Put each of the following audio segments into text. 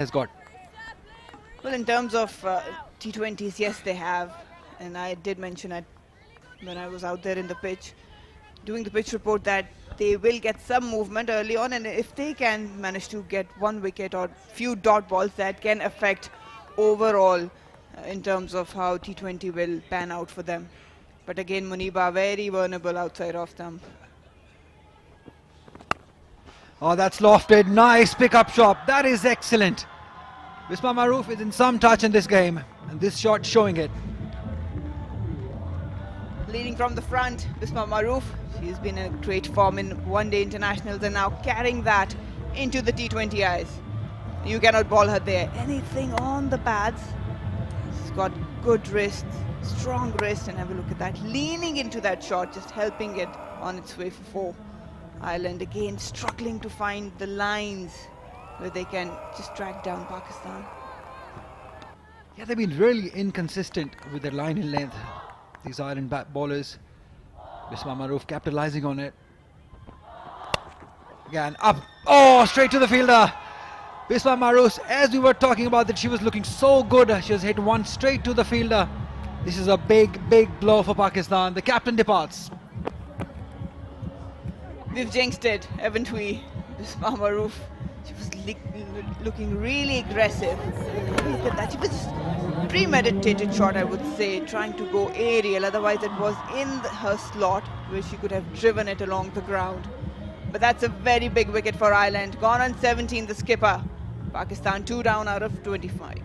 has got? Well, in terms of T20s, yes, they have. And I did mention it when I was out there in the pitch, doing the pitch report, that they will get some movement early on. And if they can manage to get one wicket or few dot balls, that can affect overall in terms of how T20 will pan out for them. But again, Muniba very vulnerable outside off stump. Oh, that's lofted. Nice pick-up shot. That is excellent. Bisma Maroof is in some touch in this game, and this shot showing it. Leading from the front, Bisma Maroof. She's been in great form in one-day internationals and now carrying that into the T20Is. You cannot ball her there. Anything on the pads. She's got good wrist, strong wrist, and have a look at that. Leaning into that shot, just helping it on its way for 4. Ireland again struggling to find the lines where they can just drag down Pakistan. Yeah, they've been really inconsistent with their line in length, these Ireland bat bowlers. Bisma Maroof capitalizing on it. Again, up. Oh, straight to the fielder. Bisma Maroof, as we were talking about that she was looking so good, she has hit one straight to the fielder. This is a big, big blow for Pakistan. The captain departs. We've jinxed it, haven't we? Bisma Maroof, she was looking really aggressive. Look at that, she was premeditated shot, I would say, trying to go aerial. Otherwise it was in her slot where she could have driven it along the ground. But that's a very big wicket for Ireland. Gone on 17, the skipper. Pakistan 2 down out of 25.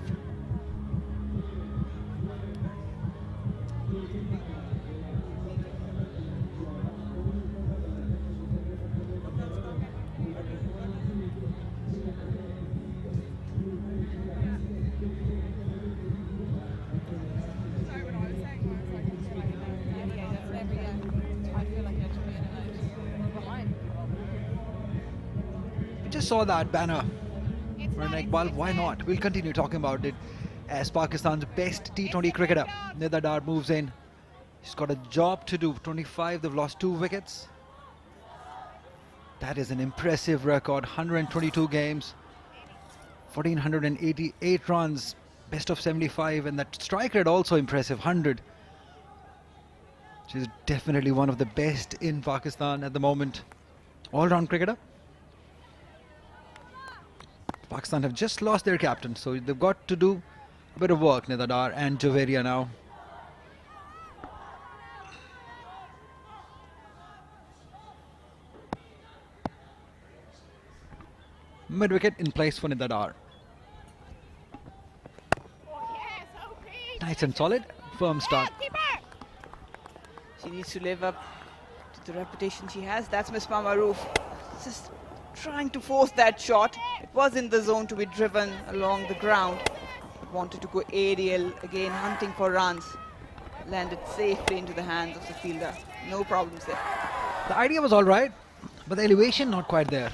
Just saw that banner. Marina Iqbal, why not? We'll continue talking about it as Pakistan's best T20 cricketer. Nida Dar moves in. She's got a job to do. 25, they've lost 2 wickets. That is an impressive record. 122 games, 1,488 runs, best of 75, and that strike rate also impressive, 100. She's definitely one of the best in Pakistan at the moment. All-round cricketer. Pakistan have just lost their captain, so they've got to do a bit of work, Nida Dar and Javeria now. Mid-wicket in place for Nida Dar. Nice and solid, firm start. She needs to live up to the reputation she has. That's Bisma Maroof. Just trying to force that shot. It was in the zone to be driven along the ground. Wanted to go aerial, again hunting for runs. Landed safely into the hands of the fielder. No problems there. The idea was alright, but the elevation not quite there.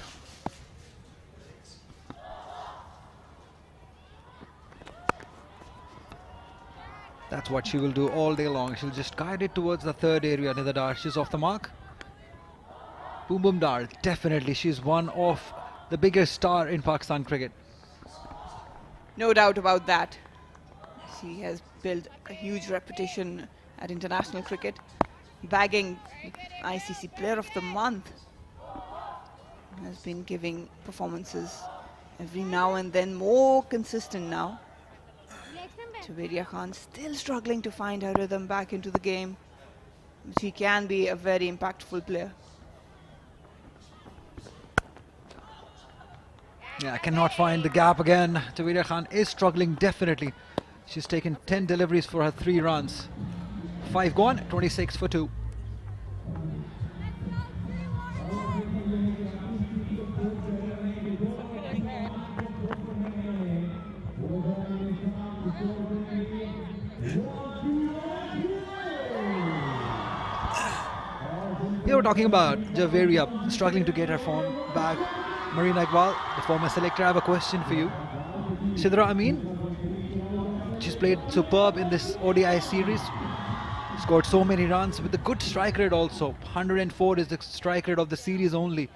That's what she will do all day long. She'll just guide it towards the third area. Nida Dar, she's off the mark. Boom Boom Dar, definitely she's one of the biggest star in Pakistan cricket. No doubt about that. She has built a huge reputation at international cricket, bagging ICC Player of the Month. Has been giving performances every now and then, more consistent now. Javeria Khan still struggling to find her rhythm back into the game. She can be a very impactful player. Yeah, I cannot find the gap again. Javeria Khan is struggling definitely. She's taken 10 deliveries for her 3 runs. 5 gone, 26 for 2. We were talking about Javeria struggling to get her form back. Marina Iqbal, the former selector, I have a question for you. Sidra Amin, she's played superb in this ODI series. Scored so many runs with a good strike rate also. 104 is the strike rate of the series only.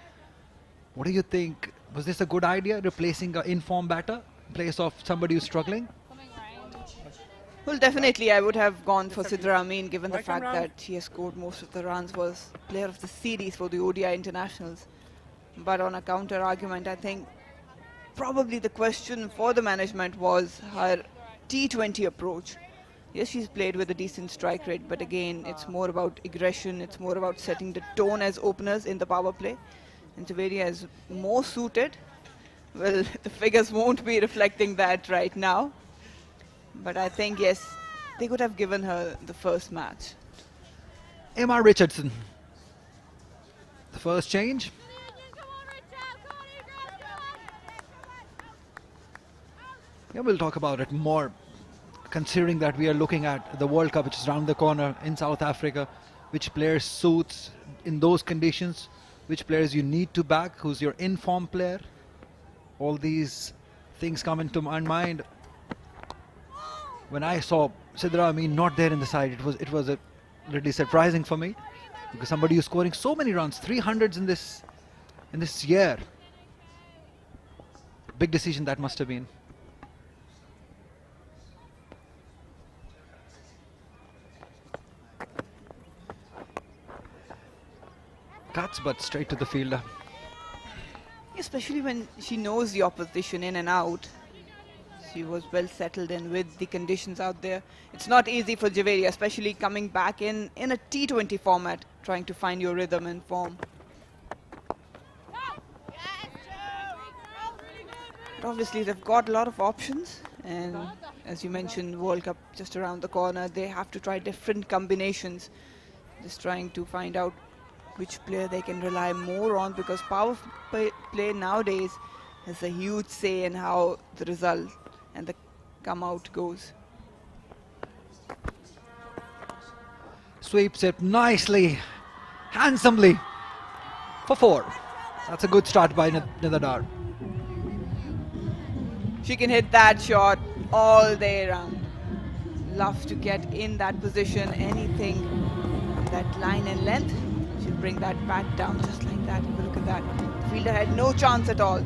What do you think? Was this a good idea, replacing an in-form batter? place of somebody who's struggling? Well, definitely I would have gone for Sidra Amin, given the fact that she has scored most of the runs, was player of the series for the ODI internationals. But on a counter argument, I think probably the question for the management was her T20 approach. Yes, she's played with a decent strike rate, but again, it's more about aggression, it's more about setting the tone as openers in the power play. And Javeria is more suited. Well, the figures won't be reflecting that right now. But I think, yes, they could have given her the first match. Emma Richardson. The first change. Yeah, we'll talk about it more, considering that we are looking at the World Cup, which is around the corner in South Africa. Which player suits in those conditions? Which players you need to back? Who's your in-form player? All these things come into my mind. When I saw Sidra Amin not there in the side, it was a really surprising for me, because somebody who's scoring so many runs, 300s in this year. Big decision that must have been. Cuts, but straight to the fielder. Especially when she knows the opposition in and out. She was well settled in with the conditions out there. It's not easy for Javeria, especially coming back in a T20 format, trying to find your rhythm and form. But obviously they've got a lot of options, and as you mentioned, World Cup just around the corner. They have to try different combinations, just trying to find out which player they can rely more on, because power play nowadays has a huge say in how the result and the come out goes. Sweeps it nicely, handsomely, for 4. That's a good start by Nidadar. She can hit that shot all day round. Love to get in that position, anything, that line and length. She'll bring that bat down just like that. Look at that. The fielder had no chance at all.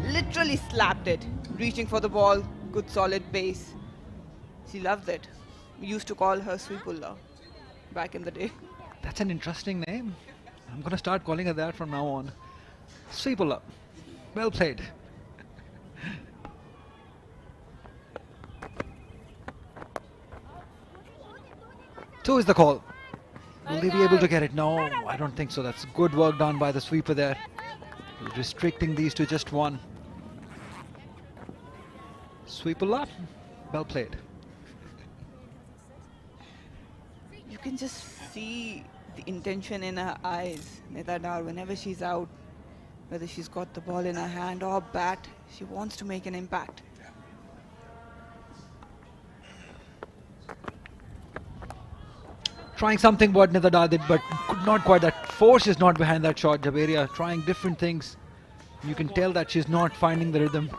Literally slapped it, reaching for the ball. Good solid base. She loved it. We used to call her Sweepullah back in the day. That's an interesting name. I'm going to start calling her that from now on. Sweepullah. Well played. Two is the call. Will they be able to get it? No, I don't think so. That's good work done by the sweeper there. Restricting these to just 1. Sweepullah, well played. You can just see the intention in her eyes, Nidadar, whenever she's out, whether she's got the ball in her hand or bat, she wants to make an impact. Trying something what Nidadar did, but not quite. That force is not behind that shot. Javeria trying different things. You can tell that she's not finding the rhythm.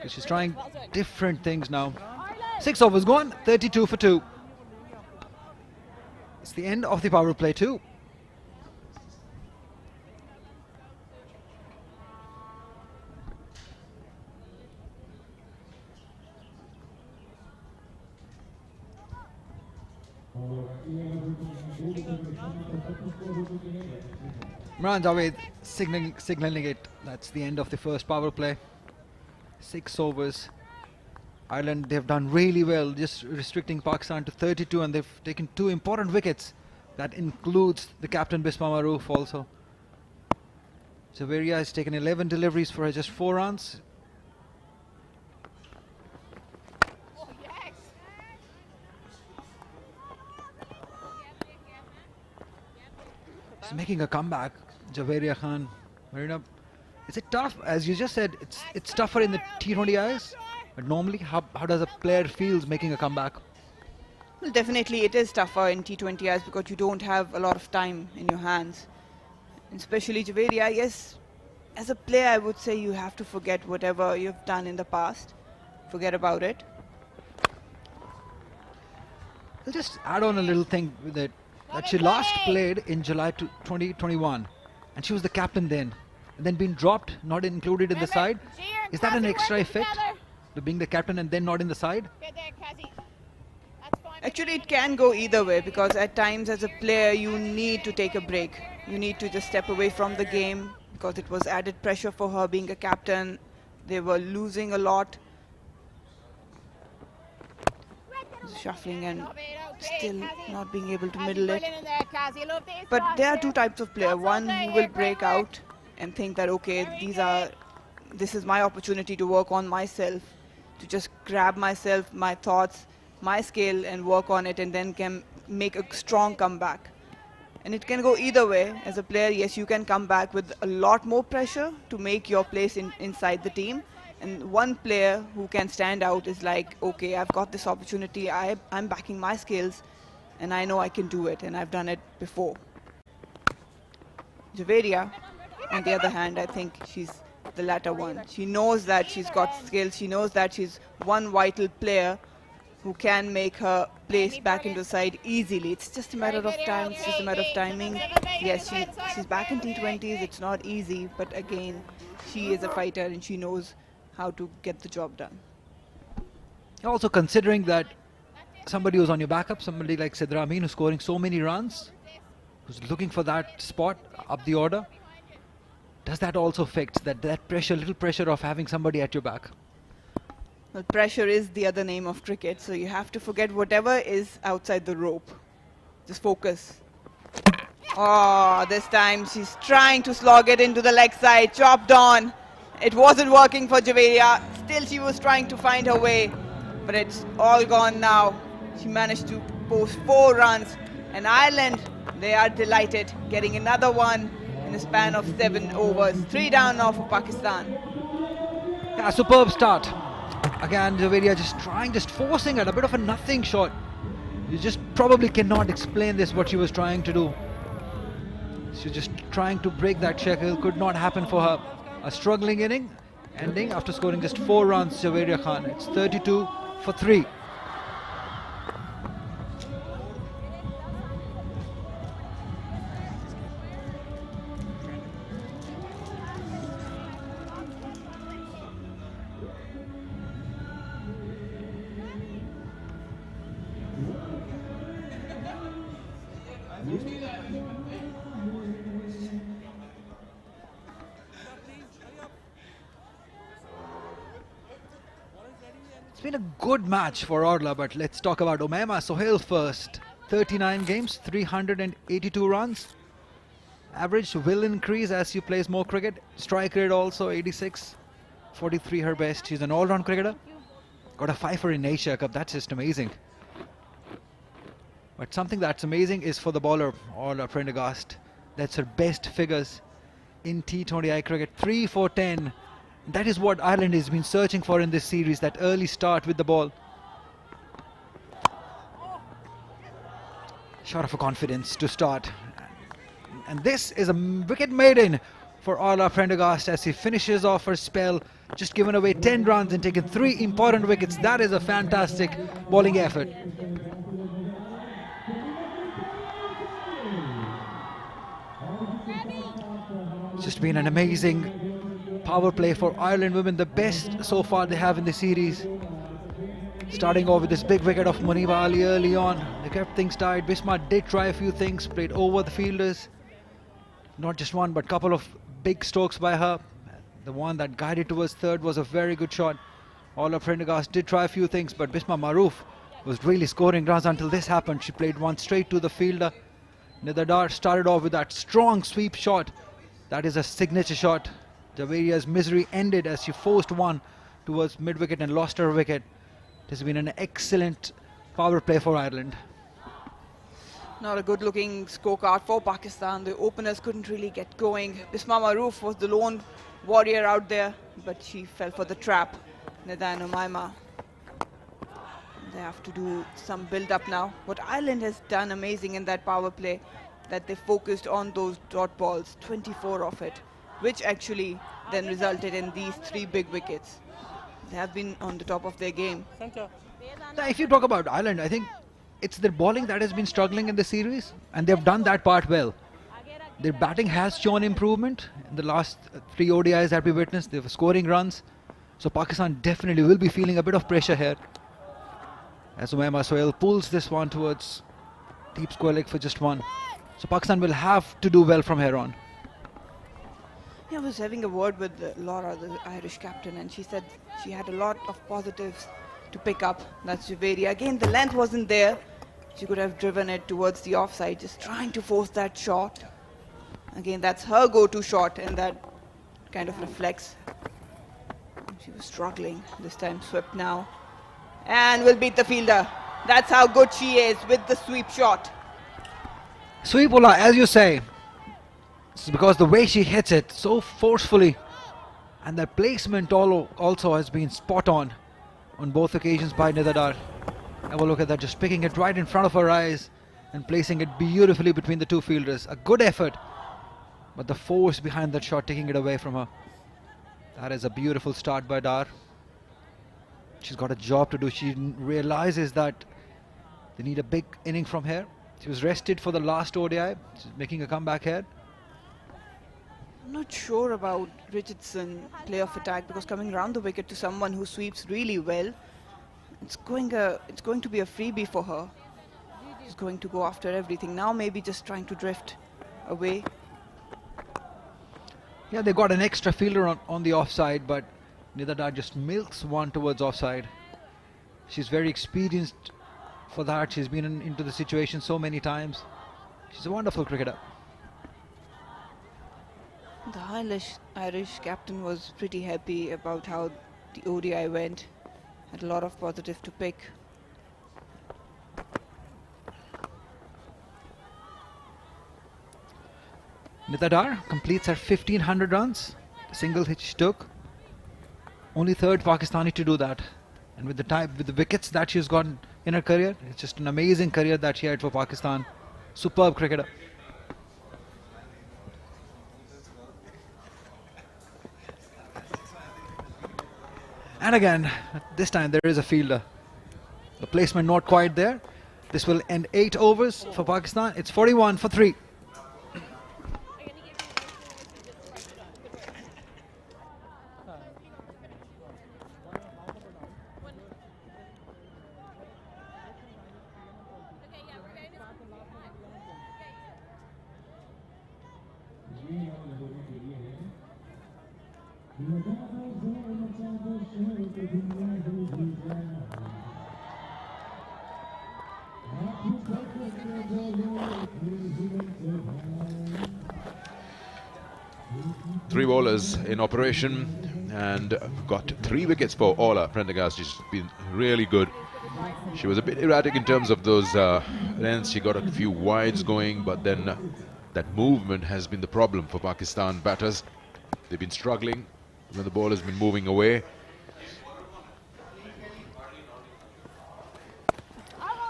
She's trying different things now. 6 overs gone, 32 for 2. It's the end of the power play 2. Imran Javed signaling it. That's the end of the first power play. 6 overs. Ireland, they've done really well, just restricting Pakistan to 32, and they've taken 2 important wickets. That includes the captain Bisma Maroof also. Javeria has taken 11 deliveries for just 4 runs. She's making a comeback, Javeria Khan. Marina, is it tough? As you just said, it's tougher in the T20Is. But normally, how does a player feels making a comeback? Well, definitely it is tougher in T20Is because you don't have a lot of time in your hands. And especially Javeria, yes, as a player I would say you have to forget whatever you've done in the past. Forget about it. I'll just add on a little thing with it. That she last played in July 2021. And she was the captain then. And then being dropped, not included in the side. Is that an extra effect? to being the captain and then not in the side? Actually, it can go either way, because at times as a player you need to take a break. You need to just step away from the game, because it was added pressure for her being a captain. They were losing a lot. Shuffling and still not being able to middle it. But there are two types of player. One who will break out and think that, okay, this is my opportunity to work on myself, to just grab myself, my thoughts, my skill, and work on it, and then can make a strong comeback. And it can go either way. As a player, yes, you can come back with a lot more pressure to make your place inside the team. And one player who can stand out is like, okay, I've got this opportunity, I'm backing my skills, and I know I can do it, and I've done it before. Javeria, on the other hand, I think she's the latter one. She knows that she's got skills, she knows that she's one vital player who can make her place back into the side easily. It's just a matter of time, it's just a matter of timing. Yes, she's back in T20s, it's not easy, but again, she is a fighter and she knows how to get the job done. Also considering that somebody who's on your backup, somebody like Sidra Amin who's scoring so many runs, who's looking for that spot up the order, does that also affect that pressure, little pressure of having somebody at your back? Well, pressure is the other name of cricket, so you have to forget whatever is outside the rope. Just focus. Oh, this time she's trying to slog it into the leg side, chopped on. It wasn't working for Javeria. Still she was trying to find her way, but it's all gone now. She managed to post 4 runs, and Ireland, they are delighted, getting another one in a span of 7 overs. 3 down now for Pakistan. Yeah, superb start. Again, Javeria just forcing it, a bit of a nothing shot. You just probably cannot explain this, what she was trying to do. She was just trying to break that shackle, could not happen for her. A struggling inning, ending after scoring just 4 runs, Javeria Khan. It's 32 for 3. It's been a good match for Orla, but let's talk about Umaima Sohail first. 39 games, 382 runs. Average will increase as she plays more cricket. Strike rate also 86, 43 her best. She's an all-round cricketer. Got a 5-er in Asia Cup, that's just amazing. But something that's amazing is for the bowler, Orla Prendergast. That's her best figures in T20I cricket, 3 for 10. That is what Ireland has been searching for in this series, that early start with the ball. Shot of a confidence to start. And this is a wicket maiden for Orla Prendergast as he finishes off her spell, just given away 10 runs and taken 3 important wickets. That is a fantastic bowling effort. It's just been an amazing power play for Ireland women, the best so far they have in the series. Starting off with this big wicket of Muniba Ali early on, they kept things tight. Bisma did try a few things, played over the fielders. Not just one, but a couple of big strokes by her. The one that guided towards third was a very good shot. Orla Prendergast did try a few things, but Bisma Maroof was really scoring runs until this happened. She played one straight to the fielder. Nidadar started off with that strong sweep shot. That is a signature shot. Javeria's misery ended as she forced one towards mid-wicket and lost her wicket. It has been an excellent power play for Ireland. Not a good looking scorecard for Pakistan. The openers couldn't really get going. Bisma Maroof was the lone warrior out there, but she fell for the trap. Nida and Umaima, they have to do some build-up now. What Ireland has done amazing in that power play, that they focused on those dot balls, 24 of it, which actually then resulted in these 3 big wickets. They have been on the top of their game. Now, if you talk about Ireland, I think it's their bowling that has been struggling in the series, and they've done that part well. Their batting has shown improvement in the last 3 ODIs that we witnessed. They were scoring runs, So Pakistan definitely will be feeling a bit of pressure here, as Umaima Sohail pulls this one towards deep square leg for just one. So Pakistan will have to do well from here on. Yeah, I was having a word with Laura, the Irish captain, and she said she had a lot of positives to pick up. That's Javeria. Again, the length wasn't there. She could have driven it towards the offside, just trying to force that shot. Again, that's her go-to shot, and that kind of reflects. She was struggling. This time swept now. And will beat the fielder. That's how good she is with the sweep shot. Sweep, Ola, as you say, it's because the way she hits it so forcefully, and the placement also has been spot on both occasions by Nida Dar. Have a look at that, just picking it right in front of her eyes and placing it beautifully between the two fielders. A good effort, but the force behind that shot taking it away from her. That is a beautiful start by Dar. She's got a job to do. She realizes that they need a big inning from here. She was rested for the last ODI. She's making a comeback here. I'm not sure about Richardson play of attack, because coming round the wicket to someone who sweeps really well, it's going to be a freebie for her. She's going to go after everything. Now maybe just trying to drift away. Yeah, they got an extra fielder on the offside, but Nida Dar just milks one towards offside. She's very experienced for that. She's been into the situation so many times. She's a wonderful cricketer. The Irish captain was pretty happy about how the ODI went. Had a lot of positive to pick. Nida Dar completes her 1500 runs. The single hit she took. Only third Pakistani to do that. And with the wickets that she's gotten in her career, it's just an amazing career that she had for Pakistan. Superb cricketer. And again, this time there is a fielder. The placement not quite there. This will end 8 overs for Pakistan. It's 41 for 3. Three bowlers in operation, and got 3 wickets for Ola Prendergast. She's been really good. She was a bit erratic in terms of those lengths. She got a few wides going, but then that movement has been the problem for Pakistan batters. They've been struggling when the ball has been moving away.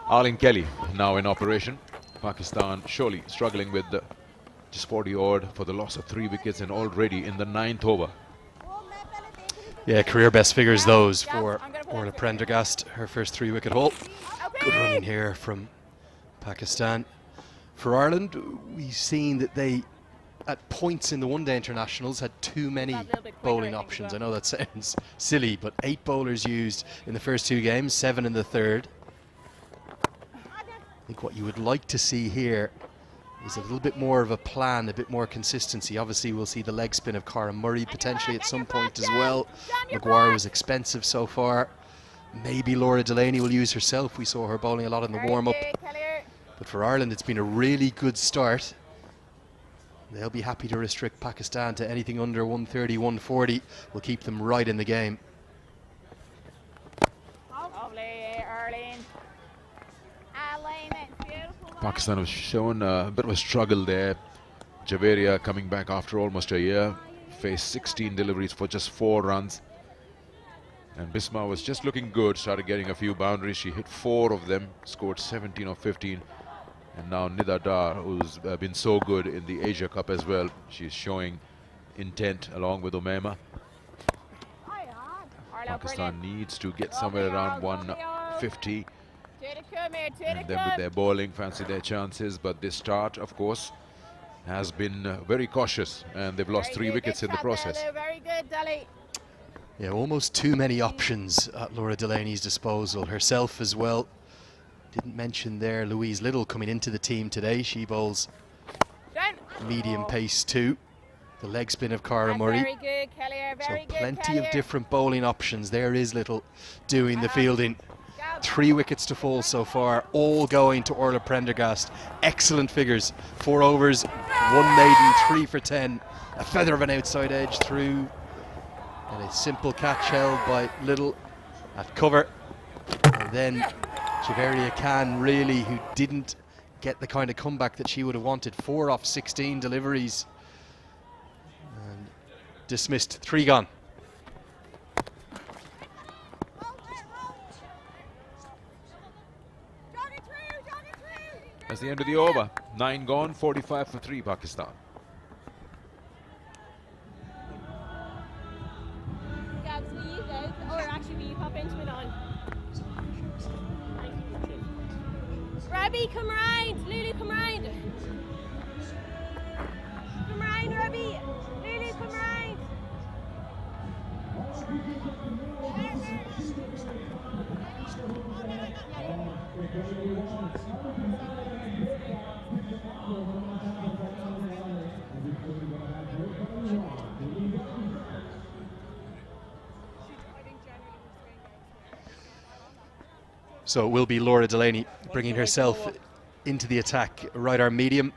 Arlene Kelly now in operation. Pakistan surely struggling with just 40 odd for the loss of 3 wickets, and already in the 9th over. Yeah, career best figures those for Orla Prendergast, her first 3-wicket haul. Good running here from Pakistan. For Ireland, we've seen that they, at points in the one-day internationals, had too many bowling options. I know that sounds silly, but 8 bowlers used in the first 2 games, 7 in the third. I think what you would like to see here is a little bit more of a plan, a bit more consistency. Obviously, we'll see the leg spin of Cara Murray potentially at some point as well. Maguire was expensive so far. Maybe Laura Delaney will use herself. We saw her bowling a lot in the warm-up. But for Ireland, it's been a really good start. They'll be happy to restrict Pakistan to anything under 130, 140. Will keep them right in the game. Pakistan has shown a bit of a struggle there. Javeria coming back after almost a year, faced 16 deliveries for just 4 runs. And Bisma was just looking good, started getting a few boundaries. She hit 4 of them, scored 17 or 15. And now Nida Dar, who's been so good in the Asia Cup as well, she's showing intent along with Umaima. Pakistan needs to get somewhere around 150. And then with their bowling, fancy their chances. But this start, of course, has been very cautious, and they've lost 3 wickets in the process. Very good, Dolly. Yeah, almost too many options at Laura Delaney's disposal. Herself as well. Didn't mention there Louise Little coming into the team today. She bowls medium pace too. The leg spin of Cara Murray. Very good, Kelly. Very So good, plenty of Kelly. different bowling options. There is Little doing the fielding. 3 wickets to fall so far, all going to Orla Prendergast. Excellent figures. 4 overs, 1 maiden, 3 for 10. A feather of an outside edge through. And a simple catch held by Little at cover. And then Javeria Khan really, who didn't get the kind of comeback that she would have wanted. 4 off 16 deliveries. And dismissed, 3 gone. That's the end of the over. 9 gone, 45 for 3 Pakistan. Gabs, will you go? Or actually, will you pop into it on? Robbie, come round. Lulu, come round. Come round, Robbie. Lulu, come round. So it will be Laura Delaney bringing herself into the attack, right arm medium.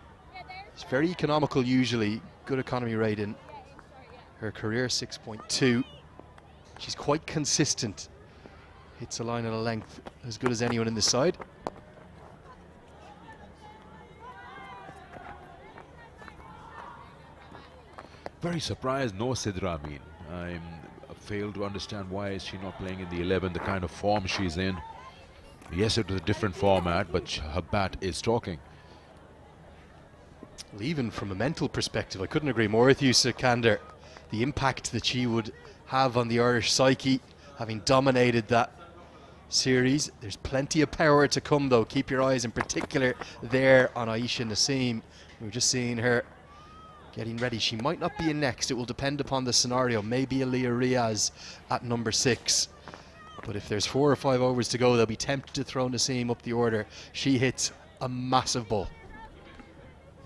It's very economical usually, good economy rating. Her career 6.2. She's quite consistent. Hits a line and a length as good as anyone in this side. Very surprised, no Sidra Amin. I fail to understand why is she not playing in the 11, the kind of form she's in. Yes, it was a different format, but her bat is talking. Well, even from a mental perspective, I couldn't agree more with you, Sikander. The impact that she would have on the Irish psyche, having dominated that series. There's plenty of power to come, though. Keep your eyes in particular there on Aisha Naseem. We're just seeing her getting ready. She might not be in next. It will depend upon the scenario. Maybe Aliyah Riaz at number 6. But if there's 4 or 5 overs to go, they'll be tempted to throw Naseem up the order. She hits a massive ball.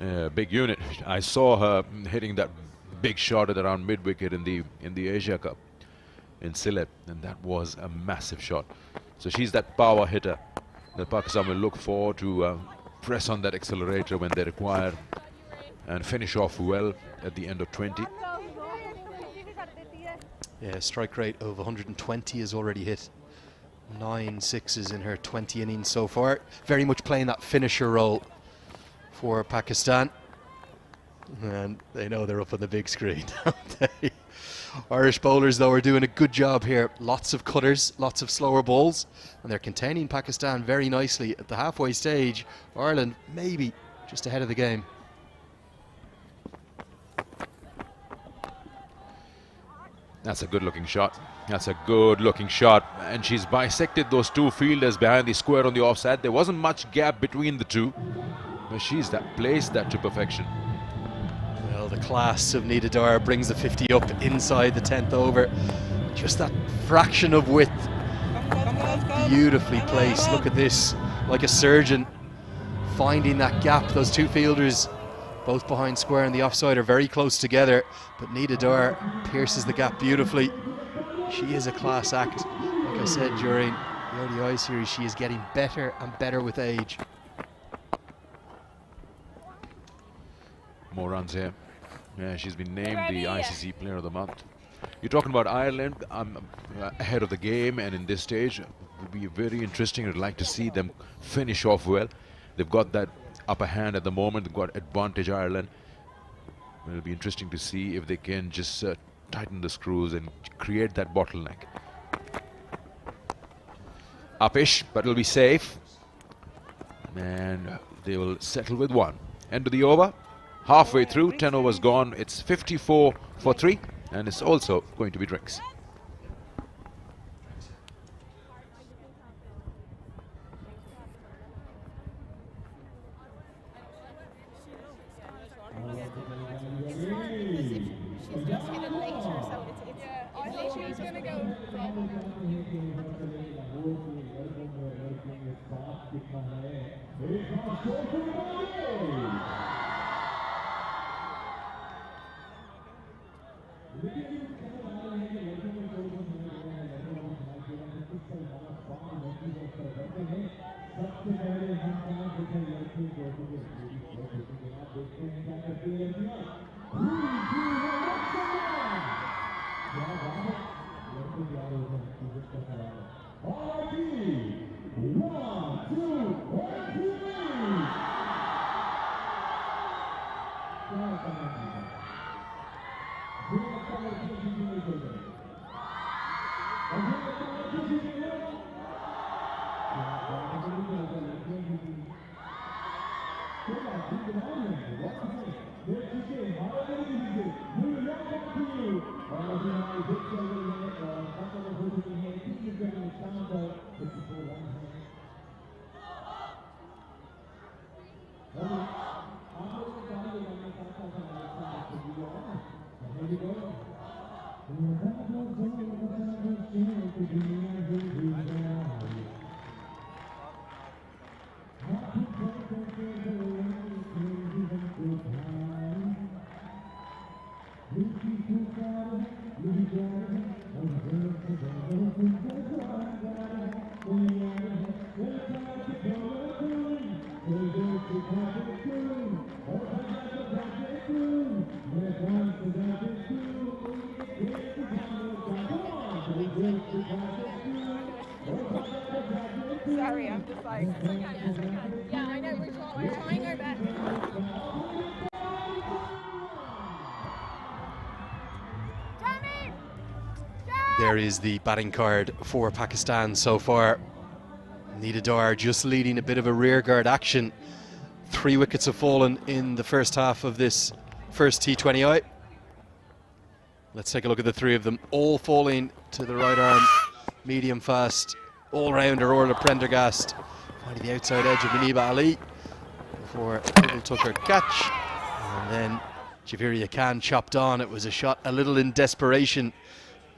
Yeah, big unit. I saw her hitting that big shot at around mid-wicket in the Asia Cup in Sylhet, and that was a massive shot. So she's that power hitter that Pakistan will look for to press on that accelerator when they require and finish off well at the end of 20. Yeah, strike rate of 120 is already hit. 9 sixes in her 20 innings so far. Very much playing that finisher role for Pakistan. And they know they're up on the big screen, don't they? Irish bowlers, though, are doing a good job here. Lots of cutters, lots of slower balls, and they're containing Pakistan very nicely at the halfway stage. Ireland maybe just ahead of the game. That's a good looking shot. That's a good looking shot. And she's bisected those 2 fielders behind the square on the offside. There wasn't much gap between the 2. But she's placed that to perfection. Well, the class of Nida Dar brings the 50 up inside the 10th over. Just that fraction of width. Beautifully placed. Look at this. Like a surgeon finding that gap. Those 2 fielders, both behind square and the offside, are very close together, but Nida Dar pierces the gap beautifully. She is a class act. Like I said during the ODI series, she is getting better and better with age. More runs here. Yeah, she's been named the ICC Player of the Month. You're talking about Ireland. I'm ahead of the game, and in this stage, it would be very interesting. I'd like to see them finish off well. They've got that upper hand at the moment. They've got advantage, Ireland. It'll be interesting to see if they can just tighten the screws and create that bottleneck. Upish, but it'll be safe. And they will settle with 1. End of the over. Halfway through, 10 overs gone. It's 54 for 3, and it's also going to be drinks. She's just hit it later, so it's literally going to go Sorry, I'm just like, yeah, I know, we're trying our best. There is the batting card for Pakistan so far. Nida Dar just leading a bit of a rearguard action. 3 wickets have fallen in the first half of this first T20I. Let's take a look at the 3 of them, all falling to the right arm, medium fast, all-rounder Orla Prendergast, finding the outside edge of Muniba Ali before Little took her catch. And then Javeria Khan chopped on. It was a shot a little in desperation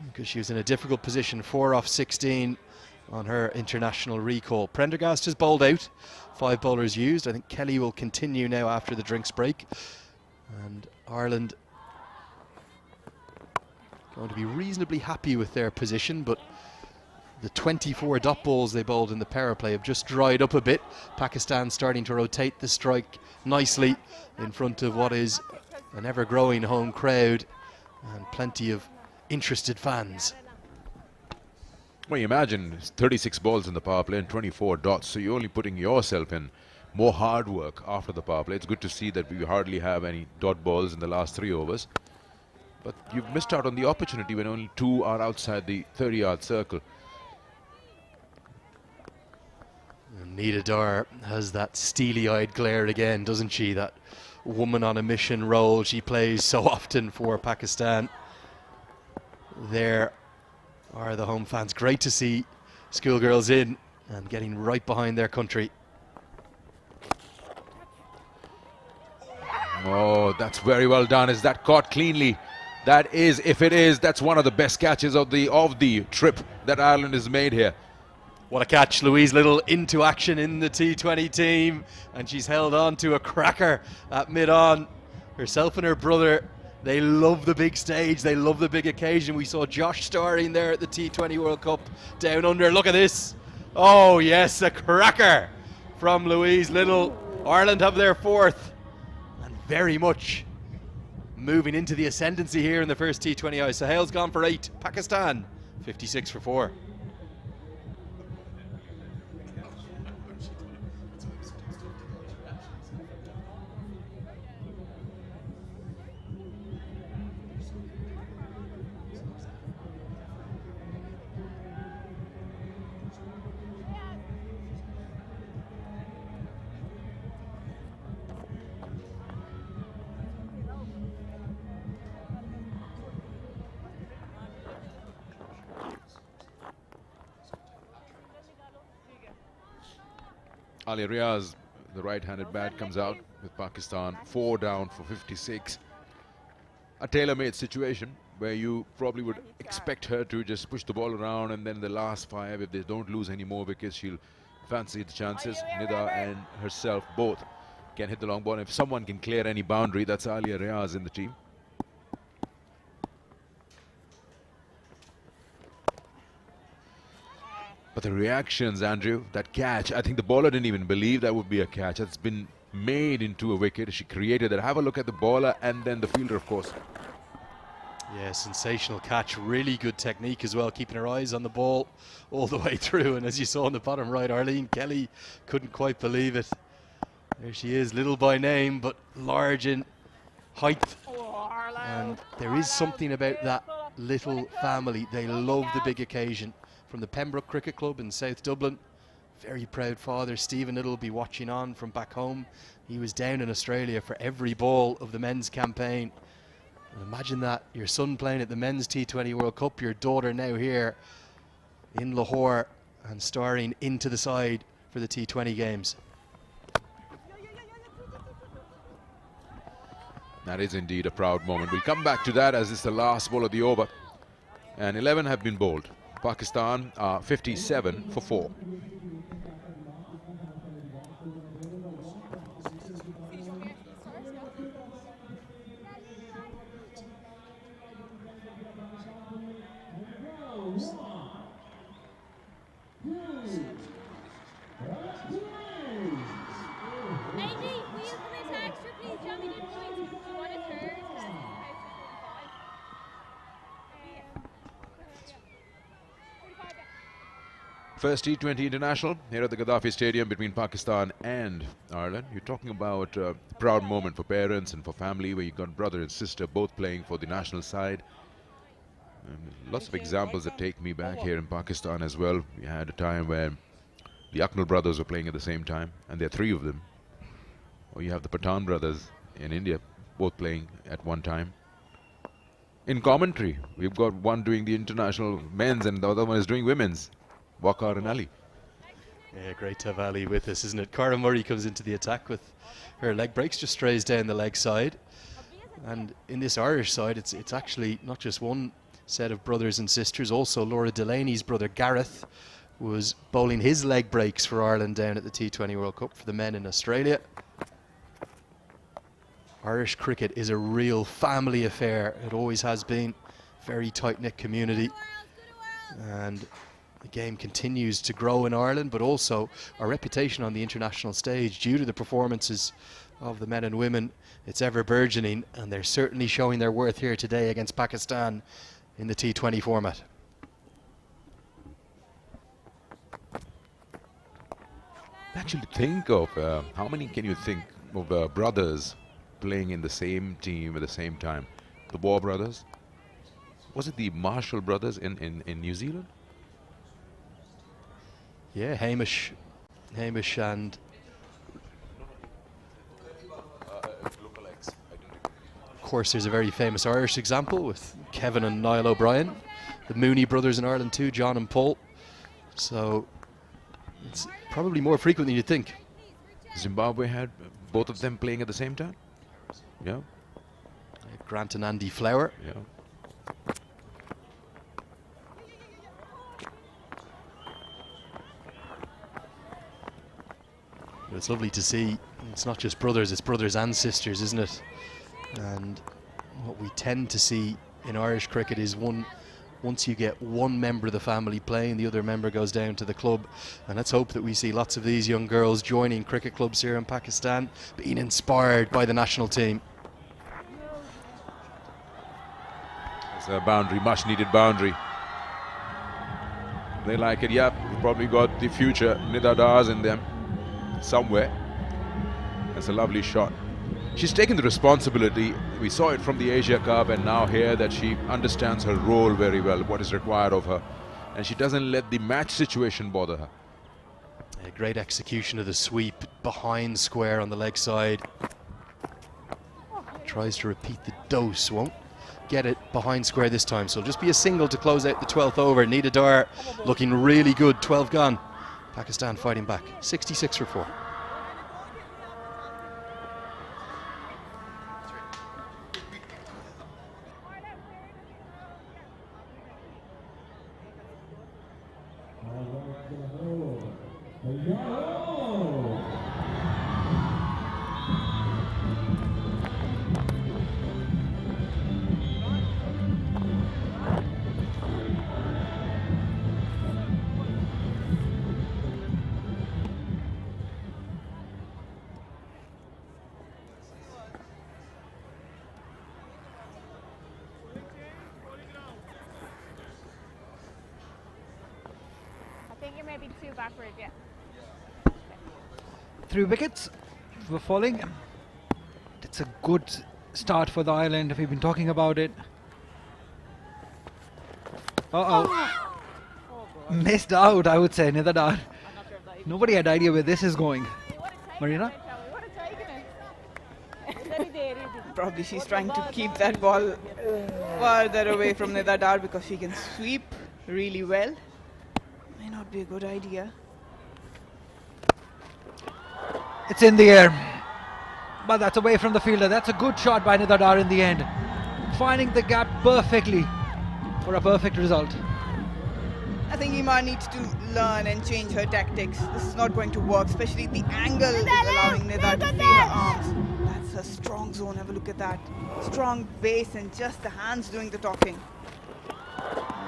because she was in a difficult position, 4 off 16 on her international recall. Prendergast has bowled out, 5 bowlers used. I think Kelly will continue now after the drinks break. And Ireland going to be reasonably happy with their position, but the 24 dot balls they bowled in the power play have just dried up a bit. Pakistan starting to rotate the strike nicely in front of what is an ever-growing home crowd and plenty of interested fans. Well, you imagine 36 balls in the power play and 24 dots, so you're only putting yourself in more hard work after the power play. It's good to see that we hardly have any dot balls in the last 3 overs. But you've missed out on the opportunity when only 2 are outside the 30-yard circle. Nida Dar has that steely-eyed glare again, doesn't she? That woman on a mission role she plays so often for Pakistan. There are the home fans. Great to see schoolgirls in and getting right behind their country. Oh, that's very well done. Is that caught cleanly? That is, if it is, that's one of the best catches of the trip that Ireland has made here. What a catch. Louise Little into action in the T20 team, and she's held on to a cracker at mid-on. Herself and her brother, they love the big stage, they love the big occasion. We saw Josh starring there at the T20 World Cup down under. Look at this. Oh yes, a cracker from Louise Little. Ireland have their 4th and very much moving into the ascendancy here in the first T20I. Sahel's gone for 8, Pakistan 56 for 4. Ali Riaz, the right-handed bat, comes out with Pakistan 4 down for 56. A tailor-made situation where you probably would expect her to just push the ball around, and then the last 5, if they don't lose any more wickets, she'll fancy the chances. Nida and herself both can hit the long ball. If someone can clear any boundary, that's Alia Riaz in the team. But the reactions, Andrew, that catch, I think the bowler didn't even believe that would be a catch. It's been made into a wicket. She created that. Have a look at the bowler and then the fielder, of course. Yeah, sensational catch, really good technique as well, keeping her eyes on the ball all the way through. And as you saw in the bottom right, Arlene Kelly couldn't quite believe it. There she is, little by name, but large in height. And there is something about that little family. They love the big occasion. From the Pembroke Cricket Club in South Dublin, very proud father Stephen Little will be watching on from back home. He was down in Australia for every ball of the men's campaign. And imagine that, your son playing at the men's T20 World Cup, your daughter now here in Lahore and starring into the side for the T20 games. That is indeed a proud moment. We'll come back to that as it's the last ball of the over. And 11 have been bowled. Pakistan are 57 for 4. First T20 international here at the Gaddafi Stadium between Pakistan and Ireland. You're talking about a proud moment for parents and for family, where you've got brother and sister both playing for the national side. And lots of examples that take me back here in Pakistan as well. We had a time where the Akmal brothers were playing at the same time, and there are 3 of them. Or you have the Pathan brothers in India both playing at one time. In commentary, we've got one doing the international men's and the other one is doing women's. Waqar and Ali. Yeah, great to have Ali with us, isn't it? Cara Murray comes into the attack with her leg breaks, just strays down the leg side. And in this Irish side, it's actually not just one set of brothers and sisters. Also, Laura Delaney's brother Gareth was bowling his leg breaks for Ireland down at the T20 World Cup for the men in Australia. Irish cricket is a real family affair. It always has been. Very tight-knit community. And the game continues to grow in Ireland, but also our reputation on the international stage, due to the performances of the men and women, it's ever burgeoning, and they're certainly showing their worth here today against Pakistan in the T20 format. Actually think of how many can you think of brothers playing in the same team at the same time? The War brothers? Was it the Marshall brothers in New Zealand? Yeah, Hamish and of course there's a very famous Irish example with Kevin and Niall O'Brien, the Mooney brothers in Ireland too, John and Paul. So it's probably more frequent than you'd think. Zimbabwe had both of them playing at the same time? Yeah. Grant and Andy Flower. Yeah. It's lovely to see. It's not just brothers, it's brothers and sisters, isn't it? And what we tend to see in Irish cricket is once you get one member of the family playing, the other member goes down to the club. And let's hope that we see lots of these young girls joining cricket clubs here in Pakistan, being inspired by the national team. It's a boundary, much needed boundary. They like it, yeah. We've probably got the future Nidadars in them somewhere. That's a lovely shot. She's taken the responsibility. We saw it from the Asia Cup, and now here that she understands her role very well, what is required of her, and she doesn't let the match situation bother her. A great execution of the sweep behind square on the leg side. Tries to repeat the dose, won't get it behind square this time, so just be a single to close out the 12th over. Nida Dar looking really good, 12 gone. Pakistan fighting back, 66 for 4. maybe 2 backward, yeah. 3 wickets were falling. It's a good start for the island. We've been talking about it. Missed out, I would say, Nidadar. Nobody had idea where this is going. Marina? Probably she's trying to keep that ball further away from Nidadar because she can sweep really well. May not be a good idea. It's in the air, but that's away from the fielder. That's a good shot by Nidadar in the end, finding the gap perfectly for a perfect result. I think Ima needs to learn and change her tactics. This is not going to work, especially the angle is allowing Nida to free her arms. That's a strong zone, have a look at that. Strong base and just the hands doing the talking. A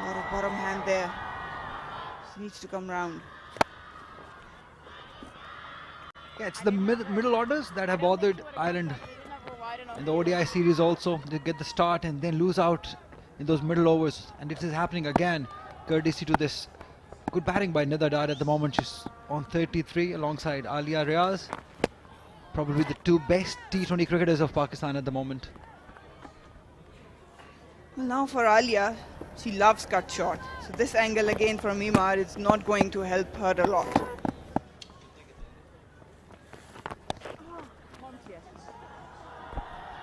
lot of bottom hand there. She needs to come round. Yeah, it's the middle orders that have bothered Ireland in the ODI series also. They get the start and then lose out in those middle overs, and it is happening again courtesy to this good batting by Nida Dar at the moment. She's on 33 alongside Alia Riaz, probably the 2 best T20 cricketers of Pakistan at the moment. Well, now for Alia, she loves cut shot. So this angle again from Imar is not going to help her a lot.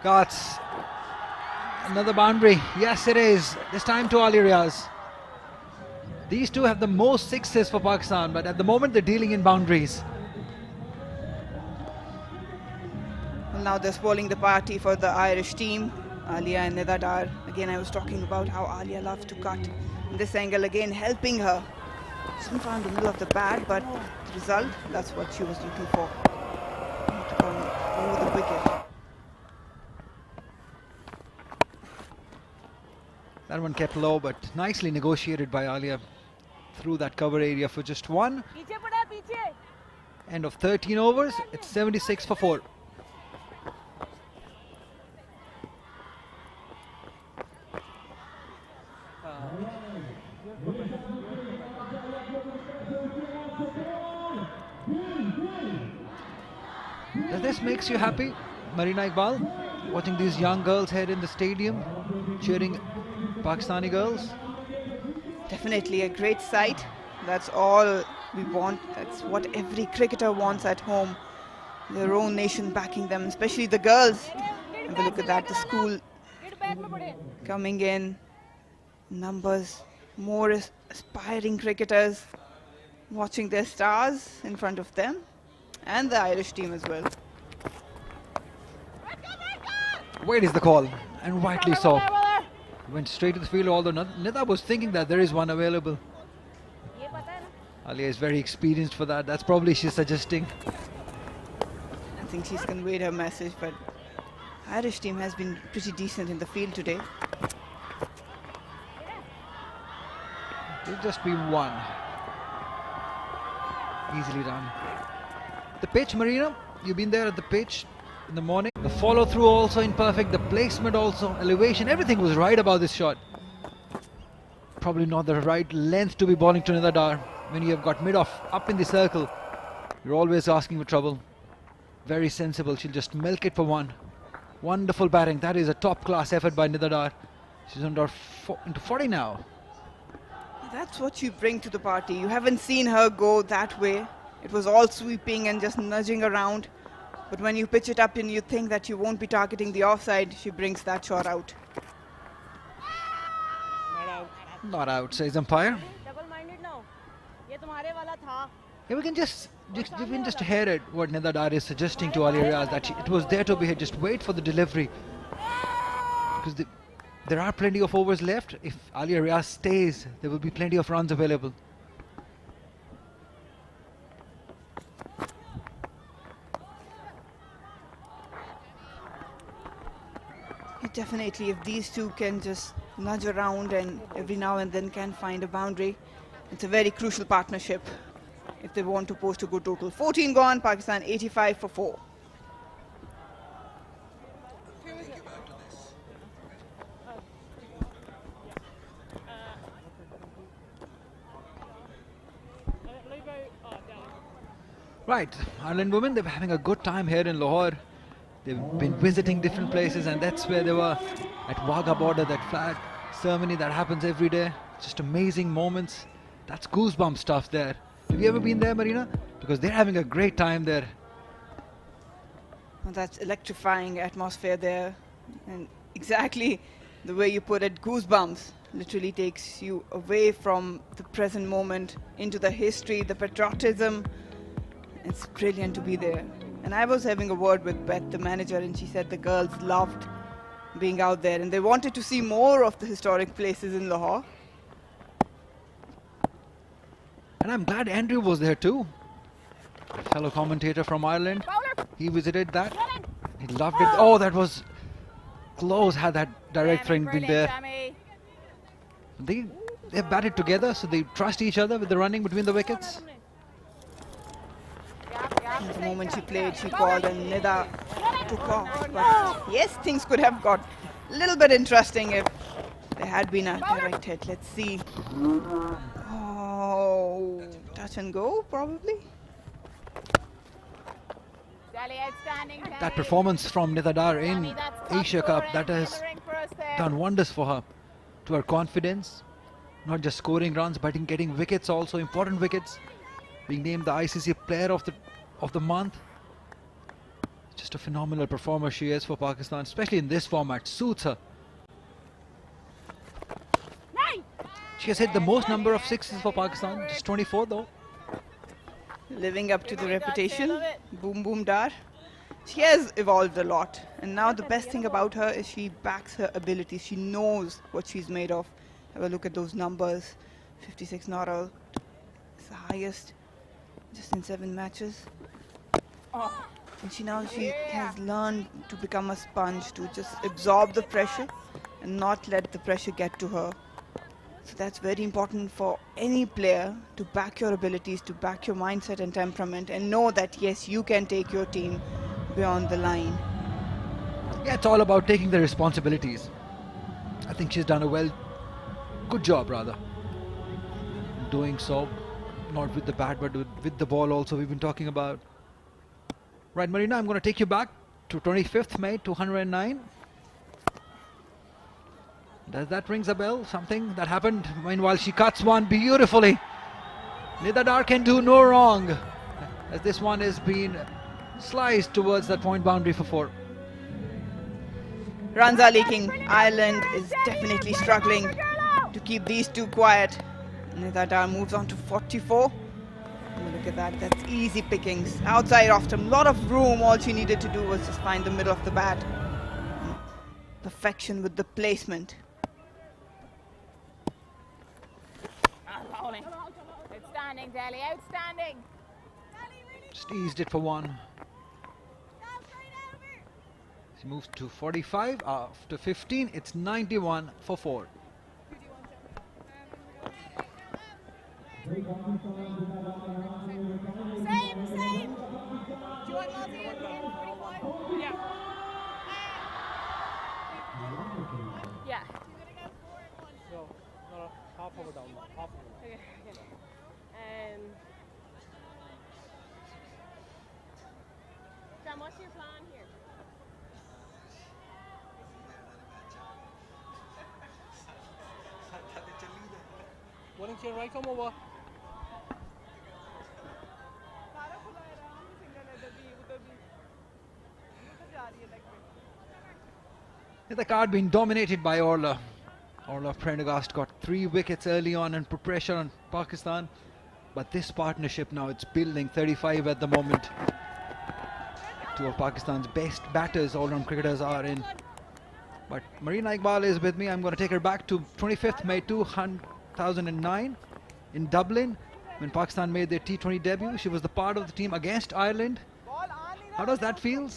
Cuts. Another boundary. Yes, it is. This time to Ali Riaz. These two have the most sixes for Pakistan, but at the moment they're dealing in boundaries. Well, now they're spoiling the party for the Irish team. Alia and Nida Dar. Again, I was talking about how Alia loves to cut. This angle again helping her. She didn't find the middle of the bat, but the result, that's what she was looking for. To come over the wicket. That one kept low, but nicely negotiated by Alia through that cover area for just 1. End of 13 overs, it's 76 for 4. Does this makes you happy, Marina Iqbal? Watching these young girls head in the stadium, cheering Pakistani girls? Definitely a great sight. That's all we want. That's what every cricketer wants at home. Their own nation backing them, especially the girls. Have a look at that, the school coming in. Numbers, more aspiring cricketers watching their stars in front of them. And the Irish team as well. Wait is the call, and rightly so. Went straight to the field, although Nida was thinking that there is one available. Alia is very experienced for that. That's probably she's suggesting. I think she's conveyed her message, but Irish team has been pretty decent in the field today. It'll just be 1. Easily done. The pitch, Marina, you've been there at the pitch in the morning. The follow through also imperfect, the placement also, elevation, everything was right about this shot. Probably not the right length to be bowling to Nida Dar. When you have got mid-off up in the circle, you're always asking for trouble. Very sensible, she'll just milk it for 1. Wonderful batting, that is a top class effort by Nida Dar. She's into 40 now. That's what you bring to the party. You haven't seen her go that way. It was all sweeping and just nudging around. But when you pitch it up and you think that you won't be targeting the offside, she brings that shot out. Not out, says umpire. Double-minded now. ये तुम्हारे वाला था. Yeah, we can just hear it, what Nida Dar is suggesting to Ali Riaz, that it was there to be hit. Just wait for the delivery. Because there are plenty of overs left. If Ali Riaz stays, there will be plenty of runs available. Definitely, if these two can just nudge around and every now and then can find a boundary, it's a very crucial partnership if they want to post a good total. 14 gone, Pakistan 85 for 4. Right, Ireland women, they're having a good time here in Lahore. They've been visiting different places, and that's where they were at Wagah border, that flag ceremony that happens every day. Just amazing moments. That's goosebump stuff there. Have you ever been there, Marina? Because they're having a great time there. Well, that's electrifying atmosphere there. And exactly the way you put it, goosebumps, literally takes you away from the present moment into the history, the patriotism. It's brilliant to be there. And I was having a word with Beth, the manager, and she said the girls loved being out there and they wanted to see more of the historic places in Lahore. And I'm glad Andrew was there too. A fellow commentator from Ireland. He visited that. He loved it. Oh, that was close. Had that direct throw been there. They've batted together, so they trust each other with the running between the wickets. At the moment she played, she called and Nida took off. But yes, things could have got a little bit interesting if there had been a direct hit. Let's see. Oh, touch and go, probably. That performance from Nida Dar in Asia Cup, that has done wonders for her. To her confidence, not just scoring runs, but in getting wickets also, important wickets. Being named the ICC Player of the Month. Just a phenomenal performer she is for Pakistan, especially in this format. Suits her. She has hit the most number of sixes for Pakistan, just 24 though. Living up to the reputation, Boom Boom Dar. She has evolved a lot, and now the best thing about her is she backs her abilities. She knows what she's made of. Have a look at those numbers. 56 not out. It's the highest just in 7 matches. And she has learned to become a sponge, to just absorb the pressure and not let the pressure get to her. So that's very important for any player, to back your abilities, to back your mindset and temperament, and know that yes, you can take your team beyond the line. Yeah, it's all about taking the responsibilities. I think she's done a good job rather, doing so, not with the bat but with the ball also we've been talking about. Right, Marina, I'm going to take you back to 25th May 209. Does that rings a bell? Something that happened? Meanwhile, she cuts one beautifully. Nida Dar can do no wrong, as this one is being sliced towards that point boundary for 4. Runs are leaking. Ireland is definitely struggling to keep these two quiet. Nida Dar moves on to 44. Look at that, that's easy pickings. Outside off him, a lot of room. All she needed to do was just find the middle of the bat. Perfection with the placement. Outstanding, Delhi, outstanding. Just eased it for 1. She moves to 45. After 15, it's 91 for 4. Same. Do you want multi in 45? Yeah. Yeah. No, half over down, half over. Okay. Sam, what's your plan here? One inch right, come over. The card being dominated by Orla. Orla Prendergast got 3 wickets early on and put pressure on Pakistan. But this partnership now, it's building. 35 at the moment. 2 of Pakistan's best batters, all-round cricketers are in. But Marina Iqbal is with me. I'm going to take her back to 25th May 2009 in Dublin, when Pakistan made their T20 debut. She was the part of the team against Ireland. How does that feel,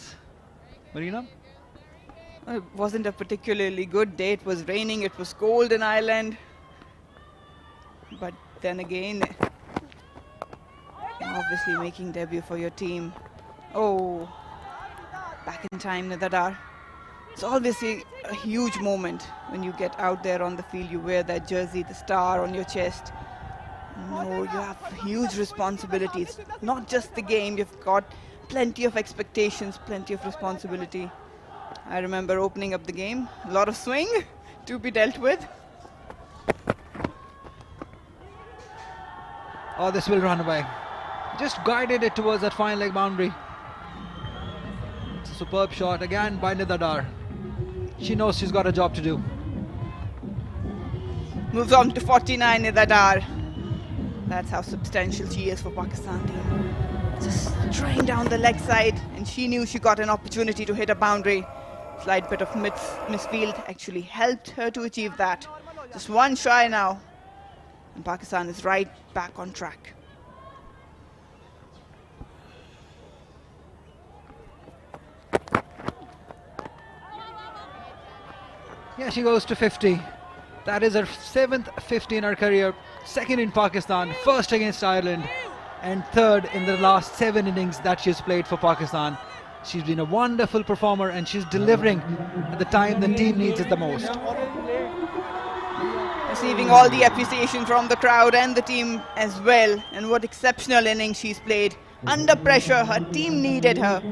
Marina? It wasn't a particularly good day. It was raining, it was cold in Ireland. But then again, obviously making debut for your team. Oh, back in time, Nida Dar. It's obviously a huge moment when you get out there on the field. You wear that jersey, the star on your chest. No, you have huge responsibilities. Not just the game, you've got plenty of expectations, plenty of responsibility. I remember opening up the game, a lot of swing to be dealt with. Oh, this will run away. Just guided it towards that fine leg boundary. It's a superb shot again by Nida Dar. She knows she's got a job to do. Moves on to 49 Nida Dar. That's how substantial she is for Pakistan team. Just straying down the leg side, and she knew she got an opportunity to hit a boundary. Slight bit of misfield actually helped her to achieve that. Just one try now, and Pakistan is right back on track. Yeah, she goes to 50. That is her 7th 50 in her career, 2nd in Pakistan, 1st against Ireland, and 3rd in the last 7 innings that she's played for Pakistan. She's been a wonderful performer, and she's delivering at the time the team needs it the most. Receiving all the appreciation from the crowd and the team as well, and what exceptional innings she's played. Under pressure, her team needed her.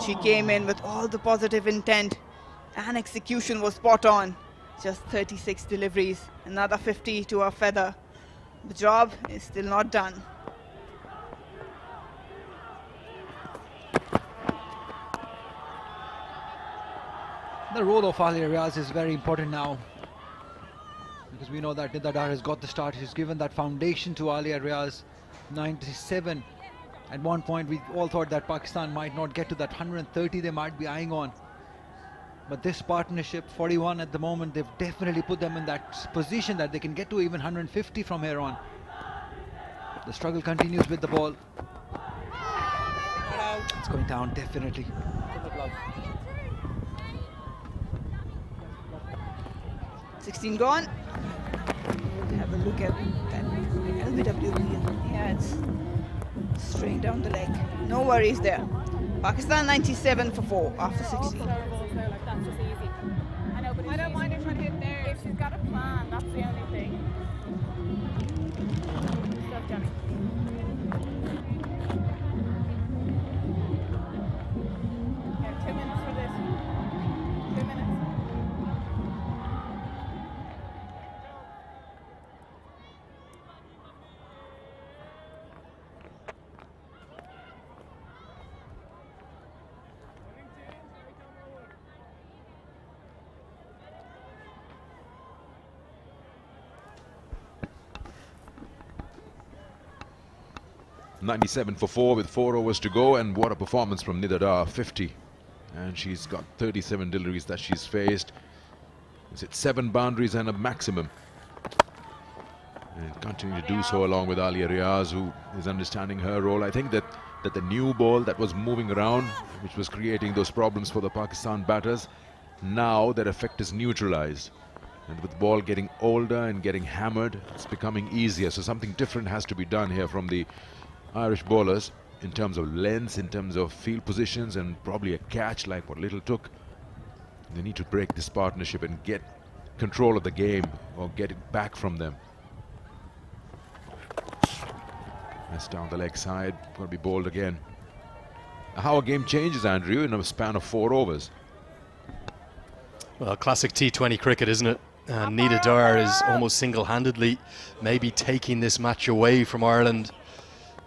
She came in with all the positive intent, and execution was spot on. Just 36 deliveries, another 50 to her feather. The job is still not done. The role of Alia Riaz is very important now, because we know that Nida Dar has got the start. She's given that foundation to Alia Riaz. 97. At one point we all thought that Pakistan might not get to that 130 they might be eyeing on. But this partnership, 41 at the moment, they've definitely put them in that position that they can get to even 150 from here on. The struggle continues with the ball. It's going down, definitely. 16 gone. Have a look at that LBW. Yeah, it's straight down the leg. No worries there. Pakistan 97 for 4 after 16. That's just easy. I know, but I don't mind if she hit there. If she's got a plan, that's the only thing. Stuff, Johnny. Yeah, 2 minutes for this. 2 minutes. .97 for 4 with 4 overs to go, and what a performance from Nida Dar, 50. And she's got 37 deliveries that she's faced. Is it 7 boundaries and a maximum? And continue to do so along with Alia Riaz, who is understanding her role. I think that the new ball that was moving around, which was creating those problems for the Pakistan batters, now that effect is neutralized. And with the ball getting older and getting hammered, it's becoming easier. So something different has to be done here from the Irish bowlers in terms of lengths, in terms of field positions, and probably a catch like what Little took. They need to break this partnership and get control of the game, or get it back from them. That's down the leg side, going to be bowled again. How a game changes, Andrew, in a span of 4 overs. Well, classic T20 cricket, isn't it? And Nida Dar is almost single-handedly maybe taking this match away from Ireland.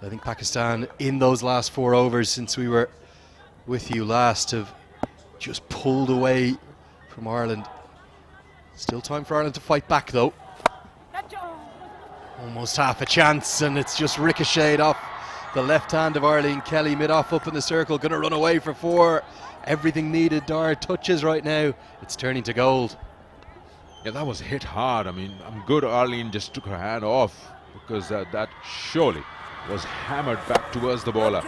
I think Pakistan, in those last 4 overs since we were with you last, have just pulled away from Ireland. Still time for Ireland to fight back, though. Almost half a chance, and it's just ricocheted off the left hand of Arlene Kelly, mid-off up in the circle, going to run away for 4. Everything Nida Dar touches right now, it's turning to gold. Yeah, that was hit hard. I mean, I'm good Arlene just took her hand off, because that surely was hammered back towards the bowler.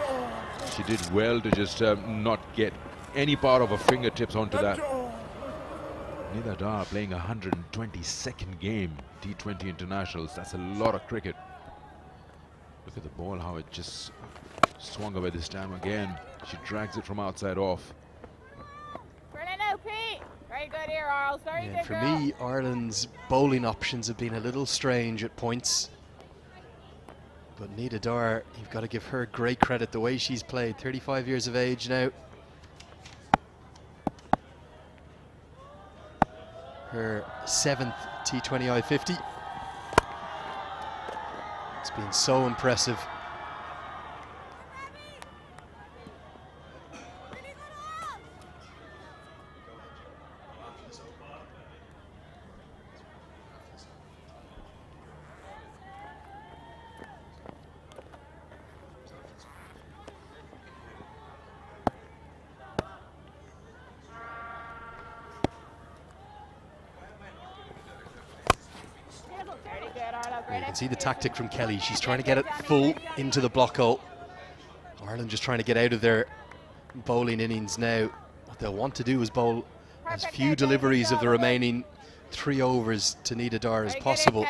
She did well to just not get any part of her fingertips onto that. Nida Dar playing 122nd game, T20 internationals. That's a lot of cricket. Look at the ball, how it just swung away this time again. She drags it from outside off. Brilliant, Pete. Very good here, Arls. Very good, For girl. me, Ireland's bowling options have been a little strange at points. But Nida Dar, you've got to give her great credit the way she's played. 35 years of age now. Her 7th T20 I-50. It's been so impressive. You can see the tactic from Kelly. She's trying to get it full into the block hole. Ireland just trying to get out of their bowling innings now. What they'll want to do is bowl as few deliveries of the remaining 3 overs to Nida Dar as possible.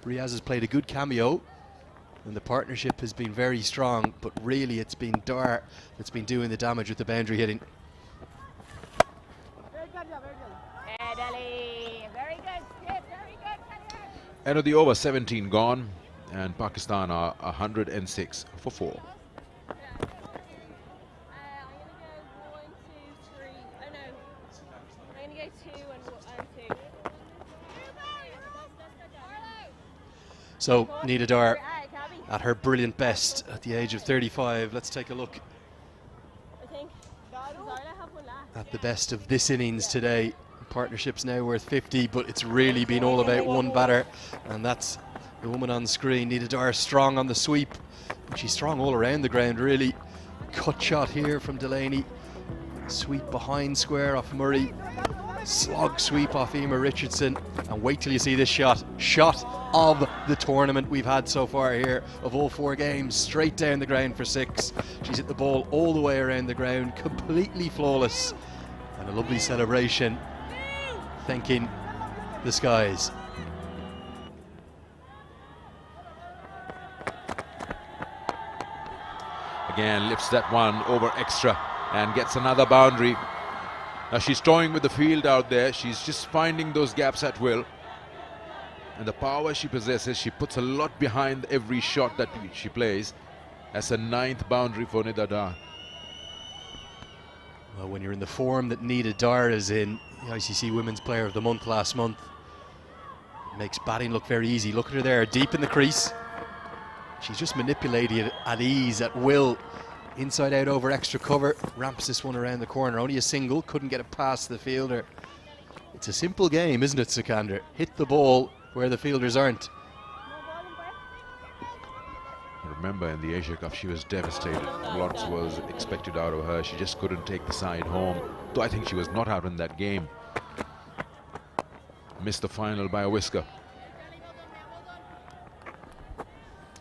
Riaz has played a good cameo and the partnership has been very strong, but really it's been Dar that's been doing the damage with the boundary hitting. End of the over, 17 gone, and Pakistan are 106 for 4. So Nida Dar at her brilliant best at the age of 35. Let's take a look at the best of this innings today. Partnership's now worth 50, but it's really been all about one batter, and that's the woman on screen. Nida Dar strong on the sweep, and she's strong all around the ground really. Cut shot here from Delaney, sweep behind square off Murray, slog sweep off Emer Richardson, and wait till you see this shot of the tournament we've had so far here, of all 4 games, straight down the ground for 6. She's hit the ball all the way around the ground, completely flawless, and a lovely celebration thanking the skies. Again, lifts that one over extra and gets another boundary. Now she's toying with the field out there. She's just finding those gaps at will. And the power she possesses, she puts a lot behind every shot that she plays. That's a 9th boundary for Nida Dar. Well, when you're in the form that Nida Dar is in, the ICC Women's Player of the Month last month, it makes batting look very easy. Look at her there, deep in the crease. She's just manipulating it at ease, at will. Inside out over extra cover, ramps this one around the corner. Only a single, couldn't get it past the fielder. It's a simple game, isn't it, Sikander? Hit the ball where the fielders aren't. Remember, in the Asia Cup, she was devastated. Lots was expected out of her. She just couldn't take the side home. Though I think she was not out in that game. Missed the final by a whisker.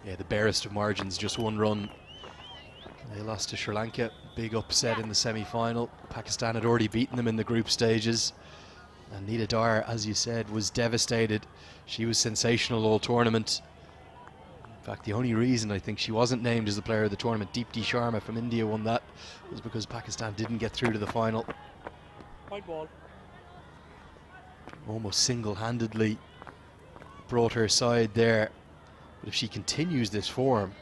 Yeah, the barest of margins, just 1 run. They lost to Sri Lanka. Big upset in the semi-final. Pakistan had already beaten them in the group stages. And Nida Dar, as you said, was devastated. She was sensational all tournament. In fact, the only reason I think she wasn't named as the player of the tournament, Deepti Sharma from India won that, was because Pakistan didn't get through to the final. White ball. Almost single-handedly brought her side there. But if she continues this form,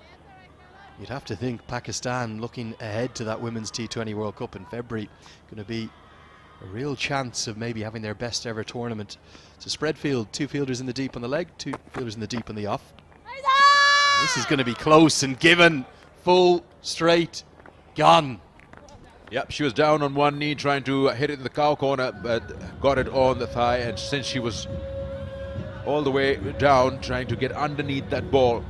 you'd have to think Pakistan, looking ahead to that Women's T20 World Cup in February, going to be a real chance of maybe having their best ever tournament. It's a spread field, 2 fielders in the deep on the leg, 2 fielders in the deep on the off. This is going to be close and given, full, straight, gone. Yep, she was down on one knee trying to hit it in the cow corner, but got it on the thigh, and since she was all the way down trying to get underneath that ball,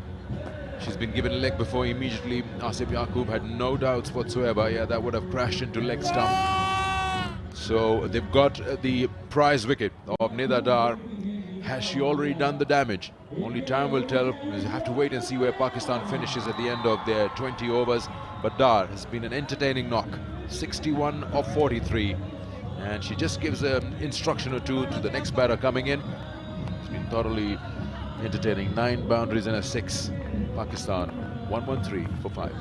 she's been given a leg before immediately. Asif Yaqub had no doubts whatsoever. Yeah, that would have crashed into leg stump. So they've got the prize wicket of Nida Dar. Has she already done the damage? Only time will tell. We'll have to wait and see where Pakistan finishes at the end of their 20 overs. But Dar has been an entertaining knock. 61 of 43. And she just gives an instruction or 2 to the next batter coming in. It's been thoroughly entertaining. 9 boundaries and a 6. Pakistan 113 for 5.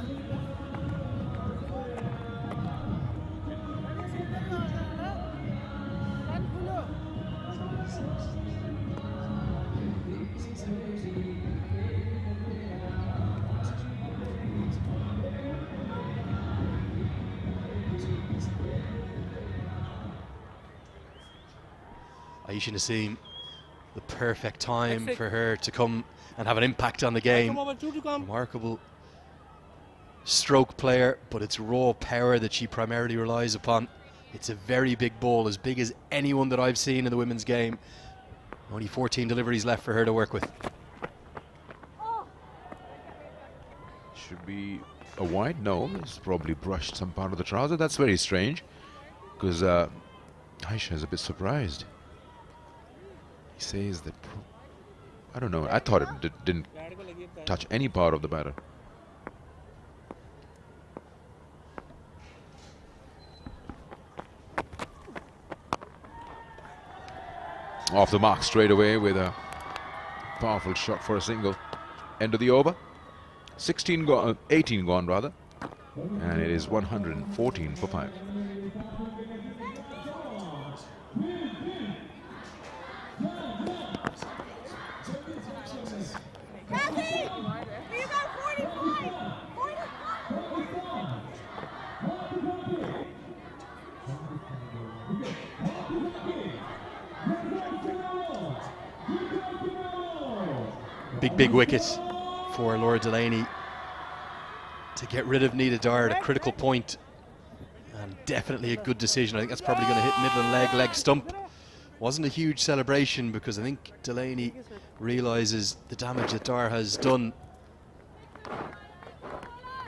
Aisha Naseem, the perfect time for her to come and have an impact on the game. Remarkable stroke player, but it's raw power that she primarily relies upon. It's a very big ball, as big as anyone that I've seen in the women's game. Only 14 deliveries left for her to work with. Should be a wide? No, it's probably brushed some part of the trouser. That's very strange, because Aisha is a bit surprised. He says that, I don't know, I thought it didn't touch any part of the batter. Off the mark straight away with a powerful shot for a single. End of the over. 18 gone rather. And it is 114 for 5. Big wicket for Laura Delaney to get rid of Nita Dara at a critical point, and definitely a good decision. I think that's probably going to hit middle and leg stump. Wasn't a huge celebration because I think Delaney realises the damage that Dara has done.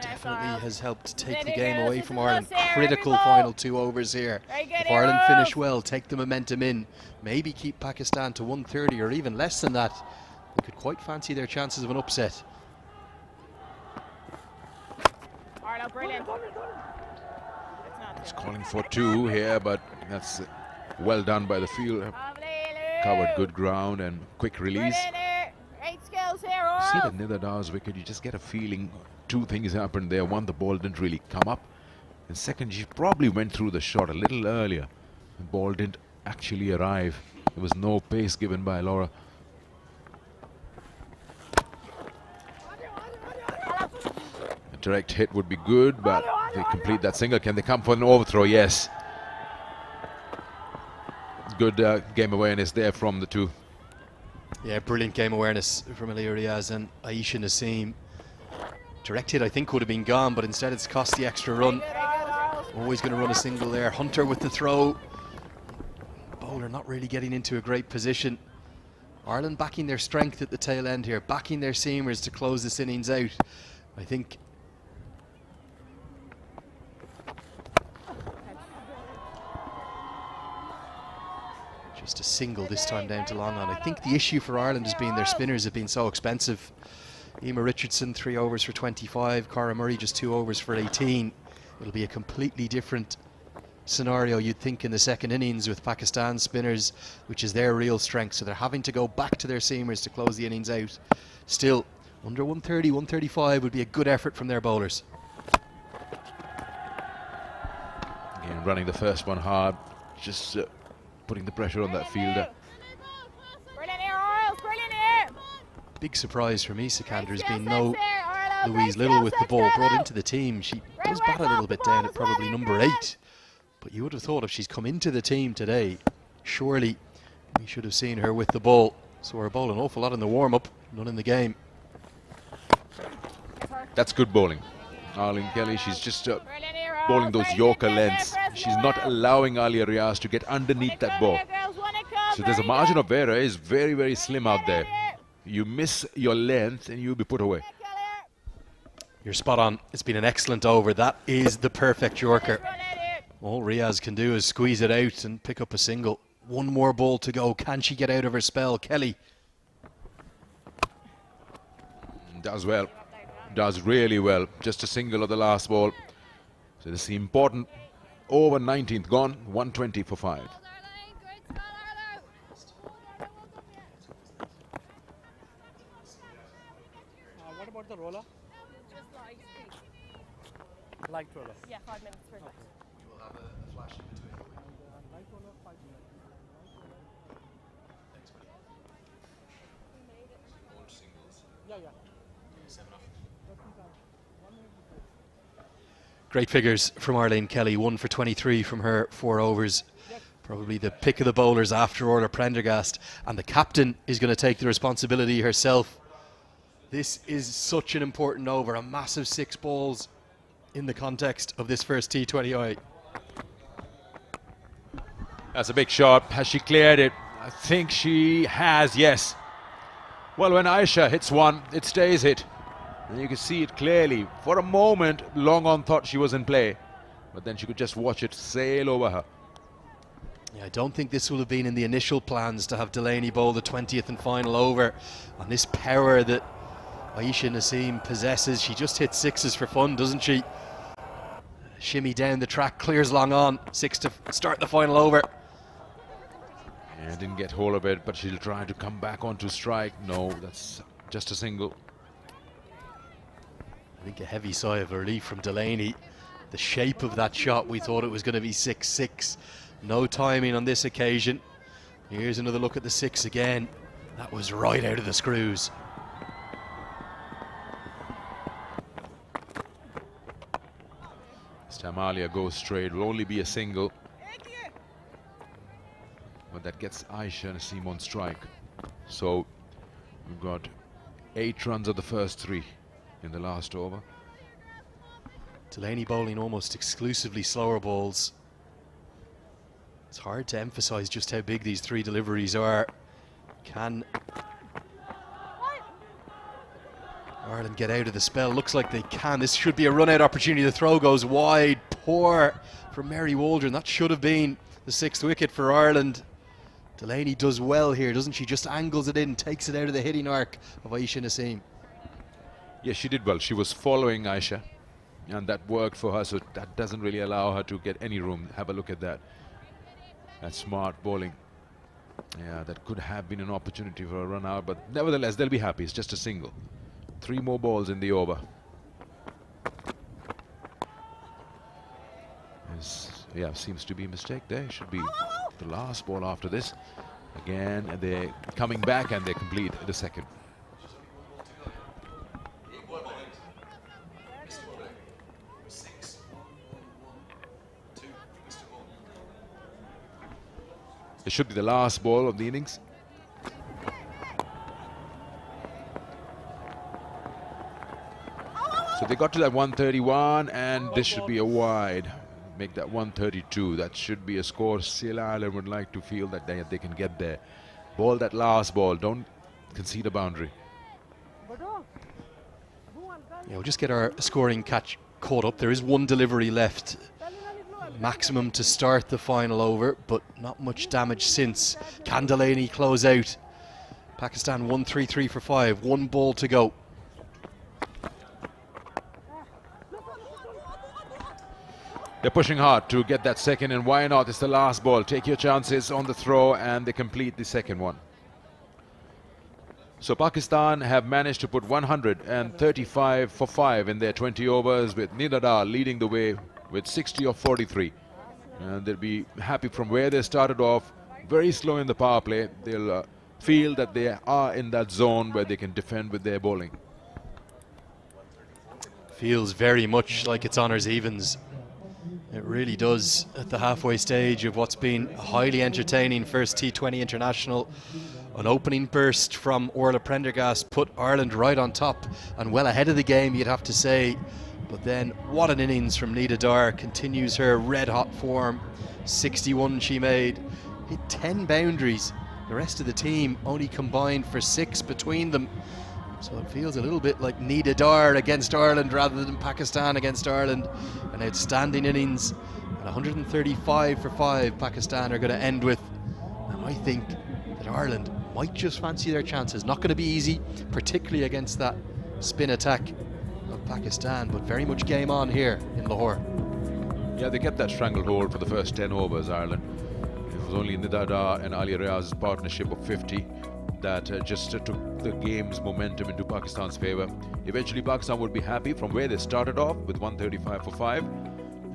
Definitely has helped take the game away from Ireland. Critical final 2 overs here. If Ireland finish well, take the momentum in, maybe keep Pakistan to 130 or even less than that, they could quite fancy their chances of an upset. Brilliant. He's calling for 2 here, but that's well done by the field. Covered good ground and quick release. Great skills here, See that Nida Dara's wicket, you just get a feeling 2 things happened there. One, the ball didn't really come up, and second, she probably went through the shot a little earlier. The ball didn't actually arrive. There was no pace given by Laura. A direct hit would be good, but they complete that single. Can they come for an overthrow? Yes. Good game awareness there from the 2. Yeah, brilliant game awareness from Aliyah Riaz and Aisha Naseem. Direct hit I think would have been gone, but instead it's cost the extra run. Always going to run a single there. Hunter with the throw. Bowler not really getting into a great position. Ireland backing their strength at the tail end here, backing their seamers to close this innings out. I think just a single this time down to long on. I think the issue for Ireland has been their spinners have been so expensive. Emma Richardson 3 overs for 25, Cara Murray just 2 overs for 18. It'll be a completely different scenario you'd think in the second innings with Pakistan spinners, which is their real strength, so they're having to go back to their seamers to close the innings out. Still, under 130, 135 would be a good effort from their bowlers. Again, running the first one hard, just putting the pressure on that fielder. Brilliant here, Orles, brilliant here. Big surprise for me, Sikander, has been no Louise Little with the ball brought into the team. She does bat a little bit down at probably number 8, but you would have thought if she's come into the team today, surely we should have seen her with the ball. So we're bowling an awful lot in the warm-up, none in the game. That's good bowling. Arlene Kelly, she's just bowling those Yorker lengths. She's not allowing Aliyah Riaz to get underneath that ball. So there's a margin of error is very, very slim out there. You miss your length and you'll be put away. You're spot on. It's been an excellent over. That is the perfect Yorker. All Riaz can do is squeeze it out and pick up a single. One more ball to go. Can she get out of her spell? Kelly. Does well. Does really well. Just a single of the last ball. So this is important. Over 19th gone. 120 for 5. What about the roller? Just light. Light roller. Yeah, 5 minutes for that. We will have a flash in between. Light roller, 5 minutes. Yeah. Great figures from Arlene Kelly. 1 for 23 from her 4 overs. Probably the pick of the bowlers after Orla Prendergast, and the captain is going to take the responsibility herself. This is such an important over, a massive 6 balls in the context of this first T20I. That's a big shot. Has she cleared it? I think she has, yes. Well, when Aisha hits one, it stays hit. And you can see it clearly. For a moment, Long On thought she was in play, but then she could just watch it sail over her. Yeah, I don't think this will have been in the initial plans to have Delaney bowl the 20th and final over on this power that Aisha Naseem possesses. She just hits 6s for fun, doesn't she? Shimmy down the track, clears Long On, 6 to start the final over. Yeah, didn't get hold of it, but she'll try to come back onto strike. No, that's just a single. I think a heavy sigh of relief from Delaney. The shape of that shot, we thought it was going to be 6-6. No timing on this occasion. Here's another look at the 6 again. That was right out of the screws. This time Alia goes straight, will only be a single. But that gets Aisha Naseem on strike. So we've got 8 runs of the first 3 in the last over. Delaney bowling almost exclusively slower balls. It's hard to emphasize just how big these 3 deliveries are. Can Ireland get out of the spell? Looks like they can. This should be a run-out opportunity. The throw goes wide. Poor from Mary Waldron. That should have been the 6th wicket for Ireland. Delaney does well here, doesn't she? Just angles it in, takes it out of the hitting arc of Aisha Naseem. Yes, she did well. She was following Aisha, and that worked for her, so that doesn't really allow her to get any room. Have a look at that. That's smart bowling. Yeah, that could have been an opportunity for a run out, but nevertheless, they'll be happy. It's just a single. 3 more balls in the over. Yeah, seems to be a mistake there. Should be the last ball after this. Again, they're coming back and they complete the second. It should be the last ball of the innings. So they got to that 131 and this should be a wide. Make that 132. That should be a score Sale Ireland would like to feel that they can get there. Ball that last ball. Don't concede a boundary. Yeah, we'll just get our scoring catch caught up. There is 1 delivery left. Maximum to start the final over, but not much damage since. Can Delaney close out? Pakistan 1-3-3 for 5. 1 ball to go. They're pushing hard to get that second, and why not? It's the last ball. Take your chances on the throw, and they complete the second one. So Pakistan have managed to put 135 for 5 in their 20 overs, with Nidadar leading the way with 60 of 43. And they'll be happy from where they started off. Very slow in the power play. They'll feel that they are in that zone where they can defend with their bowling. Feels very much like it's honours evens. It really does at the halfway stage of what's been a highly entertaining first T20 international. An opening burst from Orla Prendergast put Ireland right on top and well ahead of the game, you'd have to say. But then what an innings from Nida Dar. Continues her red hot form. 61 she made. Hit 10 boundaries. The rest of the team only combined for 6 between them. So it feels a little bit like Nida Dar against Ireland rather than Pakistan against Ireland. An outstanding innings. And 135 for 5 Pakistan are going to end with. And I think that Ireland might just fancy their chances. Not going to be easy, particularly against that spin attack of Pakistan, but very much game on here in Lahore. Yeah, they kept that stranglehold for the first 10 overs, Ireland. It was only Nida Dar and Ali Riaz's partnership of 50 that just took the game's momentum into Pakistan's favour. Eventually Pakistan would be happy from where they started off with 135 for 5,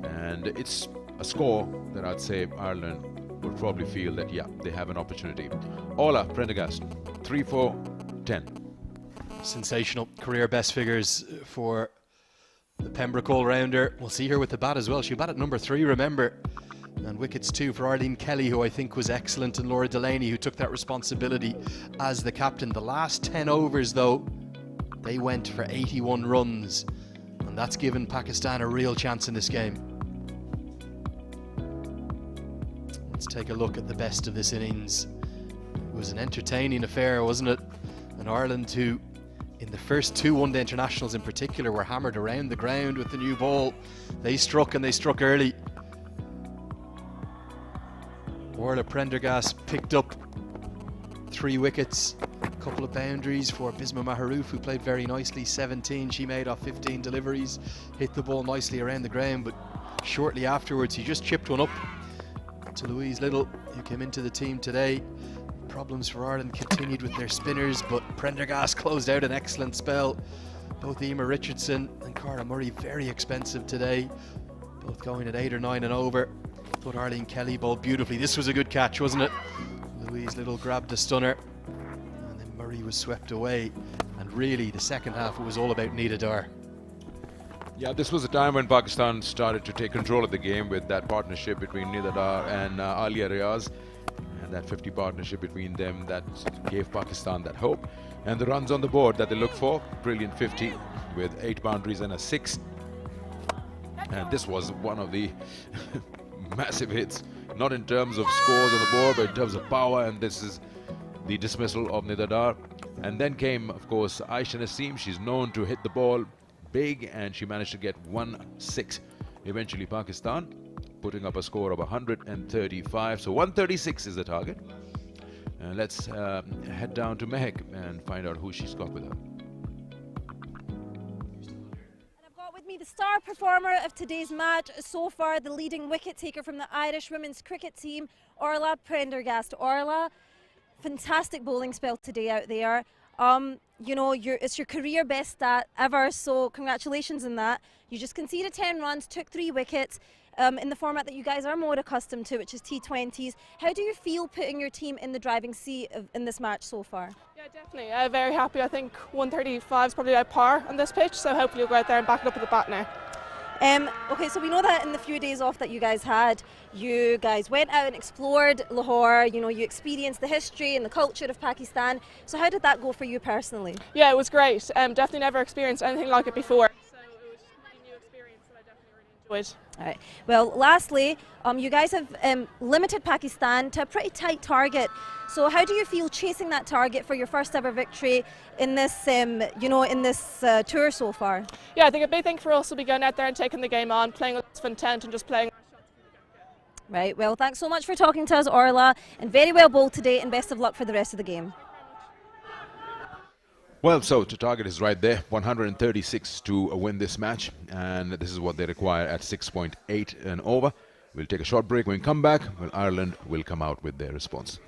and it's a score that I'd say Ireland would probably feel that, yeah, they have an opportunity. Orla Prendergast, 3 for 10. Sensational career best figures for the Pembroke all-rounder. We'll see her with the bat as well. She'll bat at number 3, remember. And wickets too for Arlene Kelly, who I think was excellent, and Laura Delaney, who took that responsibility as the captain. The last 10 overs though, they went for 81 runs, and that's given Pakistan a real chance in this game. Let's take a look at the best of this innings. It was an entertaining affair, wasn't it? And Ireland, who in the first 2 one-day internationals in particular were hammered around the ground with the new ball, they struck, and they struck early. Orla Prendergast picked up 3 wickets, a couple of boundaries for Bisma Maharouf, who played very nicely. 17 she made off 15 deliveries, hit the ball nicely around the ground, but shortly afterwards he just chipped one up to Louise Little, who came into the team today. Problems for Ireland continued with their spinners, but Prendergast closed out an excellent spell. Both Emer Richardson and Cara Murray very expensive today, both going at 8 or 9 and over. But Arlene Kelly bowled beautifully. This was a good catch, wasn't it? Louise Little grabbed a stunner, and then Murray was swept away. And really, the second half, it was all about Nida Dar. Yeah, this was a time when Pakistan started to take control of the game with that partnership between Nida Dar and Alia Riaz. And that 50 partnership between them that gave Pakistan that hope. And the runs on the board that they look for, brilliant 50 with 8 boundaries and a 6. And this was one of the massive hits, not in terms of scores on the board, but in terms of power. And this is the dismissal of Nida Dar. And then came, of course, Aisha Naseem. She's known to hit the ball big, and she managed to get 1-6. Eventually, Pakistan putting up a score of 135. So 136 is the target. And let's head down to Mehek and find out who she's got with her. With me, the star performer of today's match so far, the leading wicket taker from the Irish women's cricket team, Orla Prendergast. Orla, fantastic bowling spell today out there. You know, it's your career best stat ever, so congratulations on that. You just conceded 10 runs, took 3 wickets in the format that you guys are more accustomed to, which is T20s. How do you feel putting your team in the driving seat in this match so far? Yeah, definitely. Very happy. I think 135 is probably at par on this pitch, so hopefully we'll go out there and back it up with the bat now. Okay, so we know that in the few days off that you guys had, you guys went out and explored Lahore, you know, you experienced the history and the culture of Pakistan. So how did that go for you personally? Yeah, it was great. Definitely never experienced anything like it before. So it was a really new experience that I definitely really enjoyed. All right. Well, lastly, you guys have limited Pakistan to a pretty tight target. So how do you feel chasing that target for your first ever victory in this, you know, in this tour so far? Yeah, I think a big thing for us will be going out there and taking the game on, playing with intent and just playing. Right. Well, thanks so much for talking to us, Orla, and very well bowled today, and best of luck for the rest of the game. Well, so the target is right there, 136 to win this match, and this is what they require at 6.8 and over. We'll take a short break. When we come back, well, Ireland will come out with their response.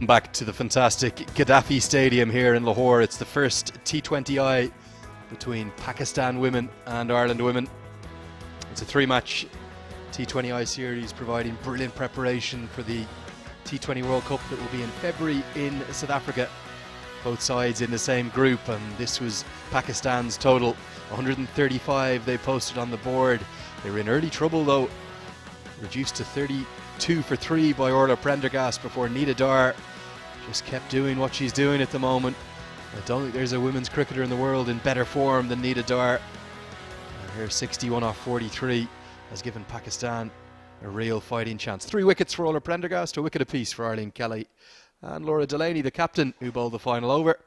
Back to the fantastic Gaddafi Stadium here in Lahore. It's the first T20I between Pakistan women and Ireland women. It's a 3-match T20I series providing brilliant preparation for the T20 World Cup that will be in February in South Africa. Both sides in the same group, and this was Pakistan's total. 135 they posted on the board. They were in early trouble though, reduced to 32 for 3 by Orla Prendergast before Nita Dar just kept doing what she's doing at the moment. I don't think there's a women's cricketer in the world in better form than Nita Dar. And her 61 off 43 has given Pakistan a real fighting chance. 3 wickets for Orla Prendergast, a wicket apiece for Arlene Kelly. And Laura Delaney, the captain, who bowled the final over,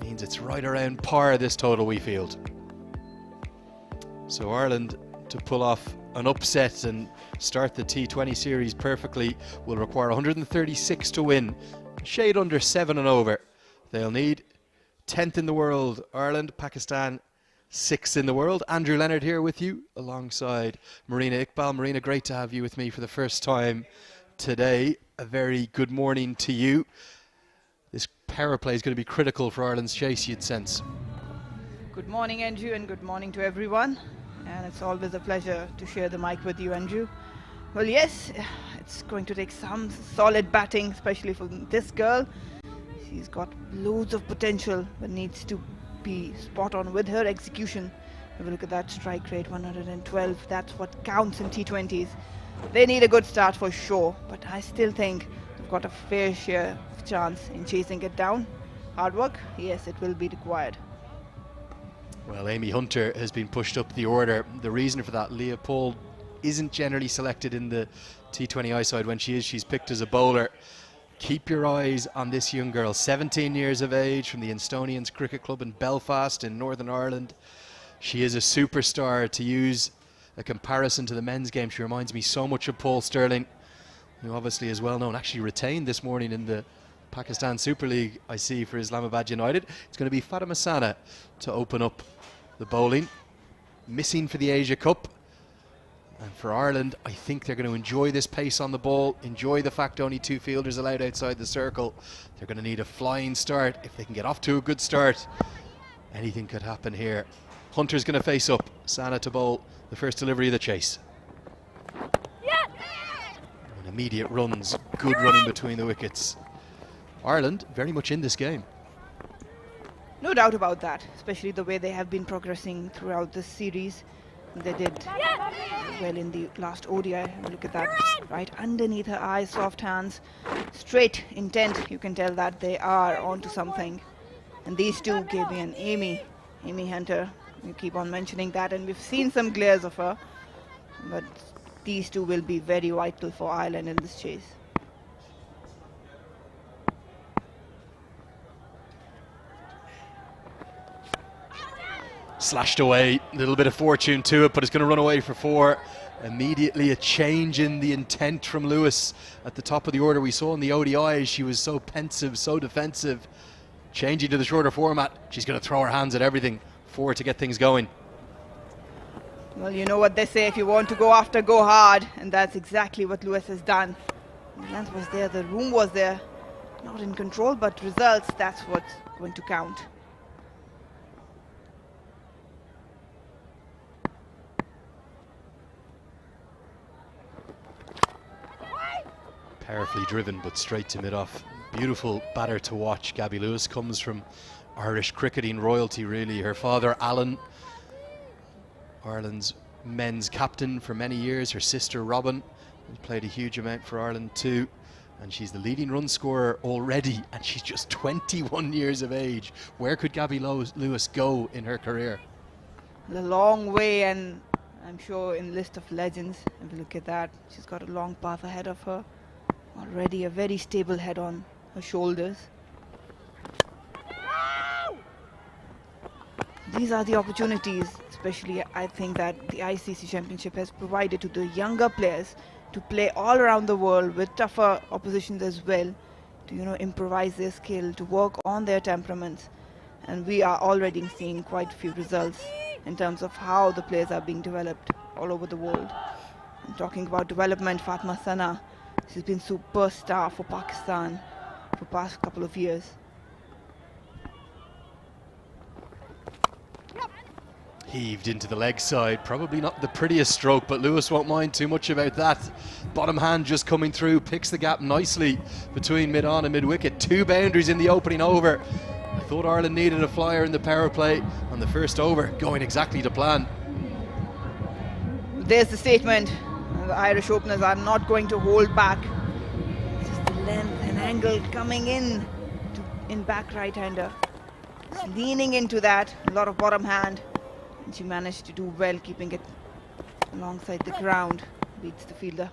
means it's right around par, this total, we field. So Ireland, to pull off an upset and start the T20 series perfectly, will require 136 to win, a shade under 7 and over. They'll need 10th in the world, Ireland, Pakistan 6th in the world. Andrew Leonard here with you alongside Marina Iqbal. Marina, great to have you with me for the first time today. A very good morning to you. This power play is going to be critical for Ireland's chase, you'd sense. Good morning, Andrew, and good morning to everyone. And it's always a pleasure to share the mic with you, Andrew. Well, yes, it's going to take some solid batting, especially for this girl. She's got loads of potential, but needs to be spot on with her execution. Have a look at that strike rate, 112. That's what counts in T20s. They need a good start for sure, but I still think they've got a fair share of chance in chasing it down. Hard work, yes, it will be required. Well, Amy Hunter has been pushed up the order. The reason for that, Leopold isn't generally selected in the T20I side. When she is, she's picked as a bowler. Keep your eyes on this young girl, 17 years of age, from the Estonians Cricket Club in Belfast in Northern Ireland. She is a superstar. To use a comparison to the men's game, she reminds me so much of Paul Sterling, who obviously is well known, actually retained this morning in the Pakistan Super League, I see, for Islamabad United. It's going to be Fatima Sana to open up the bowling. Missing for the Asia Cup. And for Ireland, I think they're going to enjoy this pace on the ball, enjoy the fact only 2 fielders allowed outside the circle. They're going to need a flying start. If they can get off to a good start, anything could happen here. Hunter's going to face up. Sana to bowl the first delivery of the chase. And immediate runs, good running between the wickets. Ireland very much in this game. No doubt about that, especially the way they have been progressing throughout this series. They did well in the last ODI. Look at that, right underneath her eyes, soft hands, straight intent. You can tell that they are onto something. And these two, Gaby and Amy Hunter, you keep on mentioning that, and we've seen some glares of her, but these two will be very vital for Ireland in this chase. Slashed away, a little bit of fortune to it, but it's going to run away for 4. Immediately a change in the intent from Lewis at the top of the order. We saw in the ODI she was so pensive, so defensive. Changing to the shorter format, she's going to throw her hands at everything. 4 to get things going. Well, you know what they say, if you want to go after, go hard, and that's exactly what Lewis has done. The length was there, the room was there, not in control, but results, that's what's going to count. Powerfully driven, but straight to mid-off. Beautiful batter to watch. Gabby Lewis comes from Irish cricketing royalty, really. Her father, Alan, Ireland's men's captain for many years. Her sister, Robin, who played a huge amount for Ireland too. And she's the leading run scorer already, and she's just 21 years of age. Where could Gabby Lewis go in her career? A long way, and I'm sure in the list of legends. If you look at that, she's got a long path ahead of her. Already a very stable head on her shoulders. These are the opportunities, especially I think, that the ICC Championship has provided to the younger players to play all around the world with tougher oppositions as well, to improvise their skill, to work on their temperaments. And we are already seeing quite a few results in terms of how the players are being developed all over the world. I'm talking about development, Fatma Sana, she's been superstar for Pakistan for past couple of years. Heaved into the leg side, probably not the prettiest stroke, but Lewis won't mind too much about that. Bottom hand just coming through, picks the gap nicely between mid-on and mid-wicket. 2 boundaries in the opening over. I thought Ireland needed a flyer in the power play on the first over, going exactly to plan. There's the statement. The Irish openers are not going to hold back. Just the length and angle coming in back right-hander. Leaning into that, a lot of bottom hand. And she managed to do well, keeping it alongside the ground. Beats the fielder.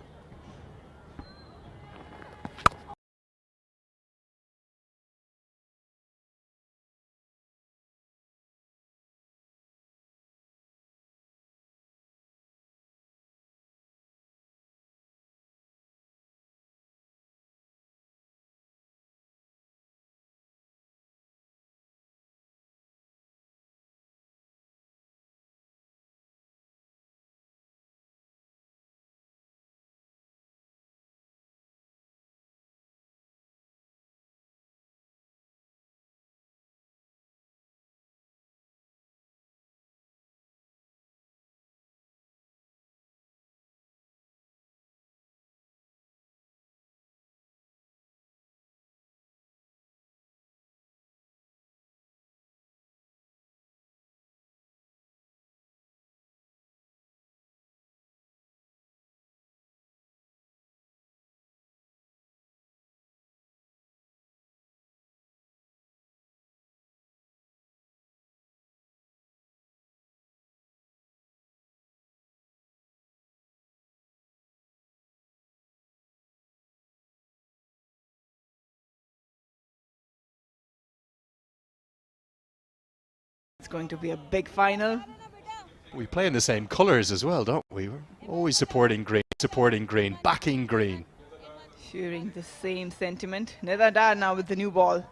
It's going to be a big final. We play in the same colours as well, don't we? We're always supporting green, backing green. Sharing the same sentiment. Nedar now with the new ball.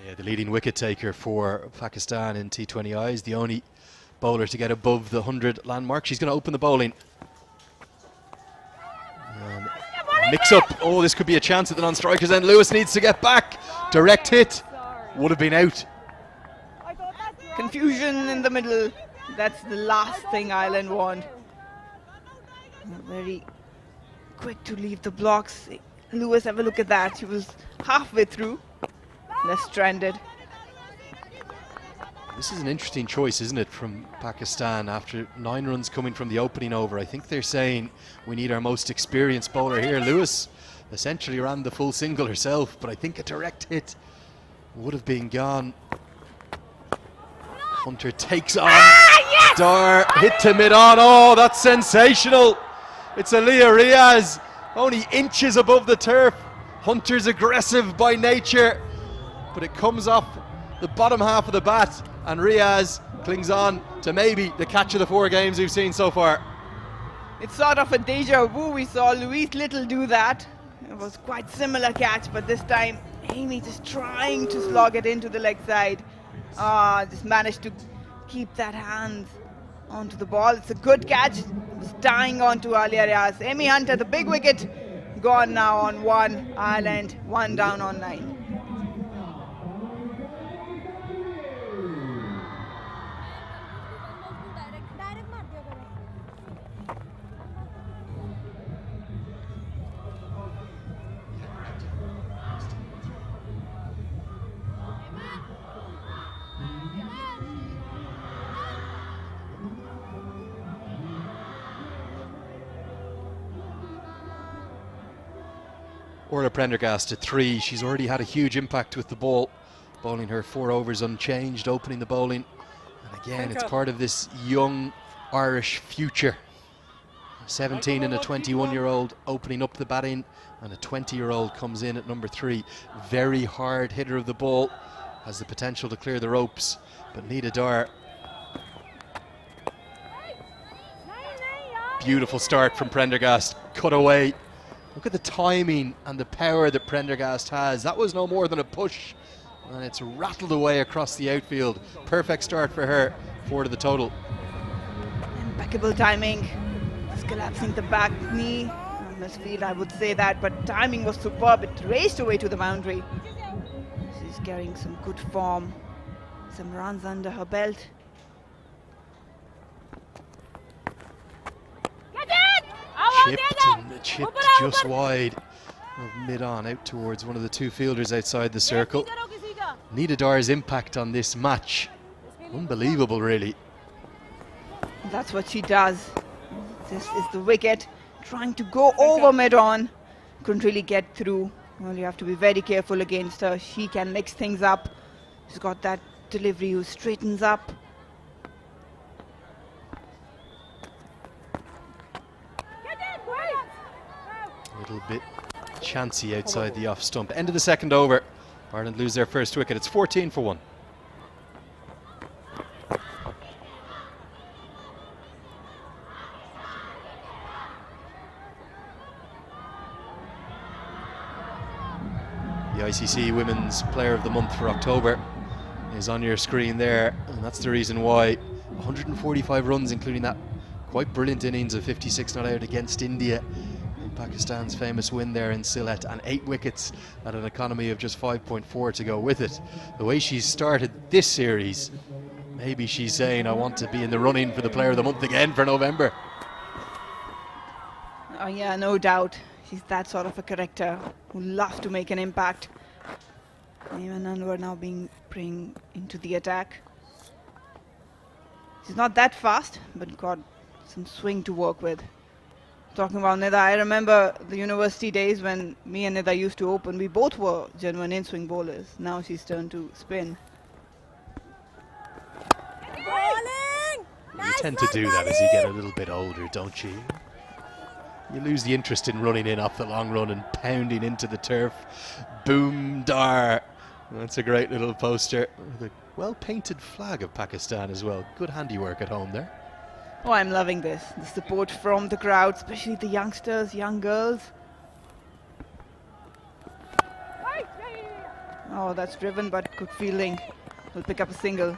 Yeah, the leading wicket taker for Pakistan in T20I is the only bowler to get above the 100 landmark. She's going to open the bowling. And mix up. Oh, this could be a chance at the non-strikers. And Lewis needs to get back. Direct hit. Would have been out. Confusion in the middle. That's the last thing Ireland want. Very quick to leave the blocks. Lewis, have a look at that. She was halfway through. Left stranded. This is an interesting choice, isn't it, from Pakistan after 9 runs coming from the opening over. I think they're saying we need our most experienced bowler here. Lewis essentially ran the full single herself, but I think a direct hit would have been gone. Hunter takes on. Yes! Dar hit to mid-on. Oh, that's sensational. It's Aliyah Riaz, only inches above the turf. Hunter's aggressive by nature, but it comes off the bottom half of the bat, and Riaz clings on to maybe the catch of the 4 games we've seen so far. It's sort of a deja vu. We saw Louise Little do that. It was quite similar catch, but this time Amy just trying to slog it into the leg side. Just managed to keep that hand onto the ball. It's a good catch. It's tying on to Aliyah Riaz. Amy Hunter, the big wicket, gone now on 1. Ireland 1 down on 9. Orla Prendergast at 3. She's already had a huge impact with the ball, bowling her 4 overs unchanged, opening the bowling. And again, it's part of this young Irish future. A 17 and a 21-year-old opening up the batting, and a 20-year-old comes in at number 3. Very hard hitter of the ball, has the potential to clear the ropes, but Nida Dar. Beautiful start from Prendergast, cut away. Look at the timing and the power that Prendergast has. That was no more than a push, and it's rattled away across the outfield. Perfect start for her, 4 to the total. Impeccable timing. Just collapsing the back knee. misfield, I would say that, but timing was superb. It raced away to the boundary. She's carrying some good form, some runs under her belt. Chipped just wide of mid-on, out towards one of the two fielders outside the circle. Nida Dar's impact on this match, unbelievable really. That's what she does. This is the wicket, trying to go over mid-on. Couldn't really get through. Well, you have to be very careful against her. She can mix things up. She's got that delivery who straightens up. A little bit chancy outside the off stump. End of the second over. Ireland lose their first wicket. It's 14 for 1. The ICC Women's Player of the Month for October is on your screen there, and that's the reason why. 145 runs, including that quite brilliant innings of 56 not out against India in Pakistan's famous win there in Sylhet, and 8 wickets at an economy of just 5.4 to go with it. The way she's started this series, maybe she's saying, I want to be in the running for the Player of the Month again for November. Oh yeah, no doubt. She's that sort of a character who loves to make an impact. Even Anwar now bring into the attack. She's not that fast, but got some swing to work with. Talking about Nida, I remember the university days when me and Nida used to open. We both were genuine in-swing bowlers. Now she's turned to spin. You tend to do that as you get a little bit older, don't you? You lose the interest in running in off the long run and pounding into the turf. Boom Dar. That's a great little poster with a well-painted flag of Pakistan as well. Good handiwork at home there. Oh, I'm loving this. The support from the crowd, especially the youngsters, young girls. Oh, that's driven, but good fielding. Will pick up a single.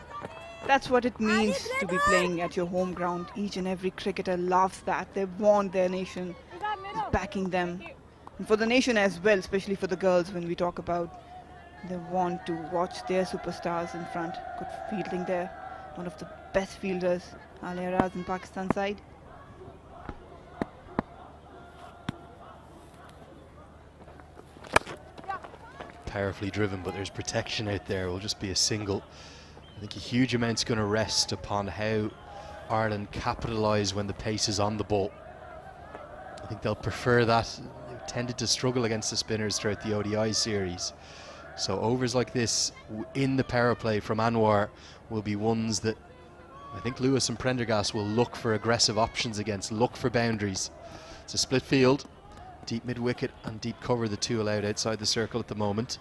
That's what it means to be playing at your home ground. Each and every cricketer loves that. They want their nation backing them. And for the nation as well, especially for the girls, when we talk about, they want to watch their superstars in front. Good fielding there. One of the best fielders, Alia Raz in Pakistan side. Powerfully driven, but there's protection out there. It will just be a single. I think a huge amount's going to rest upon how Ireland capitalise when the pace is on the ball. I think they'll prefer that. They've tended to struggle against the spinners throughout the ODI series. So overs like this in the power play from Anwar will be ones that I think Lewis and Prendergast will look for aggressive options against, look for boundaries. It's a split field, deep mid-wicket and deep cover, the two allowed outside the circle at the moment.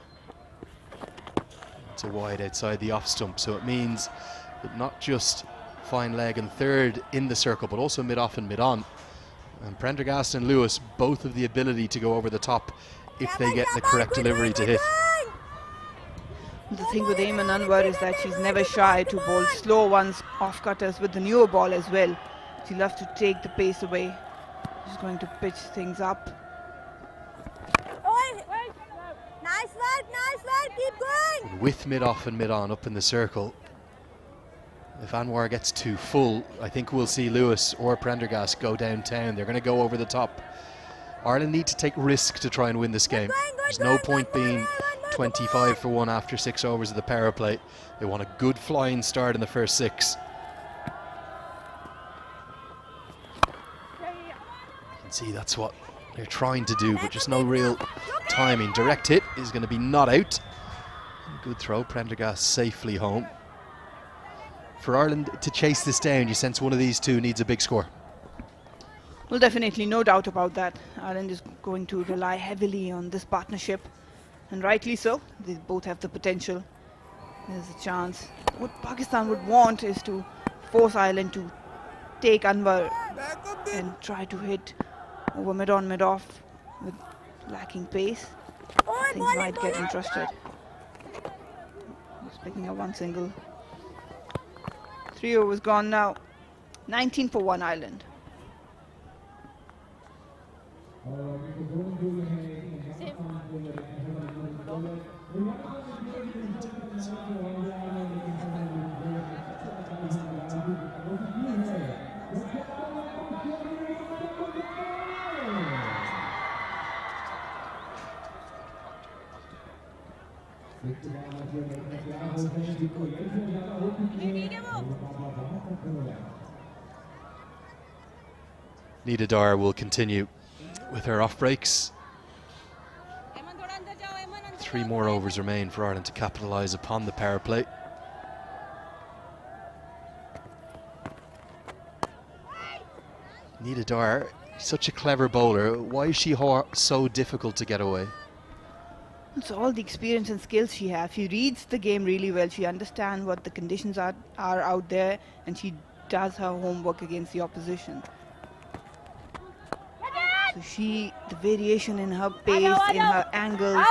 It's a wide outside the off stump, so it means that not just fine leg and third in the circle, but also mid-off and mid-on. And Prendergast and Lewis both have the ability to go over the top if they get the correct delivery to hit. The thing with Ayman Anwar is that she's never shy to bowl slow ones, off-cutters with the newer ball as well. She loves to take the pace away. She's going to pitch things up. Nice work, keep going! With mid-off and mid-on up in the circle, if Anwar gets too full, I think we'll see Lewis or Prendergast go downtown. They're going to go over the top. Ireland need to take risk to try and win this game. There's no point being 25 for 1 after 6 overs of the power play. They want a good flying start in the first 6. You can see that's what they're trying to do, but just no real timing. Direct hit is going to be not out. Good throw, Prendergast safely home. For Ireland to chase this down, you sense one of these two needs a big score. Well, definitely, no doubt about that. Ireland is going to rely heavily on this partnership, and rightly so. They both have the potential. There's a chance. What Pakistan would want is to force Ireland to take Anwar and try to hit over mid-on, mid-off with lacking pace. Things might get interested. He's picking up one single. 3 overs gone now. 19 for 1 Ireland. Nida Dar will continue with her off breaks. 3 more overs remain for Ireland to capitalise upon the power play. Nida Dar, such a clever bowler. Why is she so difficult to get away? It's all the experience and skills she has. She reads the game really well. She understands what the conditions are out there, and she does her homework against the opposition. So the variation in her pace, in her angles,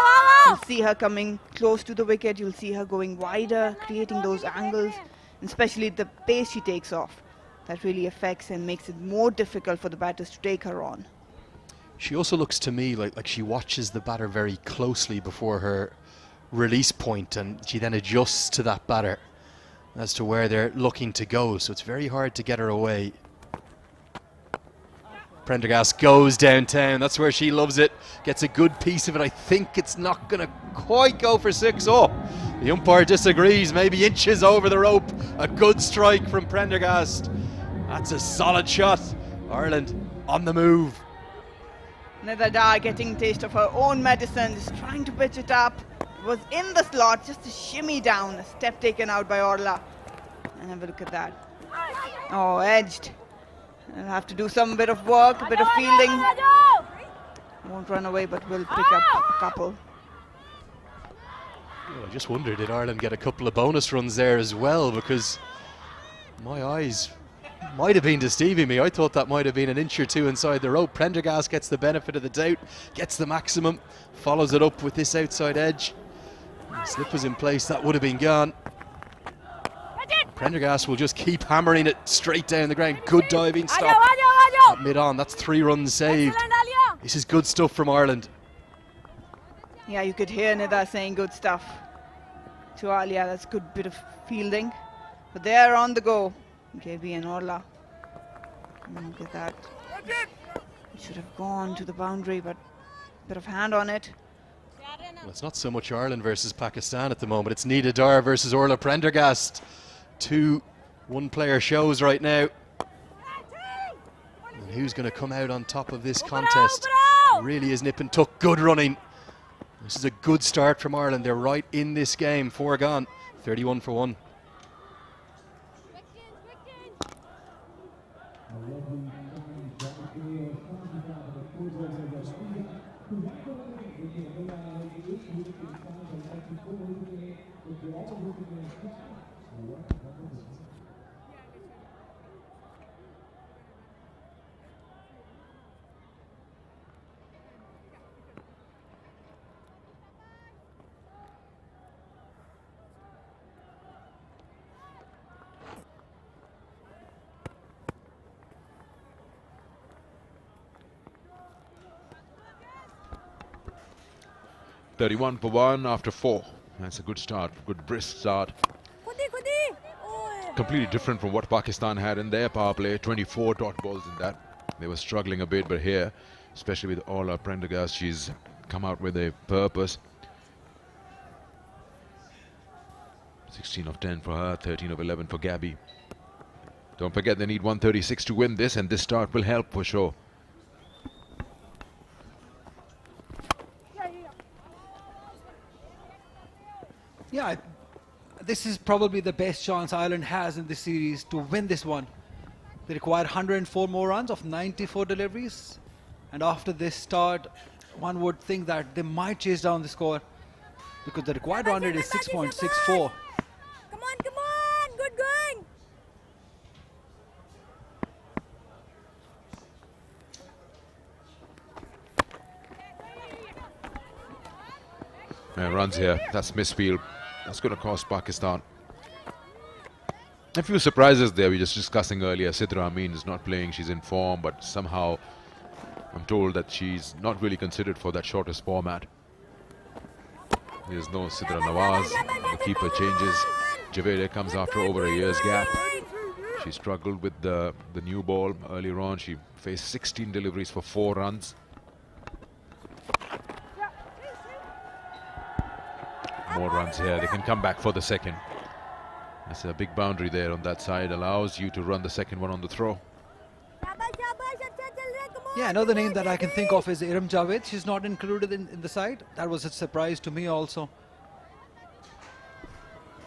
you'll see her coming close to the wicket, you'll see her going wider, creating those angles, and especially the pace she takes off. That really affects and makes it more difficult for the batters to take her on. She also looks to me like she watches the batter very closely before her release point, and she then adjusts to that batter as to where they're looking to go, so it's very hard to get her away. Prendergast goes downtown, that's where she loves it, gets a good piece of it. I think it's not going to quite go for 6. Oh, the umpire disagrees, maybe inches over the rope. A good strike from Prendergast. That's a solid shot. Ireland on the move. Nida Dar getting a taste of her own medicine, just trying to pitch it up. It was in the slot, just a shimmy down, a step taken out by Orla. And have a look at that. Oh, edged. I'll have to do some bit of work, a bit of fielding. Won't run away, but will pick up a couple. Well, I just wondered, did Ireland get a couple of bonus runs there as well? Because my eyes might have been deceiving me. I thought that might have been an inch or 2 inside the rope. Prendergast gets the benefit of the doubt, gets the maximum, follows it up with this outside edge. The slip was in place, that would have been gone. Prendergast will just keep hammering it straight down the ground. Good diving stop at mid-on. That's 3 runs saved. This is good stuff from Ireland. Yeah, you could hear Nida saying good stuff to Alia. That's a good bit of fielding. But they're on the go, KB and Orla. Look at that. It should have gone to the boundary, but a bit of hand on it. Well, it's not so much Ireland versus Pakistan at the moment. It's Nida Dar versus Orla Prendergast. 2 one-player shows right now. And who's going to come out on top of this contest? Really is nip and tuck. Good running. This is a good start from Ireland. They're right in this game. 4 gone. 31 for 1. .31 for 1 after 4. That's a good start, good brisk start. Completely different from what Pakistan had in their power play. 24 dot balls in that. They were struggling a bit, but here, especially with Orla Prendergast, she's come out with a purpose. 16 of 10 for her, 13 of 11 for Gabby. Don't forget they need 136 to win this, and this start will help for sure. Yeah, this is probably the best chance Ireland has in this series to win this one. They require 104 more runs of 94 deliveries. And after this start, one would think that they might chase down the score because the required run rate is 6.64. Come on, good going. Runs here, that's misfield. That's going to cost Pakistan. A few surprises there. We were just discussing earlier. Sidra Amin is not playing. She's in form, but somehow I'm told that she's not really considered for that shortest format. There's no Sidra Nawaz. The keeper changes. Javeria comes after over a year's gap. She struggled with the new ball earlier on. She faced 16 deliveries for 4 runs. More runs here. They can come back for the second. That's a big boundary there on that side. Allows you to run the second one on the throw. Yeah, another name that I can think of is Iram Javed. She's not included in the side. That was a surprise to me also.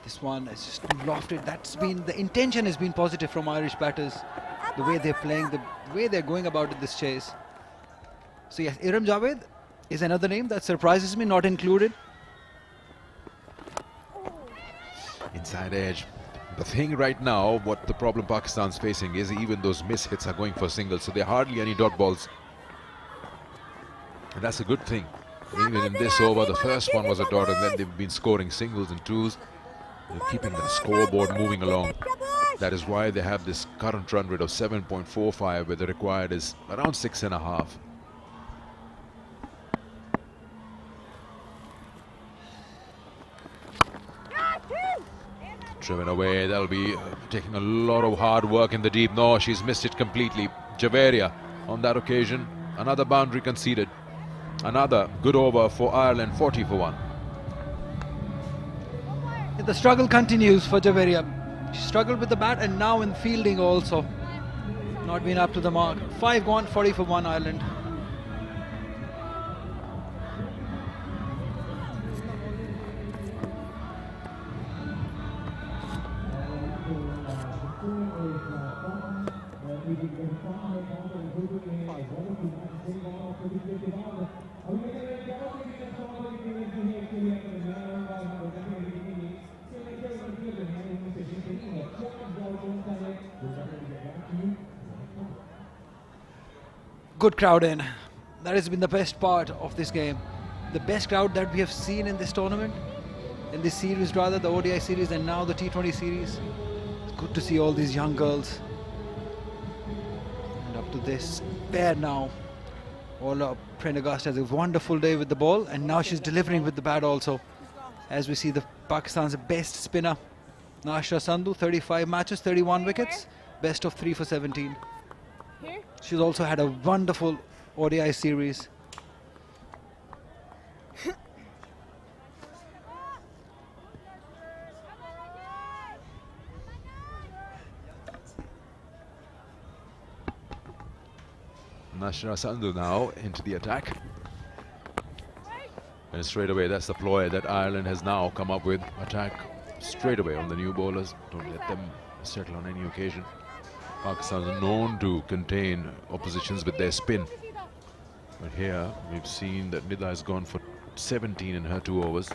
This one is just lofted. That's been, the intention has been positive from Irish batters. The way they're playing, the way they're going about it, this chase. So yes, Iram Javed is another name that surprises me, not included. Inside edge. The thing right now, what the problem Pakistan's facing is even those miss hits are going for singles, so there are hardly any dot balls. And that's a good thing. Even in this over, the first one was a dot, and then they've been scoring singles and twos. They're keeping the scoreboard moving along. That is why they have this current run rate of 7.45, where the required is around 6.5. Driven away. That'll be taking a lot of hard work in the deep. No, she's missed it completely. Javeria on that occasion. Another boundary conceded. Another good over for Ireland, 40 for 1. The struggle continues for Javeria. She struggled with the bat and now in fielding also. Not been up to the mark. 5 gone, 40 for 1 Ireland. Good crowd in. That has been the best part of this game. The best crowd that we have seen in this tournament, in this series rather, the ODI series and now the T20 series. It's good to see all these young girls. And up to this pair now. Orla Prendergast has a wonderful day with the ball, and now she's delivering with the bat also. As we see the Pakistan's best spinner, Nashra Sandhu, 35 matches, 31 wickets, best of 3 for 17. She's also had a wonderful ODI series. Nashra Sandhu now into the attack. And straight away, that's the ploy that Ireland has now come up with. Attack straight away on the new bowlers. Don't let them settle on any occasion. Pakistan is known to contain oppositions with their spin. But here, we've seen that Nida has gone for 17 in her 2 overs.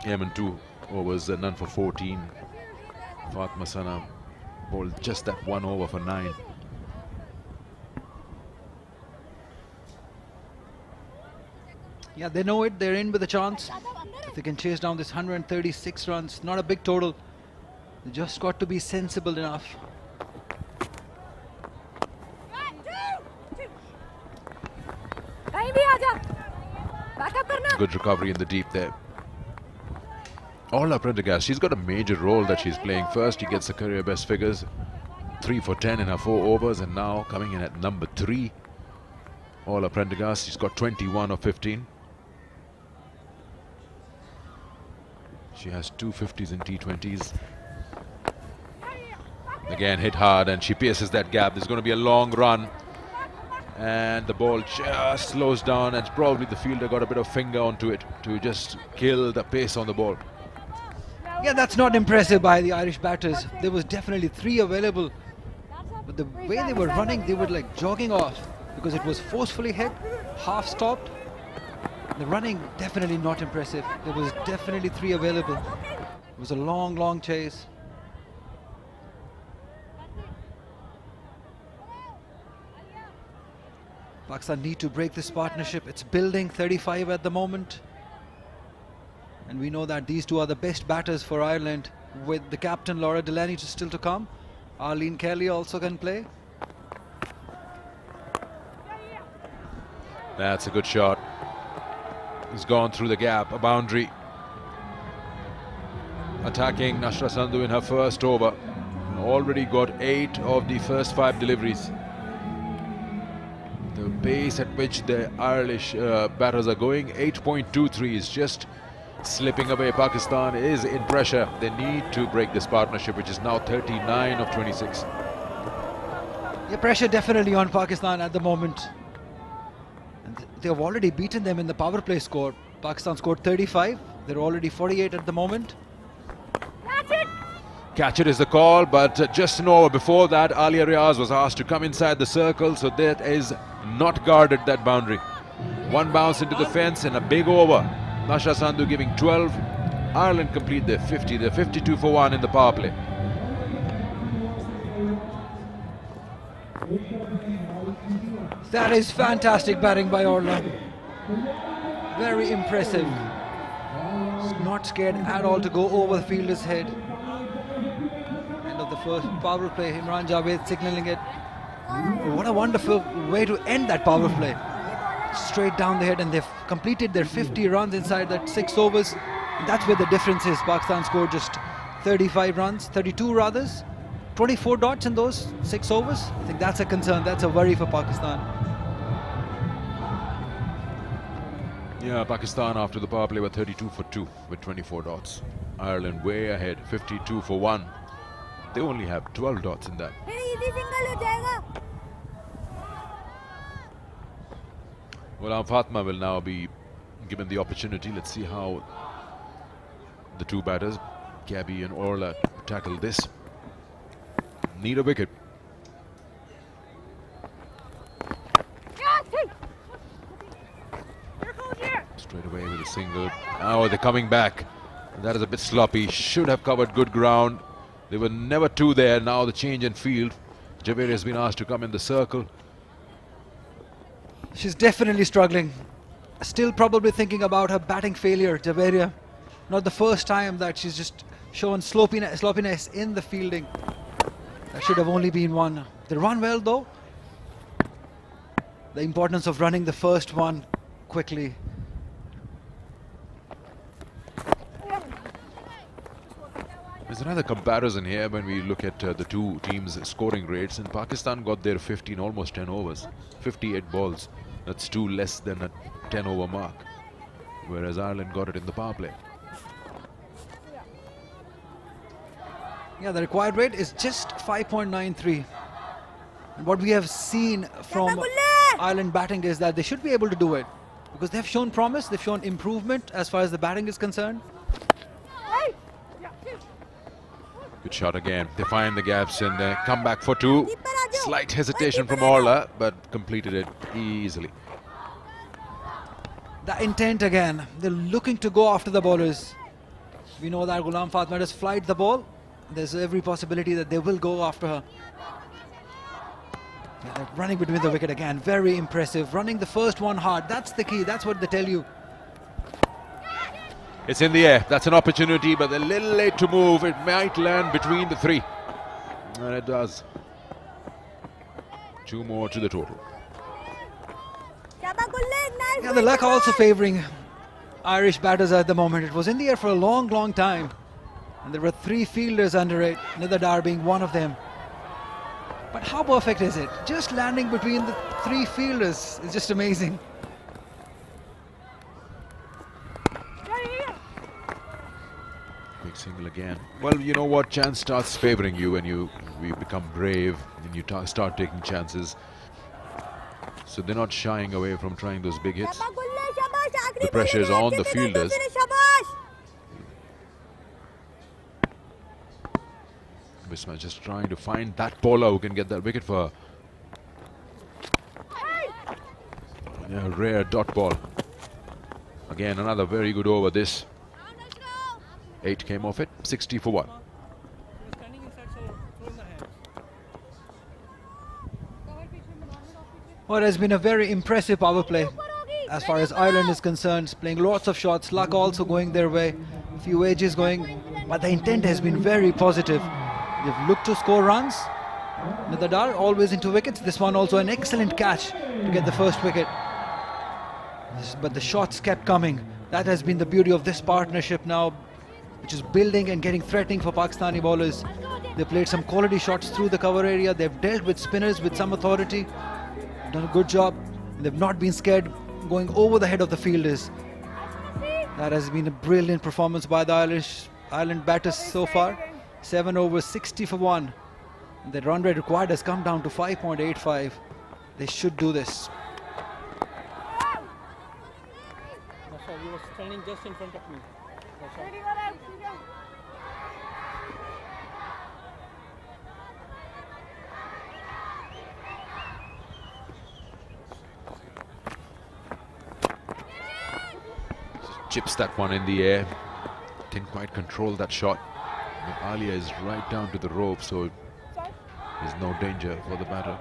Yemen 2 overs, none for 14. Fatma Sana bowled just that 1 over for 9. Yeah, they know it. They're in with a chance. If they can chase down this 136 runs, not a big total. They just got to be sensible enough. Good recovery in the deep there. Orla Prendergast, she's got a major role that she's playing. First, she gets the career best figures, 3 for 10 in her 4 overs, and now coming in at number 3. Orla Prendergast, she's got 21 of 15. She has 2 50s in T20s. Again, hit hard, and she pierces that gap. There's going to be a long run, and the ball just slows down, and probably the fielder got a bit of finger onto it to just kill the pace on the ball. Yeah, that's not impressive by the Irish batters. There was definitely 3 available, but the way they were running, they were like jogging off because it was forcefully hit, half stopped. The running, definitely not impressive. There was definitely 3 available. It was a long, long chase. Pakistan need to break this partnership. It's building 35 at the moment. And we know that these 2 are the best batters for Ireland, with the captain Laura Delaney still to come. Arlene Kelly also can play. That's a good shot. He's gone through the gap, a boundary. Attacking Nashra Sandhu in her first over. Already got 8 of the first 5 deliveries. The pace at which the Irish batters are going, 8.23, is just slipping away. Pakistan is in pressure. They need to break this partnership, which is now 39 of 26. Yeah, pressure definitely on Pakistan at the moment. And they have already beaten them in the power play score. Pakistan scored 35. They're already 48 at the moment. Catch it is the call, but just an over before that, Alia Riaz was asked to come inside the circle, so that is not guarded, that boundary. One bounce into the fence and a big over. Nashra Sandhu giving 12. Ireland complete their 50. They're 52 for 1 in the power play. That is fantastic batting by Orla. Very impressive. Not scared at all to go over the fielder's head. End of the first power play, Imran Javed signalling it. What a wonderful way to end that power play. Straight down the head, and they've completed their 50 runs inside that 6 overs. And that's where the difference is. Pakistan scored just 35 runs, 32 rather. 24 dots in those 6 overs. I think that's a concern, that's a worry for Pakistan. Yeah, Pakistan after the power play were 32 for 2 with 24 dots. Ireland way ahead, 52 for 1. They only have 12 dots in that. Well, Fatma will now be given the opportunity. Let's see how the two batters, Gabby and Orla, tackle this. Need a wicket. Straight away with a single. Now they're coming back. That is a bit sloppy. Should have covered good ground. There were never 2 there. Now the change in field. Javeria has been asked to come in the circle. She's definitely struggling. Still probably thinking about her batting failure, Javeria. Not the first time that she's just shown sloppiness in the fielding. That should have only been 1. They run well though. The importance of running the first one quickly. There's another comparison here when we look at the two teams' scoring rates. And Pakistan got their 15, almost 10 overs, 58 balls. That's 2 less than a 10 over mark. Whereas Ireland got it in the power play. Yeah, the required rate is just 5.93. And what we have seen from Ireland batting is that they should be able to do it. Because they've shown promise, they've shown improvement as far as the batting is concerned. Good shot again. They find the gaps and come back for 2. Slight hesitation from Orla, but completed it easily. The intent again. They're looking to go after the bowlers. We know that Ghulam Fatma has flied the ball. There's every possibility that they will go after her. Yeah, they're running between the wicket again. Very impressive. Running the first one hard. That's the key. That's what they tell you. It's in the air. That's an opportunity, but they're a little late to move. It might land between the 3. And it does. 2 more to the total. Yeah, the luck also favouring Irish batters at the moment. It was in the air for a long, long time. And there were 3 fielders under it, Nidadar being one of them. But how perfect is it? Just landing between the 3 fielders is just amazing. Big single again. Well, you know what? Chance starts favouring you when you become brave and you start taking chances. So they're not shying away from trying those big hits. The pressure is on the fielders. Bisma just trying to find that bowler who can get that wicket for her. Yeah, rare dot ball. Again, another very good over this. 8 came off it, 60 for 1. Well, it has been a very impressive power play as far as Ireland is concerned. Playing lots of shots, luck also going their way, a few edges going, but the intent has been very positive. They've looked to score runs. Nidadar always into wickets. This one also an excellent catch to get the first wicket. but the shots kept coming. That has been the beauty of this partnership now, which is building and getting threatening for Pakistani bowlers. They played some quality shots through the cover area. They've dealt with spinners with some authority, done a good job. They've not been scared going over the head of the fielders. That has been a brilliant performance by the Ireland batters so far. 7 overs, 60 for 1. The run rate required has come down to 5.85. They should do this. Masha, you were standing just in front of me. Masha. Chips that one in the air. Didn't quite control that shot. But Alia is right down to the rope, so there's no danger for the batter.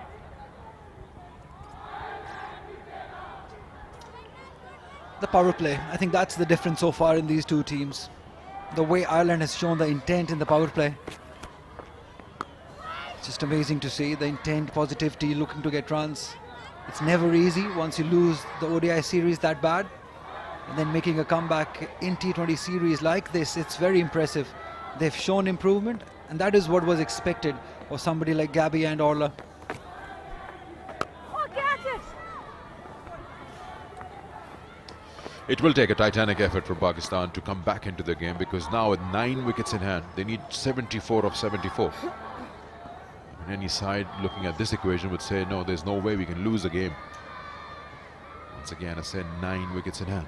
The power play, I think that's the difference so far in these two teams. The way Ireland has shown the intent in the power play. It's just amazing to see the intent, positivity, looking to get runs. It's never easy once you lose the ODI series that bad. And then making a comeback in T20 series like this, it's very impressive. They've shown improvement, and that is what was expected of somebody like Gabby and Orla. It will take a titanic effort for Pakistan to come back into the game, because now with 9 wickets in hand, they need 74 of 74. And any side looking at this equation would say, no, there's no way we can lose the game. Once again, I said 9 wickets in hand.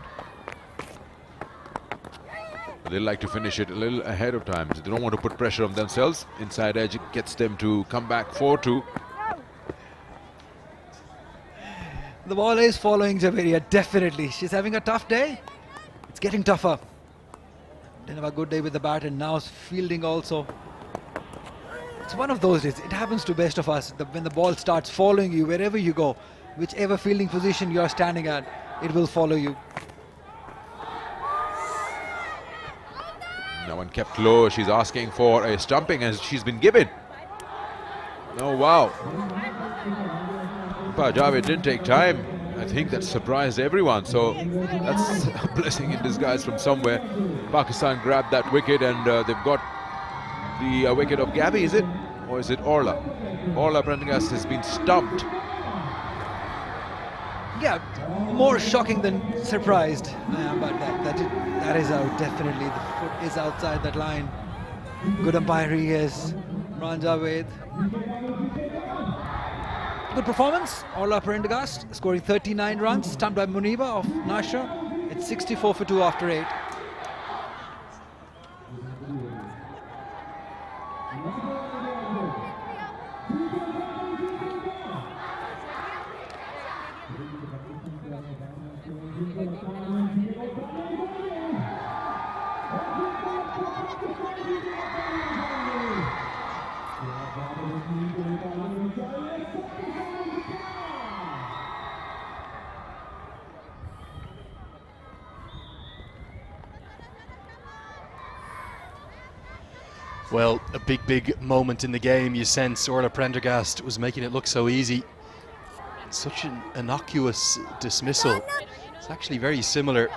But they like to finish it a little ahead of time. They don't want to put pressure on themselves. Inside edge gets them to come back 4-2. The ball is following Javeria, definitely. She's having a tough day. It's getting tougher. Didn't have a good day with the bat, and now fielding also. It's one of those days. It happens to best of us. When the ball starts following you wherever you go, whichever fielding position you are standing at, it will follow you. Now one kept low. She's asking for a stumping, as she's been given. Oh, wow. Javed didn't take time. I think that surprised everyone. So that's a blessing in disguise from somewhere. Pakistan grabbed that wicket, and they've got the wicket of Gabby, is it? Or is it Orla? Orla Prendergast has been stumped. Yeah, more shocking than surprised. But that is out, definitely. The foot is outside that line. Good umpiring is Imran Javed. Good performance. Orla Prendergast scoring 39 runs, stumped by Muniba of Nasha. It's 64 for 2 after 8. Well, a big moment in the game. You sense Orla Prendergast was making it look so easy. Such an innocuous dismissal. It's actually very similar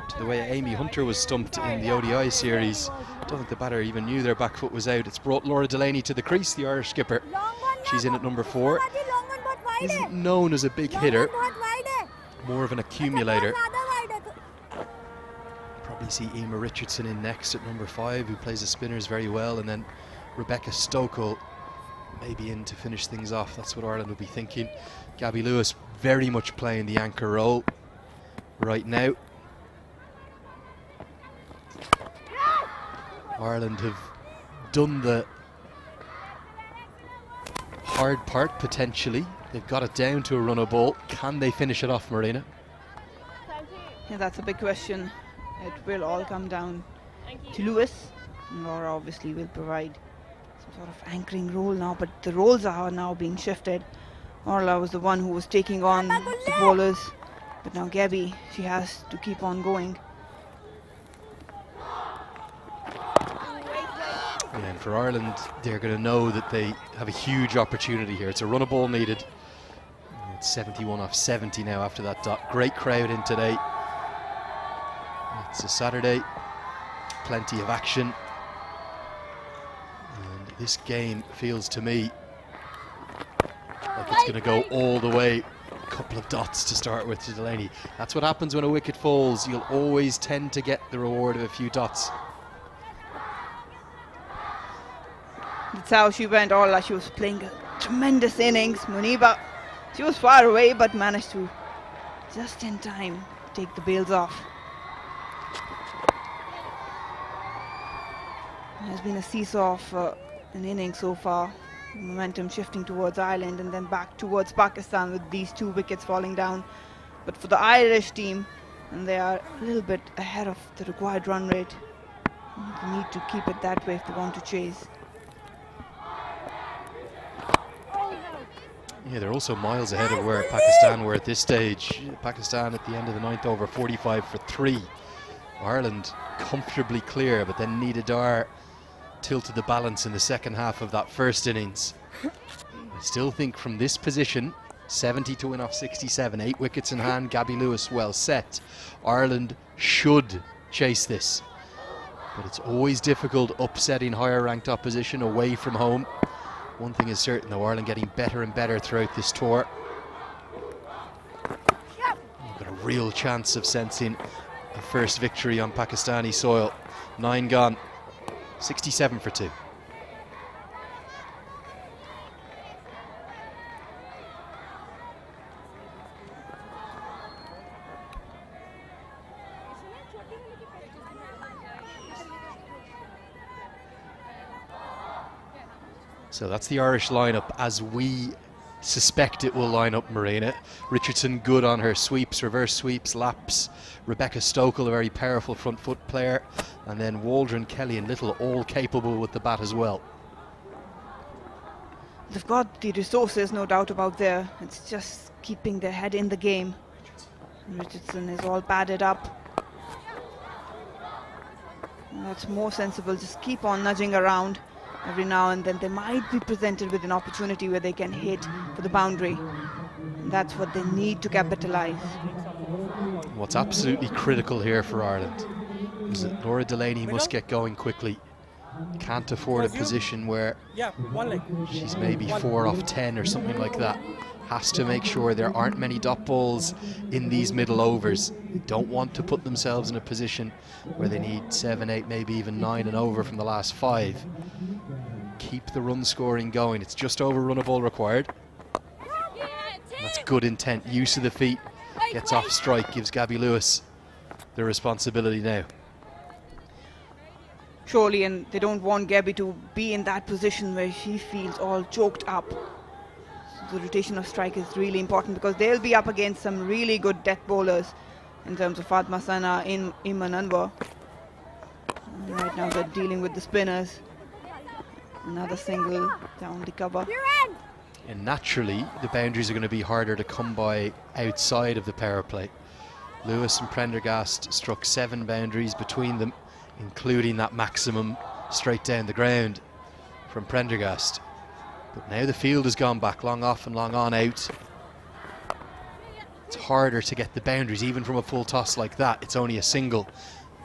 to the way Amy Hunter was stumped in the ODI series. I don't think the batter even knew their back foot was out. It's brought Laura Delaney to the crease, the Irish skipper. She's in at number 4. Isn't known as a big hitter, more of an accumulator. Probably see Emma Richardson in next at number 5, who plays the spinners very well, and then Rebecca Stokel maybe in to finish things off. That's what Ireland will be thinking. Gabby Lewis very much playing the anchor role right now. Ireland have done the hard part potentially. They've got it down to a run of ball. Can they finish it off, Marina? Yeah, that's a big question. It will all come down to Lewis. Laura obviously will provide some sort of anchoring role now, but the roles are now being shifted. Orla was the one who was taking on the bowlers, but now Gabby, she has to keep on going. Yeah, and for Ireland, they're going to know that they have a huge opportunity here. It's a run of ball needed. It's 71 off 70 now after that dot. Great crowd in today. It's a Saturday, plenty of action. And this game feels to me like it's going to go all the way. A couple of dots to start with to Delaney. That's what happens when a wicket falls. You'll always tend to get the reward of a few dots. That's how she went. Orla, she was playing a tremendous innings. Muniba, she was far away but managed to just in time take the bails off. It has been a seesaw of an inning so far. Momentum shifting towards Ireland and then back towards Pakistan with these 2 wickets falling down. But for the Irish team, and they are a little bit ahead of the required run rate. They need to keep it that way if they want to chase. Yeah, they're also miles ahead of where Pakistan were at this stage. Pakistan at the end of the 9th over 45 for 3. Ireland comfortably clear, but then Nidadar tilted the balance in the second half of that first innings. I still think from this position, 70 to win off 67, 8 wickets in hand, Gabby Lewis well set. Ireland should chase this, but it's always difficult upsetting higher ranked opposition away from home. One thing is certain though, Ireland getting better and better throughout this tour. You've got a real chance of sensing a first victory on Pakistani soil. 9 gone, 67 for 2. So that's the Irish lineup as we suspect it will line up, Marina. Richardson good on her sweeps, reverse sweeps, laps. Rebecca Stokel, a very powerful front foot player. And then Waldron, Kelly and Little all capable with the bat as well. They've got the resources, no doubt about there. It's just keeping their head in the game. Richardson is all padded up. That's more sensible, just keep on nudging around. Every now and then they might be presented with an opportunity where they can hit for the boundary. And that's what they need to capitalize. What's absolutely critical here for Ireland is that Laura Delaney must get going quickly. Can't afford a position where she's maybe 4 off 10 or something like that. Has to make sure there aren't many dot balls in these middle overs. They don't want to put themselves in a position where they need 7, 8, maybe even 9 and over from the last 5. Keep the run scoring going. It's just over run a ball required. That's good intent. Use of the feet. Gets off strike. Gives Gabby Lewis the responsibility now. Surely, and they don't want Gabby to be in that position where she feels all choked up. So the rotation of strike is really important because they'll be up against some really good death bowlers in terms of Fatma Sana, Iman Anwar. And right now they're dealing with the spinners. Another single down the cover. And naturally, the boundaries are going to be harder to come by outside of the power play. Lewis and Prendergast struck 7 boundaries between them, including that maximum straight down the ground from Prendergast. But now the field has gone back, long off and long on out. It's harder to get the boundaries, even from a full toss like that. It's only a single.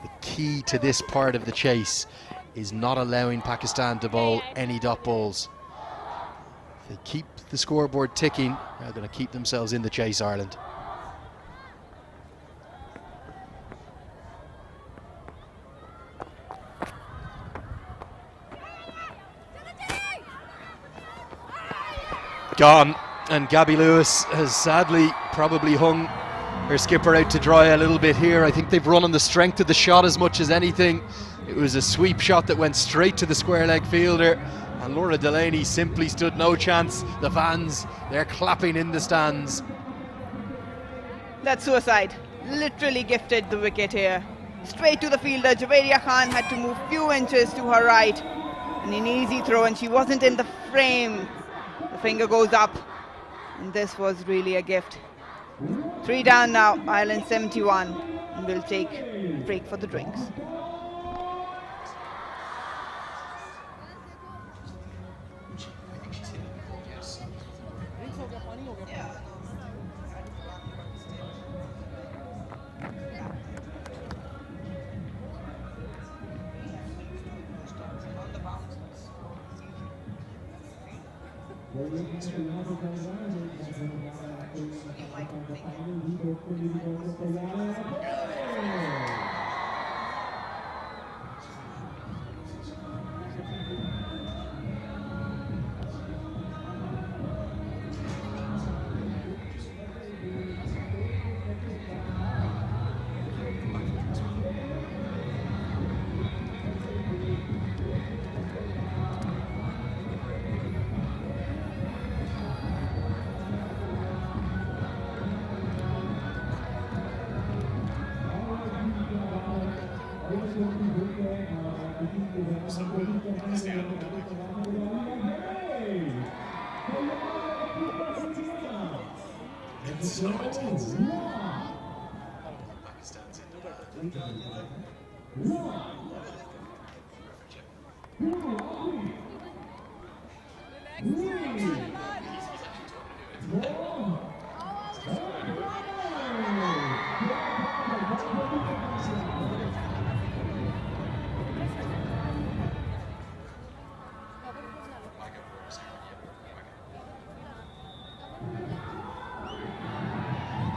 The key to this part of the chase is not allowing Pakistan to bowl any dot balls. If they keep the scoreboard ticking, they're going to keep themselves in the chase, Ireland. Gone, and Gabby Lewis has sadly probably hung her skipper out to dry a little bit here. I think they've run on the strength of the shot as much as anything. It was a sweep shot that went straight to the square leg fielder, and Laura Delaney simply stood no chance. The fans, they're clapping in the stands. That's suicide. Literally gifted the wicket here. Straight to the fielder. Javeria Khan had to move few inches to her right. And an easy throw, and she wasn't in the frame. The finger goes up, and this was really a gift. 3 down now, Ireland 71, and we'll take a break for the drinks.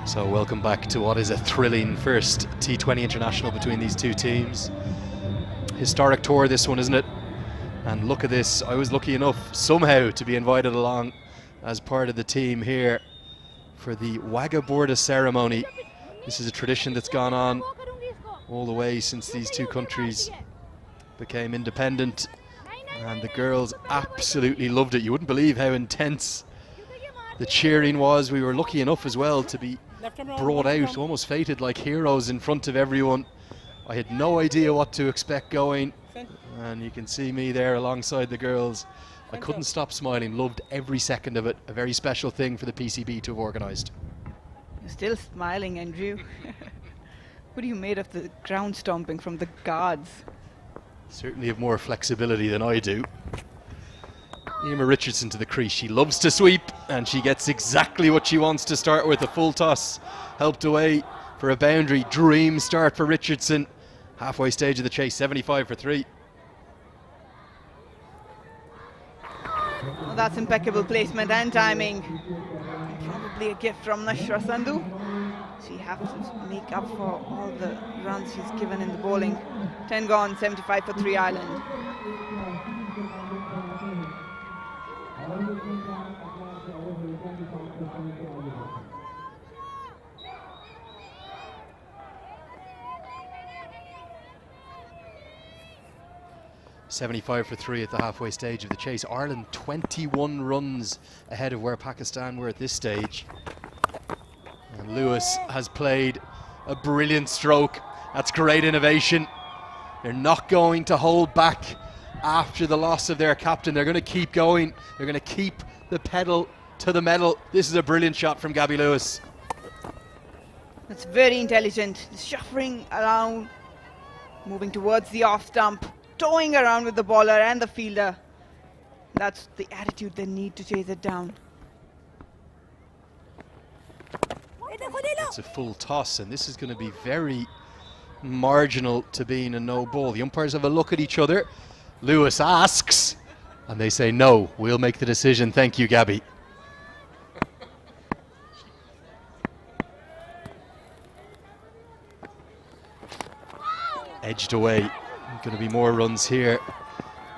So welcome back to what is a thrilling first T20 international between these two teams. Historic tour this one, isn't it? And look at this, I was lucky enough somehow to be invited along as part of the team here for the Wagga Borda ceremony. This is a tradition that's gone on all the way since these two countries became independent, and the girls absolutely loved it. You wouldn't believe how intense the cheering was. We were lucky enough as well to be brought out, almost fated like heroes in front of everyone. I had no idea what to expect going, and you can see me there alongside the girls. I couldn't stop smiling, loved every second of it. A very special thing for the PCB to have organised. You're still smiling, Andrew. What are you made of the ground stomping from the guards? Certainly have more flexibility than I do. Emma Richardson to the crease. She loves to sweep, and she gets exactly what she wants to start with. A full toss helped away for a boundary. Dream start for Richardson. Halfway stage of the chase, 75 for 3. Well, that's impeccable placement and timing. Probably a gift from Nashra Sandhu. She has to make up for all the runs she's given in the bowling. 10 gone, 75 for 3 Ireland. .75 for 3 at the halfway stage of the chase. Ireland 21 runs ahead of where Pakistan were at this stage. And Lewis has played a brilliant stroke. That's great innovation. They're not going to hold back after the loss of their captain. They're going to keep going. They're going to keep the pedal to the metal. This is a brilliant shot from Gabby Lewis. That's very intelligent. Shuffling around, moving towards the off stump, toying around with the bowler and the fielder. That's the attitude they need to chase it down. It's a full toss, and this is going to be very marginal to being a no ball. The umpires have a look at each other. Lewis asks, and they say no. We'll make the decision. Thank you, Gabby. Edged away. Going to be more runs here.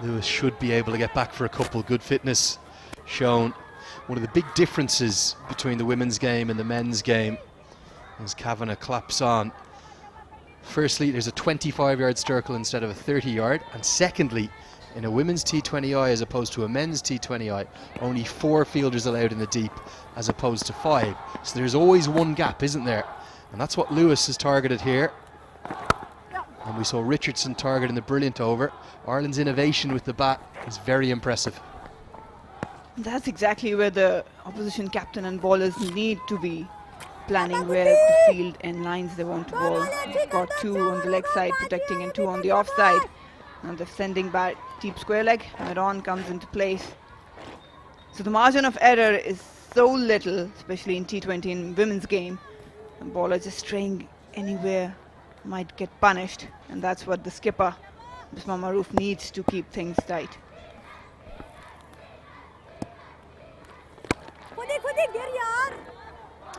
Lewis should be able to get back for a couple. Good fitness shown. One of the big differences between the women's game and the men's game as Kavanagh claps on. Firstly, there's a 25-yard circle instead of a 30-yard. And secondly, in a women's T20I as opposed to a men's T20I, only 4 fielders allowed in the deep as opposed to 5. So there's always one gap, isn't there? And that's what Lewis has targeted here. And we saw Richardson targeting the brilliant over. Ireland's innovation with the bat is very impressive. That's exactly where the opposition captain and bowlers need to be planning where the field and lines they want to bowl. Got 2 on the leg side protecting and 2 on the off side. And they're sending back deep square leg. Mid-on comes into place. So the margin of error is so little, especially in T20 and women's game. And bowler just straying anywhere might get punished, and that's what the skipper, Bisma Maroof, needs to keep things tight.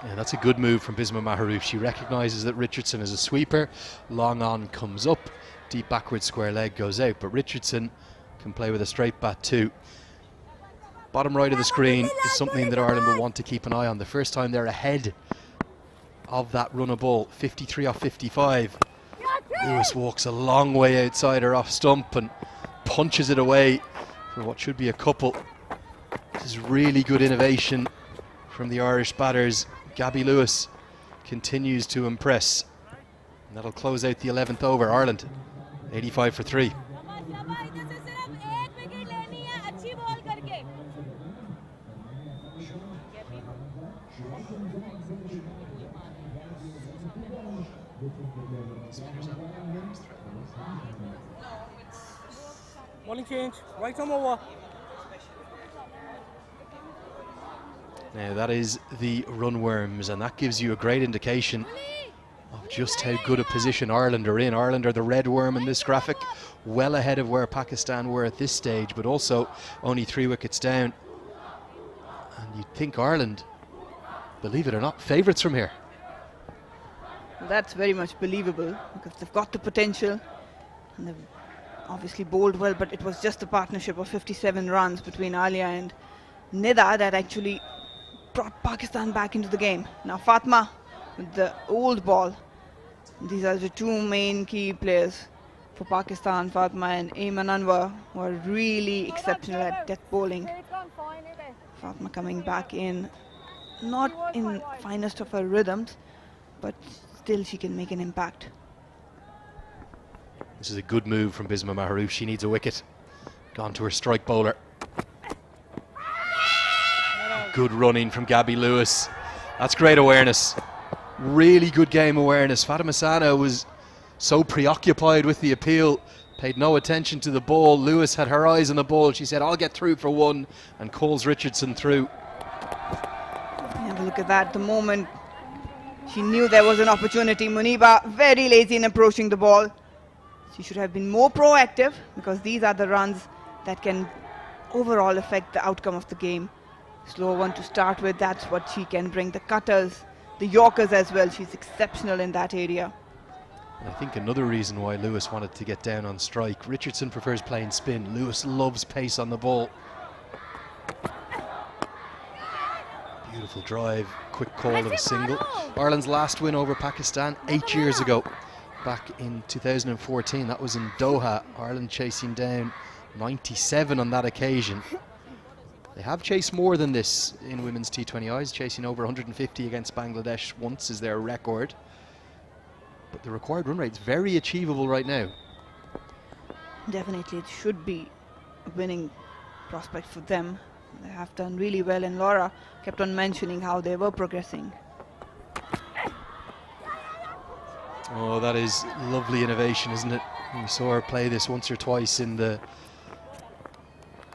Yeah, that's a good move from Bisma Maharouf. She recognises that Richardson is a sweeper. Long on comes up, deep backward square leg goes out, but Richardson can play with a straight bat too. Bottom right of the screen is something that Ireland will want to keep an eye on. The first time they're ahead of that run of ball, 53 off 55. Lewis walks a long way outside her off stump and punches it away for what should be a couple. This is really good innovation from the Irish batters. Gabby Lewis continues to impress. And that'll close out the 11th over. Ireland 85 for 3. Morning change, right arm over. Now that is the runworms, and that gives you a great indication of just how good a position Ireland are in. Ireland are the red worm in this graphic, well ahead of where Pakistan were at this stage, but also only 3 wickets down. And you'd think Ireland, believe it or not, favourites from here. Well, that's very much believable because they've got the potential and they've obviously bowled well, but it was just a partnership of 57 runs between Alia and Nida that actually brought Pakistan back into the game. Now Fatma with the old ball. These are the 2 main key players for Pakistan, Fatma and Ayman Anwar, who are really exceptional at death bowling. Fatma coming back in, not in finest of her rhythms, but still she can make an impact. This is a good move from Bisma Maharouf. She needs a wicket. Gone to her strike bowler. Good running from Gabby Lewis. That's great awareness. Really good game awareness. Fatima Sana was so preoccupied with the appeal, paid no attention to the ball. Lewis had her eyes on the ball. She said, I'll get through for 1, and calls Richardson through. Have a look at that. The moment she knew there was an opportunity, Muniba very lazy in approaching the ball. She should have been more proactive because these are the runs that can overall affect the outcome of the game. Slow one to start with, that's what she can bring. The cutters, the Yorkers as well, she's exceptional in that area. And I think another reason why Lewis wanted to get down on strike, Richardson prefers playing spin. Lewis loves pace on the ball. Beautiful drive, quick call of a single. Ireland's last win over Pakistan 8 years ago. Back in 2014, that was in Doha. Ireland chasing down 97 on that occasion. They have chased more than this in women's T20Is, chasing over 150 against Bangladesh once is their record. But the required run rate's very achievable right now. Definitely, it should be a winning prospect for them. They have done really well, and Laura kept on mentioning how they were progressing. Oh, that is lovely innovation, isn't it? We saw her play this once or twice in the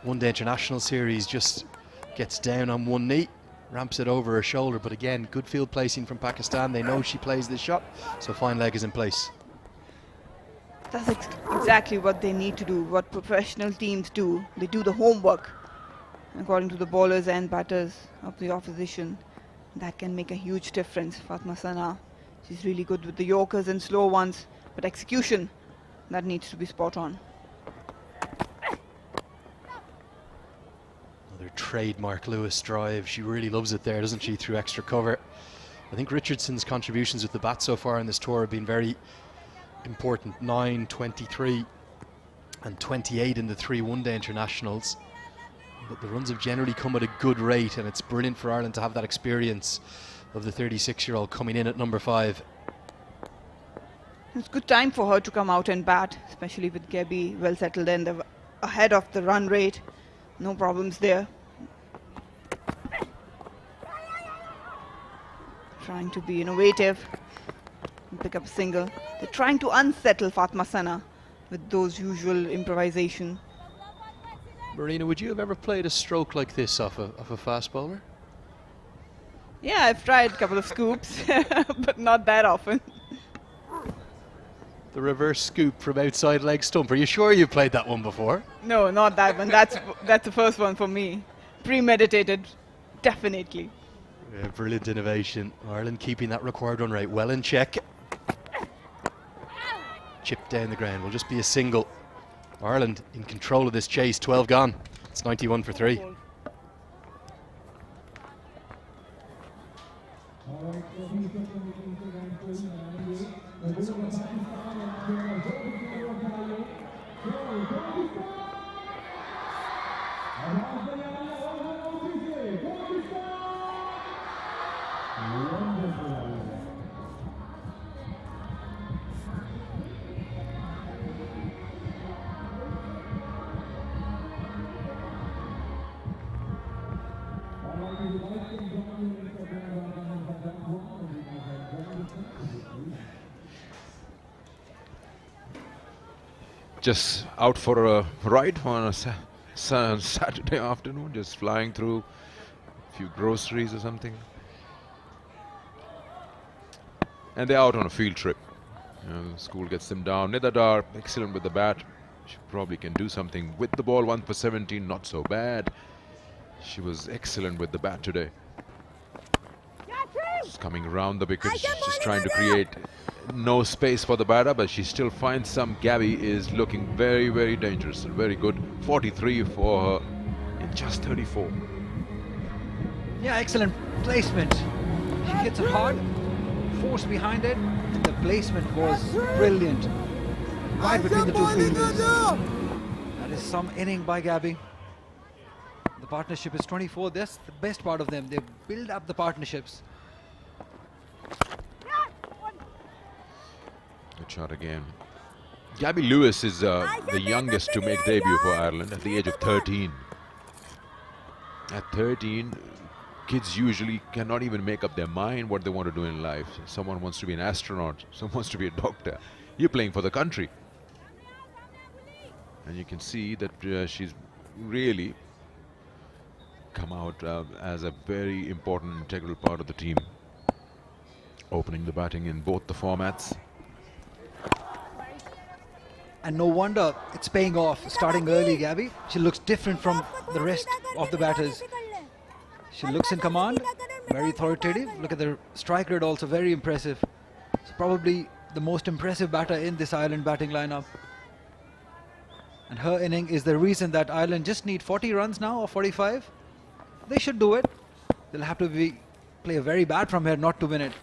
one-day international series. Just gets down on one knee, ramps it over her shoulder. But again, good field placing from Pakistan. They know she plays this shot, so fine leg is in place. That's exactly what they need to do, what professional teams do. They do the homework according to the bowlers and batters of the opposition. That can make a huge difference. Fatma Sana, she's really good with the Yorkers and slow ones, but execution, that needs to be spot on. Another trademark Lewis drive. She really loves it there, doesn't she, through extra cover. I think Richardson's contributions with the bat so far in this tour have been very important. 9, 23 and 28 in the 3 one-day internationals. But the runs have generally come at a good rate, and it's brilliant for Ireland to have that experience of the 36-year-old coming in at number 5. It's good time for her to come out and bat, especially with Gabby well settled and ahead of the run rate. No problems there. Trying to be innovative and pick up a single. They're trying to unsettle Fatma Sana with those usual improvisation. Marina, would you have ever played a stroke like this off a fast bowler? Yeah, I've tried a couple of scoops, but not that often. The reverse scoop from outside leg stump. Are you sure you've played that one before? No, not that one. That's the first one for me. Premeditated, definitely. Yeah, brilliant innovation. Ireland keeping that required run rate well in check. Chip down the ground, will just be a single. Ireland in control of this chase, 12 gone. It's 91 for 3. Just out for a ride on a Saturday afternoon, just flying through a few groceries or something. And they're out on a field trip. You know, school gets them down. Nidadar, excellent with the bat. She probably can do something with the ball. 1 for 17, not so bad. She was excellent with the bat today. She's coming around the wicket, she's just trying to create no space for the batter, but she still finds some. Gabby is looking very, very dangerous and very good. 43 for her in just 34. Yeah, excellent placement. She hits it hard, force behind it, and the placement was brilliant. Right between the two fielders. That is some inning by Gabby. The partnership is 24. That's the best part of them. They build up the partnerships. Good shot again. Gabby Lewis is the youngest to make debut for Ireland at the age of 13. At 13, kids usually cannot even make up their mind what they want to do in life. Someone wants to be an astronaut, someone wants to be a doctor. You're playing for the country. And you can see that she's really come out as a very important, integral part of the team. Opening the batting in both the formats. And no wonder it's paying off. Starting early, Gabby. She looks different from the rest of the batters. She looks in command, very authoritative. Look at the strike rate, also very impressive. It's probably the most impressive batter in this Ireland batting lineup. And her inning is the reason that Ireland just need 40 runs now, or 45. They should do it. They'll have to play very bad from here not to win it.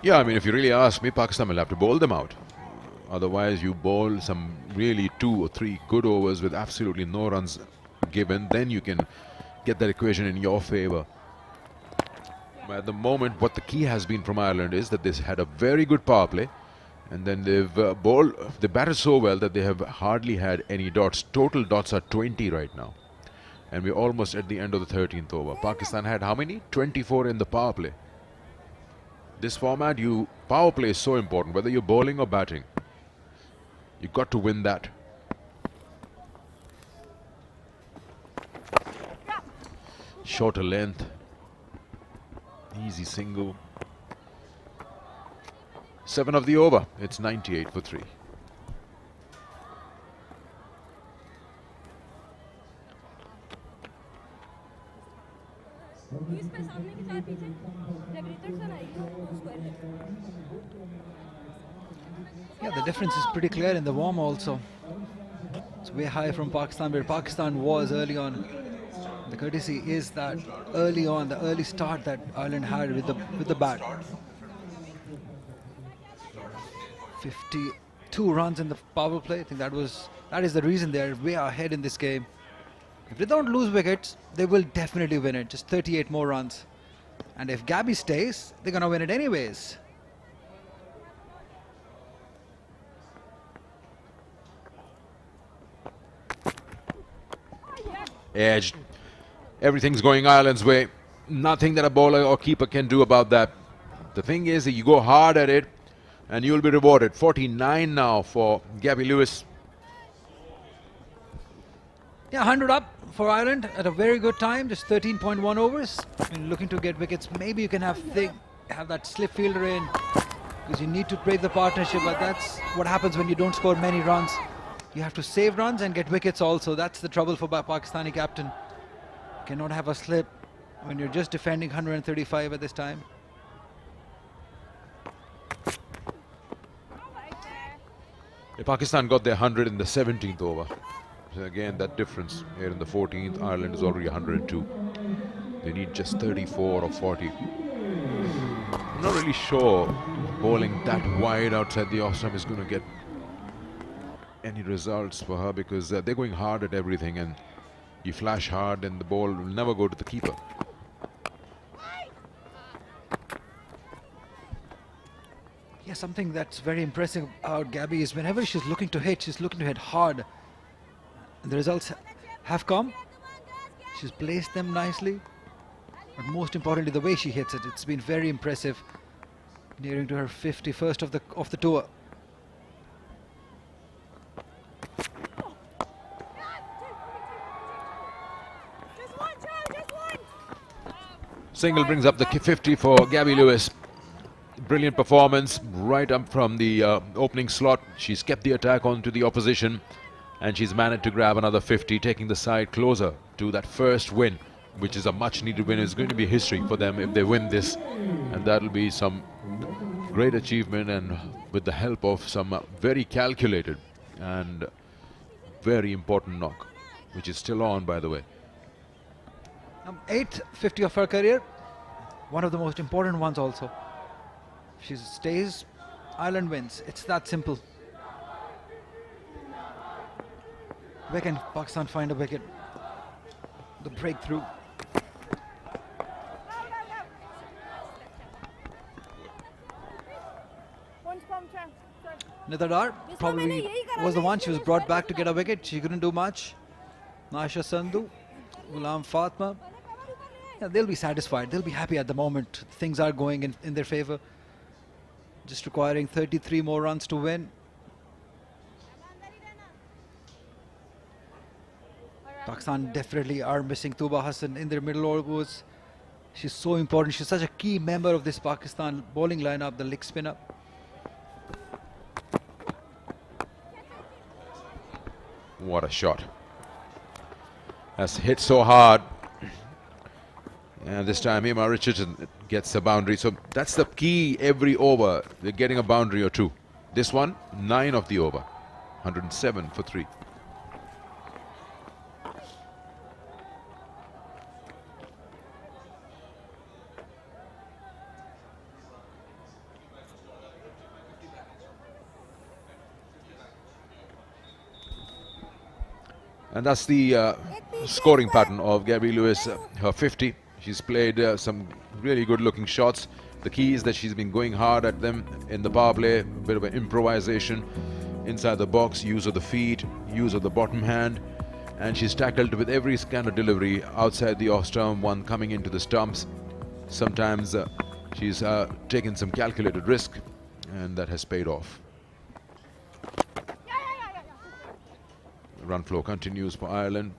Yeah, I mean, if you really ask me, Pakistan will have to bowl them out. Otherwise, you bowl some really 2 or 3 good overs with absolutely no runs given, then you can get that equation in your favour. But at the moment, what the key has been from Ireland is that they've had a very good power play, and then they've they batted so well that they have hardly had any dots. Total dots are 20 right now. And we're almost at the end of the 13th over. Pakistan had how many? 24 in the power play. This format, power play is so important, whether you're bowling or batting. You've got to win that. Shorter length. Easy single. 7 of the over. It's 98 for 3. Yeah, the difference is pretty clear in the warm also. It's way high from Pakistan, where Pakistan was early on. The courtesy is that early on, the early start that Ireland had with the bat. 52 runs in the power play. I think that is the reason they're way ahead in this game. If they don't lose wickets, they will definitely win it. Just 38 more runs. And if Gabby stays, they're going to win it anyways. Edged. Everything's going Ireland's way. Nothing that a bowler or keeper can do about that. The thing is that you go hard at it and you'll be rewarded. 49 now for Gabby Lewis. Yeah, 100 up for Ireland at a very good time. Just 13.1 overs. I mean, looking to get wickets. Maybe you can have that slip fielder in, because you need to break the partnership, but that's what happens when you don't score many runs. You have to save runs and get wickets also. That's the trouble for Pakistani captain. Cannot have a slip when you're just defending 135 at this time. Pakistan got their 100 in the 17th over. So again, that difference here in the 14th. Ireland is already 102. They need just 34 or 40. I'm not really sure bowling that wide outside the off stump is going to get any results for her, because they're going hard at everything, and you flash hard and the ball will never go to the keeper. Yeah, something that's very impressive about Gabby is whenever she's looking to hit, she's looking to hit hard. And the results have come. She's placed them nicely. But most importantly, the way she hits it, it's been very impressive. Nearing to her 51st of the tour. Single brings up the 50 for Gabby Lewis. Brilliant performance right up from the opening slot. She's kept the attack on to the opposition, and she's managed to grab another 50, taking the side closer to that first win, which is a much needed win. It's going to be history for them if they win this, and that'll be some great achievement, and with the help of some very calculated and very important knock, which is still on, by the way. 8th 50 of her career, one of the most important ones also. If she stays, Ireland wins. It's that simple. Where can Pakistan find a wicket? The breakthrough. Nidadar probably was the one. She was brought back to get a wicket. She couldn't do much. Naisha Sandhu, Ghulam Fatma. Yeah, they'll be satisfied. They'll be happy at the moment. Things are going in their favour. Just requiring 33 more runs to win. Pakistan definitely are missing Tuba Hassan in their middle overs. She's so important. She's such a key member of this Pakistan bowling lineup, the leg spinner. What a shot. That's hit so hard. And this time Emma Richardson gets a boundary. So that's the key every over. They're getting a boundary or two. This one, 9 of the over. 107 for 3. And that's the scoring pattern of Gabby Lewis, her 50. She's played some really good looking shots. The key is that she's been going hard at them in the power play, a bit of an improvisation inside the box, use of the feet, use of the bottom hand, and she's tackled with every kind of delivery outside the off stump, one coming into the stumps. Sometimes she's taken some calculated risk, and that has paid off. Run flow continues for Ireland.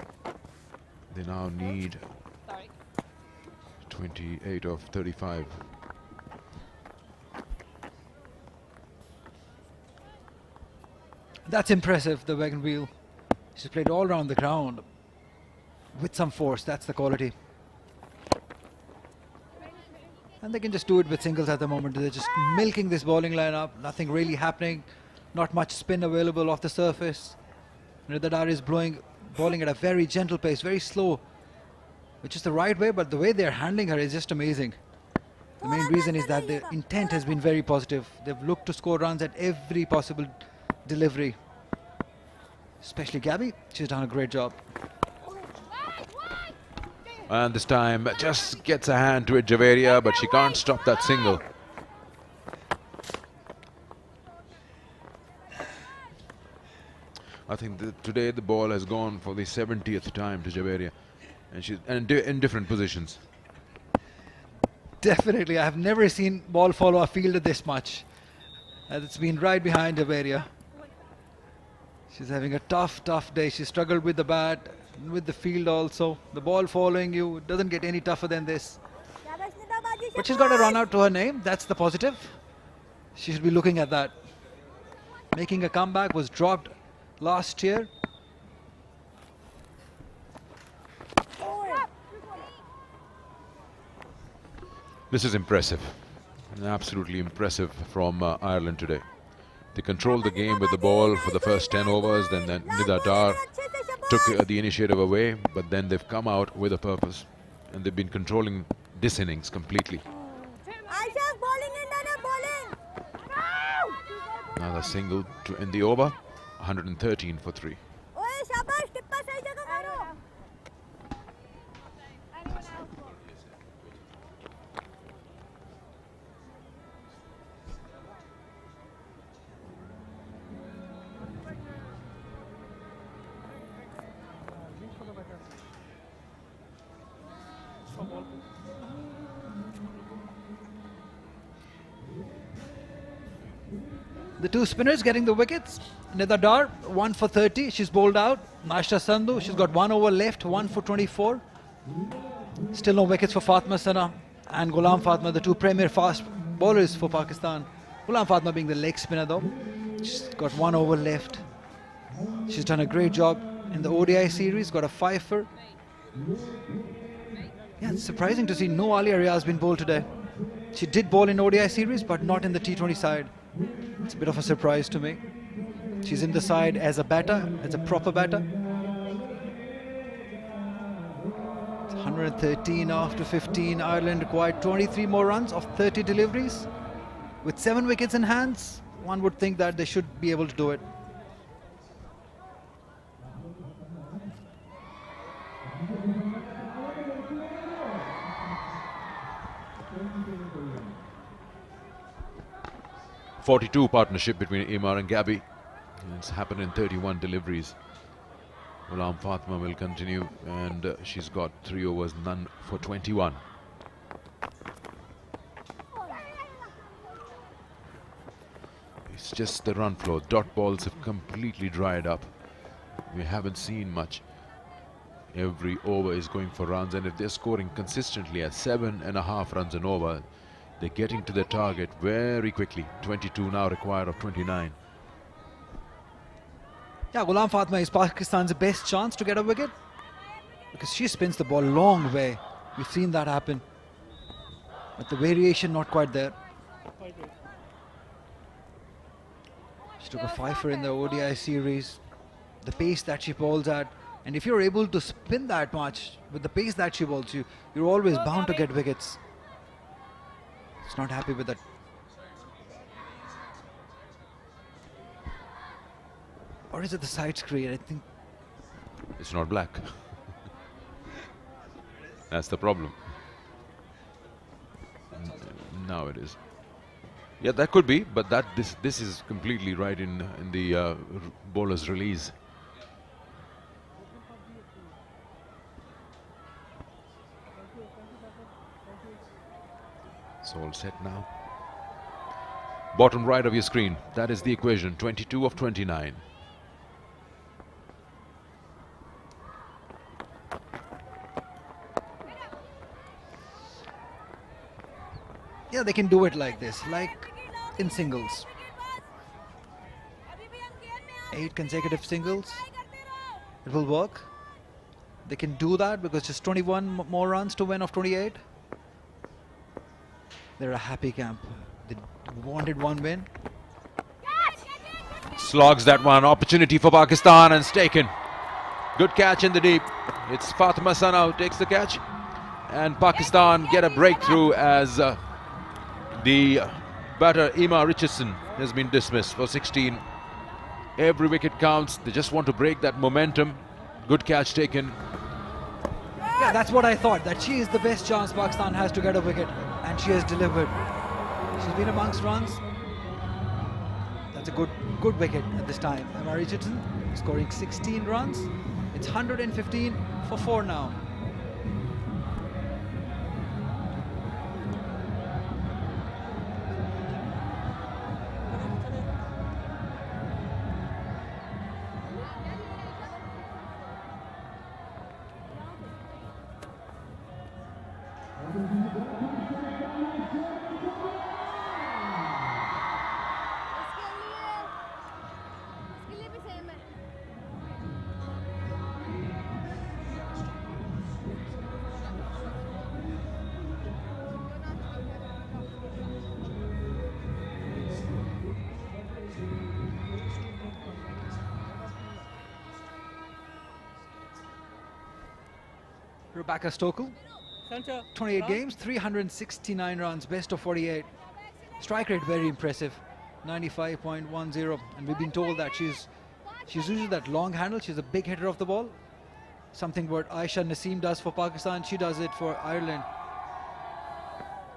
They now need 28 of 35. That's impressive, the wagon wheel. She's played all around the ground with some force. That's the quality. And they can just do it with singles at the moment. They're just milking this bowling lineup. Nothing really happening. Not much spin available off the surface. Nidadar is bowling at a very gentle pace, very slow, which is the right way, but the way they're handling her is just amazing. The main reason is that the intent has been very positive. They've looked to score runs at every possible delivery. Especially Gabby, she's done a great job. And this time just gets a hand to it, Javeria, but she can't stop that single. I think that today the ball has gone for the 70th time to Javeria, and she's in different positions. Definitely, I have never seen ball follow a fielder this much. And it's been right behind Javeria. She's having a tough day. She struggled with the bat, with the field also. The ball following you doesn't get any tougher than this. But she's got a run out to her name. That's the positive. She should be looking at that. Making a comeback, was dropped last year. This is impressive, absolutely impressive from Ireland today. They controlled the game with the ball for the first 10 overs, then Nida Dar took the initiative away, but then they've come out with a purpose and they've been controlling this innings completely. Another single to end the over, 113 for 3. 2 spinners getting the wickets. Nida Dar, 1 for 30. She's bowled out. Nasha Sandhu, she's got 1 over left, 1 for 24. Still no wickets for Fatma Sana and Ghulam Fatma, the 2 premier fast bowlers for Pakistan. Ghulam Fatma being the leg spinner though. She's got 1 over left. She's done a great job in the ODI series, got a 5-fer. Yeah, it's surprising to see no Ali Arya has been bowled today. She did bowl in ODI series, but not in the T20 side. It's a bit of a surprise to me. She's in the side as a batter, as a proper batter. It's 113 after 15. Ireland required 23 more runs of 30 deliveries. With 7 wickets in hands, one would think that they should be able to do it. .42 partnership between Imar and Gabby. It's happened in 31 deliveries. Ghulam Fatma will continue, and she's got 3 overs, none for 21. It's just the run flow. Dot balls have completely dried up. We haven't seen much. Every over is going for runs, and if they're scoring consistently at 7.5 runs an over, they're getting to their target very quickly. 22 now required of 29. Yeah, Ghulam Fatma is Pakistan's best chance to get a wicket because she spins the ball long way. We've seen that happen. But the variation not quite there. She took a 5-fer in the ODI series. The pace that she bowls at, and if you're able to spin that much with the pace that she bowls, you're always bound to get wickets. It's not happy with that. Or is it the side screen? I think it's not black. That's the problem. Now it is. Yeah, that could be, but this is completely right in the bowler's release. It's all set now. Bottom right of your screen, that is the equation. 22 of 29. Yeah, they can do it like this, like in singles. 8 consecutive singles. It will work. They can do that because just 21 more runs to win of 28. They're a happy camp. They wanted 1 win. Slogs that one. Opportunity for Pakistan, and it's taken. Good catch in the deep. It's Fatima Sana who takes the catch. And Pakistan get a breakthrough as the batter Ima Richardson has been dismissed for 16. Every wicket counts. They just want to break that momentum. Good catch taken. Yeah, that's what I thought, that she is the best chance Pakistan has to get a wicket, and she has delivered. She's been amongst runs. That's a good wicket at this time. Ima Richardson scoring 16 runs. It's 115 for 4 now. Backer Stokel, Center. 28 Round. games, 369 runs, best of 48. Strike rate very impressive, 95.10. And we've been told that she's using that long handle. She's a big hitter of the ball. Something what Aisha Naseem does for Pakistan, she does it for Ireland.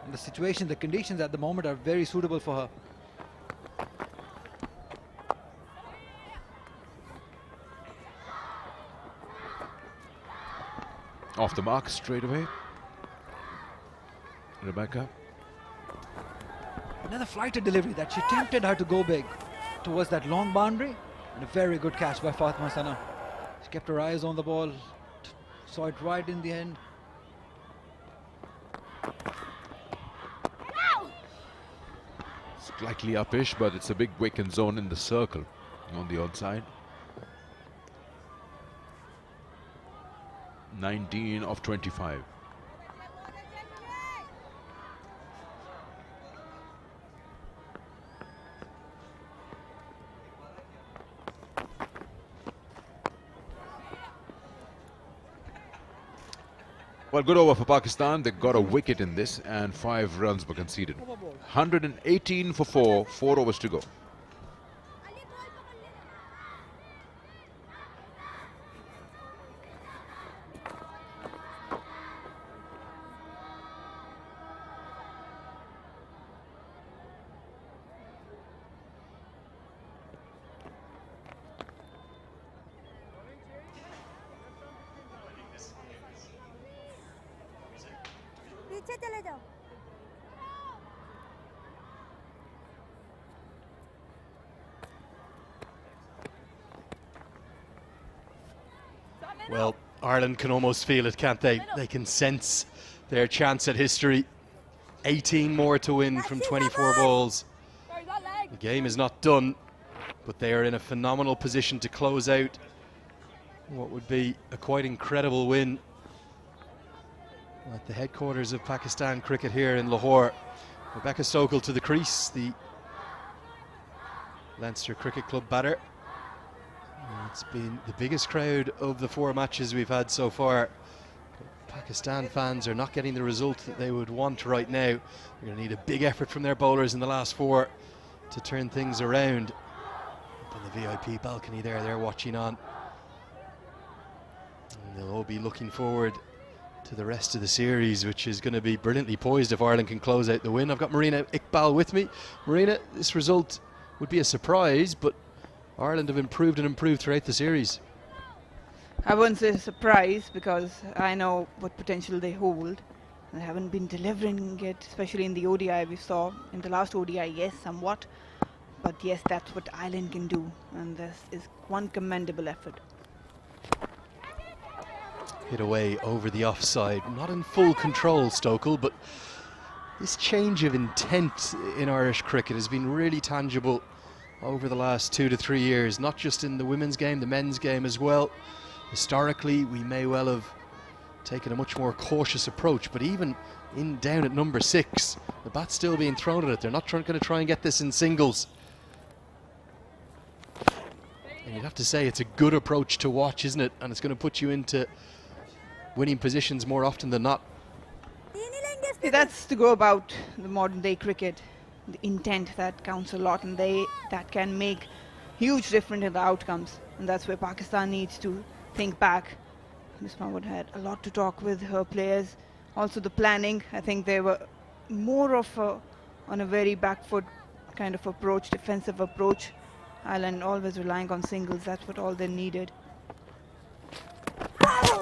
And the situation, the conditions at the moment are very suitable for her. Off the mark straight away. Rebecca. Another flighted delivery that she tempted her to go big towards that long boundary. And a very good catch by Fatima Sana. She kept her eyes on the ball, saw it right in the end. Slightly upish, but it's a big vacant zone in the circle on the outside. 19 of 25. Well, good over for Pakistan. They got a wicket in this and 5 runs were conceded. 118 for 4, 4 overs to go. पीछे चले जाओ Well, Ireland can almost feel it, can't they? They can sense their chance at history. 18 more to win from 24 balls. The game is not done, but they are in a phenomenal position to close out what would be a quite incredible win at the headquarters of Pakistan cricket here in Lahore. Rebecca Stokel to the crease, the Leinster Cricket Club batter. It's been the biggest crowd of the 4 matches we've had so far. Pakistan fans are not getting the result that they would want right now. They're going to need a big effort from their bowlers in the last 4 to turn things around. Up on the VIP balcony there, they're watching on. And they'll all be looking forward to the rest of the series, which is going to be brilliantly poised if Ireland can close out the win. I've got Marina Iqbal with me. Marina, this result would be a surprise, but Ireland have improved and improved throughout the series. I wouldn't say a surprise because I know what potential they hold. They haven't been delivering it, especially in the ODI we saw. In the last ODI, yes, somewhat. But yes, that's what Ireland can do. And this is one commendable effort. Hit away over the offside. Not in full control, Stokel, but this change of intent in Irish cricket has been really tangible over the last 2 to 3 years, not just in the women's game, the men's game as well. Historically, we may well have taken a much more cautious approach, but even in down at number 6, the bat's still being thrown at it. They're not going to try and get this in singles. And you'd have to say it's a good approach to watch, isn't it? And it's going to put you into winning positions more often than not. See, that's to go about the modern day cricket. The intent that counts a lot, and that can make huge difference in the outcomes. And that's where Pakistan needs to think back. Miss Mahmood had a lot to talk with her players. Also the planning, I think they were more of on a very back foot kind of approach, defensive approach. Ireland always relying on singles, that's what all they needed.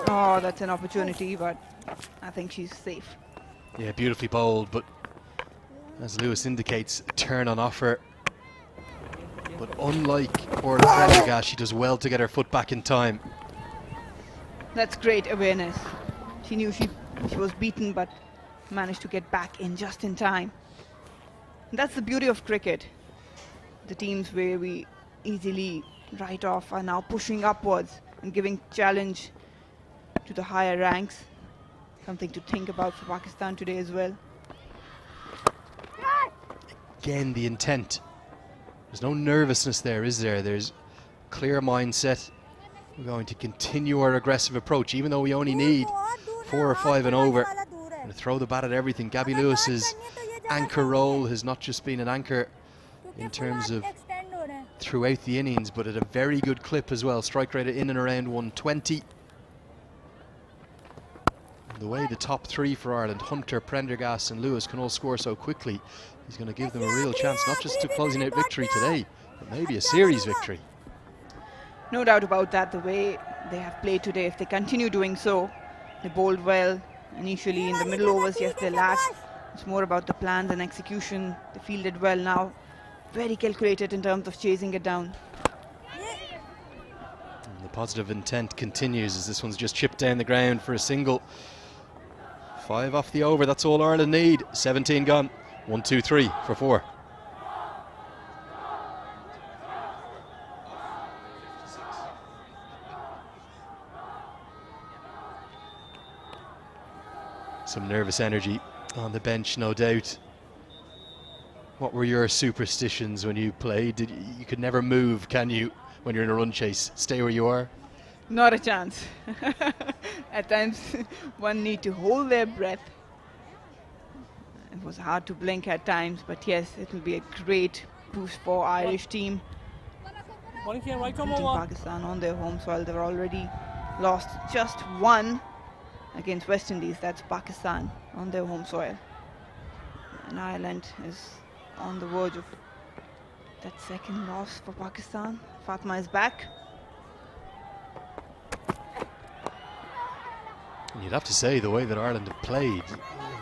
Oh, that's an opportunity, but I think she's safe. Yeah, beautifully bowled, but as Lewis indicates, turn on offer. But unlike Orla Prendergast, she does well to get her foot back in time. That's great awareness. She knew she was beaten, but managed to get back in just in time. And that's the beauty of cricket. The teams where we easily write off are now pushing upwards and giving challenge to the higher ranks. Something to think about for Pakistan today as well. Again, the intent. There's no nervousness there, is there? There's clear mindset. We're going to continue our aggressive approach, even though we only need 4 or 5 and over. Gonna throw the bat at everything. Gabby Lewis's anchor role has not just been an anchor in terms of throughout the innings, but at a very good clip as well. Strike rate in and around 120. And the way the top 3 for Ireland, Hunter, Prendergast and Lewis, can all score so quickly, he's going to give them a real chance, not just to closing out victory today, but maybe a series victory. No doubt about that, the way they have played today. If they continue doing so, they bowled well initially in the middle overs. Yes, they lacked. It's more about the plans and execution. They fielded well now. Very calculated in terms of chasing it down. And the positive intent continues as this one's just chipped down the ground for a single. 5 off the over, that's all Ireland need. 17 gone. 1, 2, 3 for 4. Some nervous energy on the bench, no doubt. What were your superstitions when you played? You could never move, can you, when you're in a run chase? Stay where you are? Not a chance. At times, one need to hold their breath. It was hard to blink at times, but yes, it will be a great boost for Irish team. Beating Pakistan on their home soil. They've already lost just 1 against West Indies. That's Pakistan on their home soil. And Ireland is on the verge of that second loss for Pakistan. Fatma is back. And you'd have to say the way that Ireland have played,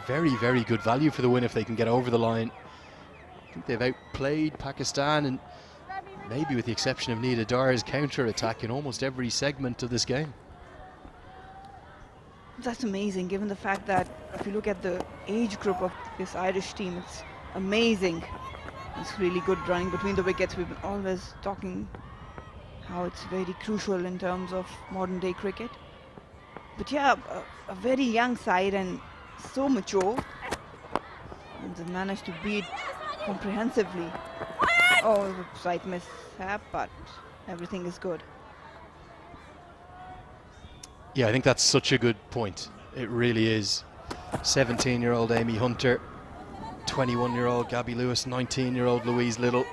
very, very good value for the win if they can get over the line. I think they've outplayed Pakistan, and maybe with the exception of Nida Dar's counter-attack in almost every segment of this game. That's amazing, given the fact that if you look at the age group of this Irish team, it's amazing. It's really good running between the wickets. We've been always talking how it's very crucial in terms of modern day cricket. But yeah, a very young side and so mature. And they managed to beat comprehensively. Oh, it was a slight mishap, but everything is good. Yeah, I think that's such a good point. It really is. 17-year-old Amy Hunter, 21-year-old Gabby Lewis, 19-year-old Louise Little,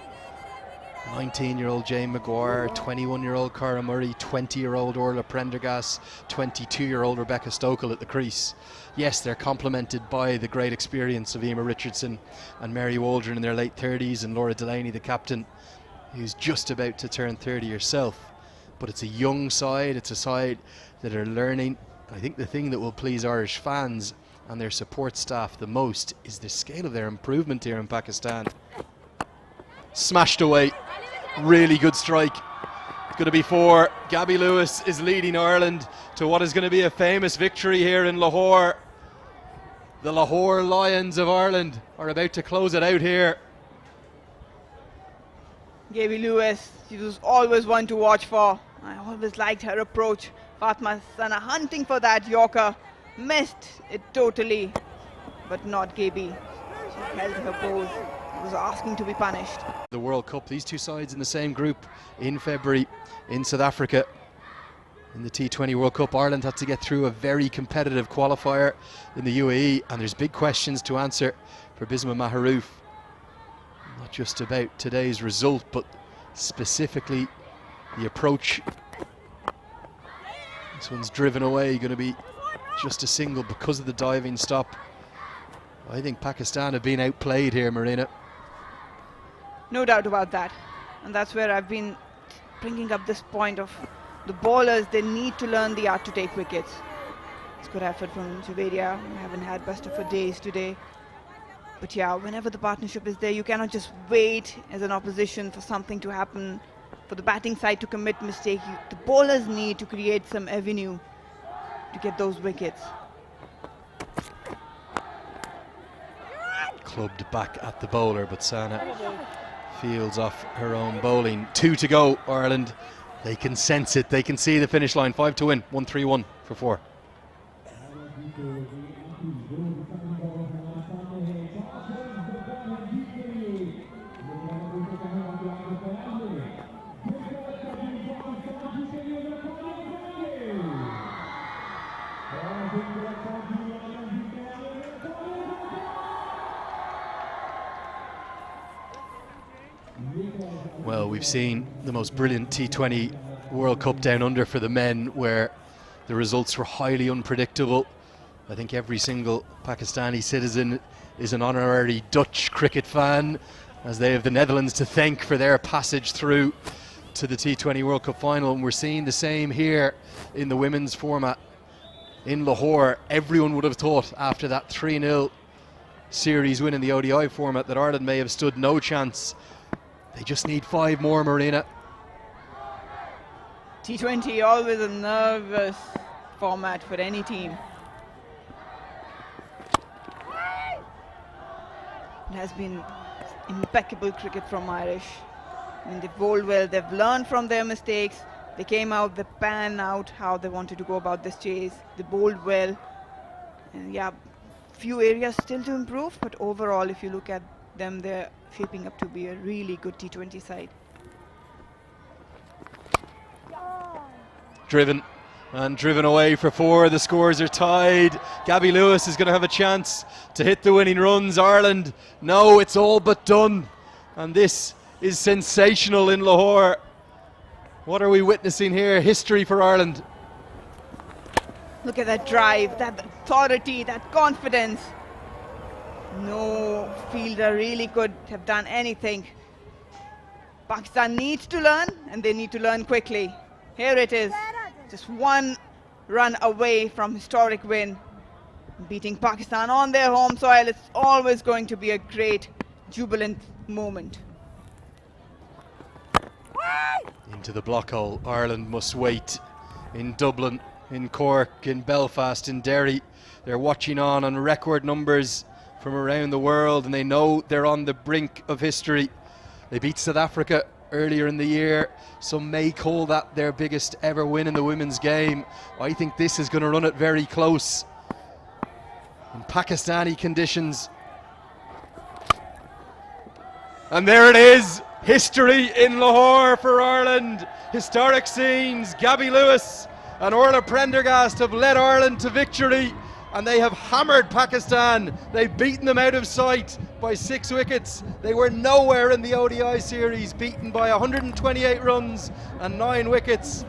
19-year-old Jane Maguire, 21-year-old Cara Murray, 20-year-old Orla Prendergast, 22-year-old Rebecca Stokel at the crease. Yes, they're complemented by the great experience of Emma Richardson and Mary Waldron in their late 30s, and Laura Delaney, the captain, who's just about to turn 30 herself. But it's a young side, it's a side that are learning. I think the thing that will please Irish fans and their support staff the most is the scale of their improvement here in Pakistan. Smashed away, really good strike. It's going to be 4. Gabby Lewis is leading Ireland to what is going to be a famous victory here in Lahore. The Lahore Lions of Ireland are about to close it out here. Gabby Lewis, she was always one to watch for. I always liked her approach. Fatma Sana hunting for that Yorker. Missed it totally, but not Gabby. She held her pose. Was asking to be punished. The World Cup, these two sides in the same group in February in South Africa. In the T20 World Cup, Ireland had to get through a very competitive qualifier in the UAE, and there's big questions to answer for Bisma Maharouf. Not just about today's result, but specifically the approach. This one's driven away, going to be just a single because of the diving stop. I think Pakistan have been outplayed here, Marina. No doubt about that. And that's where I've been bringing up this point of the bowlers. They need to learn the art to take wickets. It's good effort from Javeria. We haven't had best of her days today. But yeah, whenever the partnership is there, you cannot just wait as an opposition for something to happen, for the batting side to commit mistake. The bowlers need to create some avenue to get those wickets. Clubbed back at the bowler, but Sana fields off her own bowling. 2 to go, Ireland. They can sense it, they can see the finish line. 5 to win, 1-3-1 for 4. Well, we've seen the most brilliant T20 World Cup down under for the men, where the results were highly unpredictable. I think every single Pakistani citizen is an honorary Dutch cricket fan, as they have the Netherlands to thank for their passage through to the T20 World Cup final. And we're seeing the same here in the women's format in Lahore. Everyone would have thought after that 3-0 series win in the ODI format that Ireland may have stood no chance. They just need 5 more, Marina. T20 always a nervous format for any team. It has been impeccable cricket from Irish. I mean, they've bowled well, they've learned from their mistakes. They came out, they planned out how they wanted to go about this chase. They bowled well. And yeah, few areas still to improve, but overall, if you look at them, they're shaping up to be a really good T20 side. Driven and driven away for 4. The scores are tied. Gabby Lewis is going to have a chance to hit the winning runs. Ireland, no, it's all but done. And this is sensational in Lahore. What are we witnessing here? History for Ireland. Look at that drive, that authority, that confidence. No fielder really could have done anything. Pakistan needs to learn, and they need to learn quickly. Here it is, just 1 run away from historic win. Beating Pakistan on their home soil, it's always going to be a great, jubilant moment. Into the block hole. Ireland must wait in Dublin, in Cork, in Belfast, in Derry. They're watching on record numbers from around the world, and they know they're on the brink of history. They beat South Africa earlier in the year. Some may call that their biggest ever win in the women's game. I think this is going to run it very close in Pakistani conditions. And there it is. History in Lahore for Ireland. Historic scenes. Gabby Lewis and Orla Prendergast have led Ireland to victory, and they have hammered Pakistan. They've beaten them out of sight by 6 wickets. They were nowhere in the ODI series, beaten by 128 runs and 9 wickets.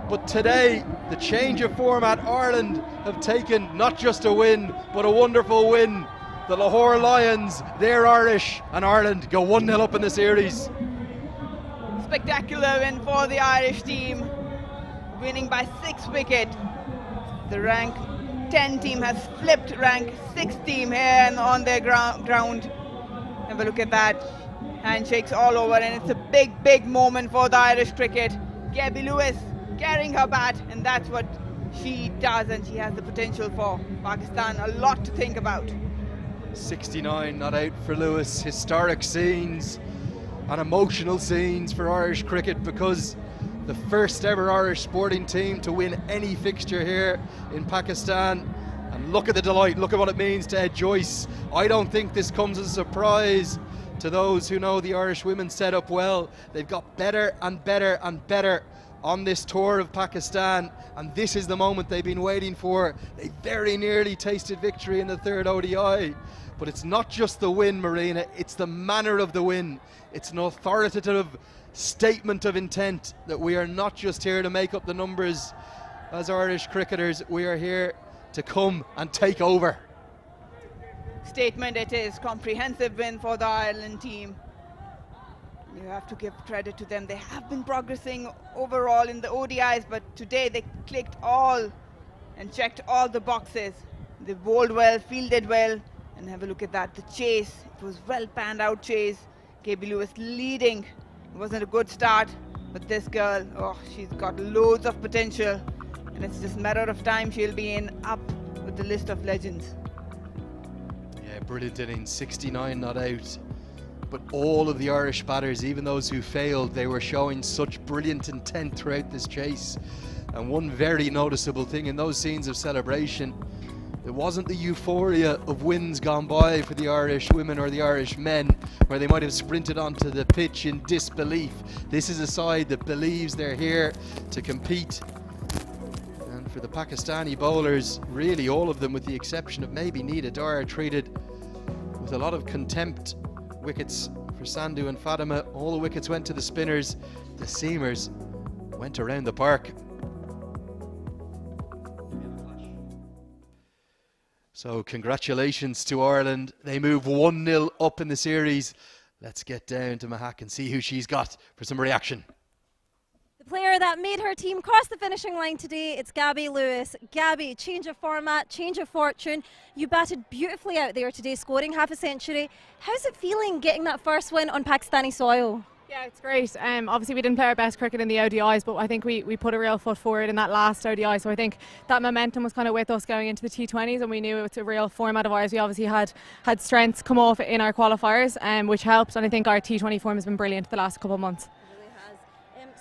But today, the change of format, Ireland have taken not just a win, but a wonderful win. The Lahore Lions, they're Irish, and Ireland go 1-0 up in the series. Spectacular win for the Irish team, winning by 6 wickets. The rank 10 team has flipped rank 6 team here on their ground. Have a look at that. Handshakes all over, and it's a big moment for the Irish cricket. Gabby Lewis carrying her bat, and that's what she does, and she has the potential for Pakistan. A lot to think about. 69 not out for Lewis. Historic scenes and emotional scenes for Irish cricket, because the first ever Irish sporting team to win any fixture here in Pakistan. And look at the delight, look at what it means to Ed Joyce. I don't think this comes as a surprise to those who know the Irish women set up well. They've got better and better and better on this tour of Pakistan, and this is the moment they've been waiting for. They very nearly tasted victory in the 3rd ODI. But it's not just the win, Marina, it's the manner of the win. It's an authoritative statement of intent that we are not just here to make up the numbers as Irish cricketers, we are here to come and take over. Statement it is, comprehensive win for the Ireland team. You have to give credit to them. They have been progressing overall in the ODIs, but today they clicked all and checked all the boxes. They bowled well, fielded well, and have a look at that. The chase, it was well panned out chase. Gabby Lewis leading. It wasn't a good start, but this girl, oh, she's got loads of potential, and it's just a matter of time she'll be up with the list of legends. Yeah, brilliant innings, 69 not out. But all of the Irish batters, even those who failed, they were showing such brilliant intent throughout this chase. And one very noticeable thing in those scenes of celebration, it wasn't the euphoria of wins gone by for the Irish women or the Irish men, where they might have sprinted onto the pitch in disbelief. This is a side that believes they're here to compete. And for the Pakistani bowlers, really all of them, with the exception of maybe Nida Dar, treated with a lot of contempt. Wickets for Sandhu and Fatima. All the wickets went to the spinners. The seamers went around the park. So congratulations to Ireland. They move 1-0 up in the series. Let's get down to Mahak and see who she's got for some reaction. The player that made her team cross the finishing line today, it's Gabby Lewis. Gabby, change of format, change of fortune. You batted beautifully out there today, scoring half a century. How's it feeling getting that first win on Pakistani soil? Yeah, it's great. Obviously, we didn't play our best cricket in the ODIs, but I think we put a real foot forward in that last ODI. So I think that momentum was kind of with us going into the T20s, and we knew it's a real format of ours. We obviously had strengths come off in our qualifiers, which helped. And I think our T20 form has been brilliant the last couple of months.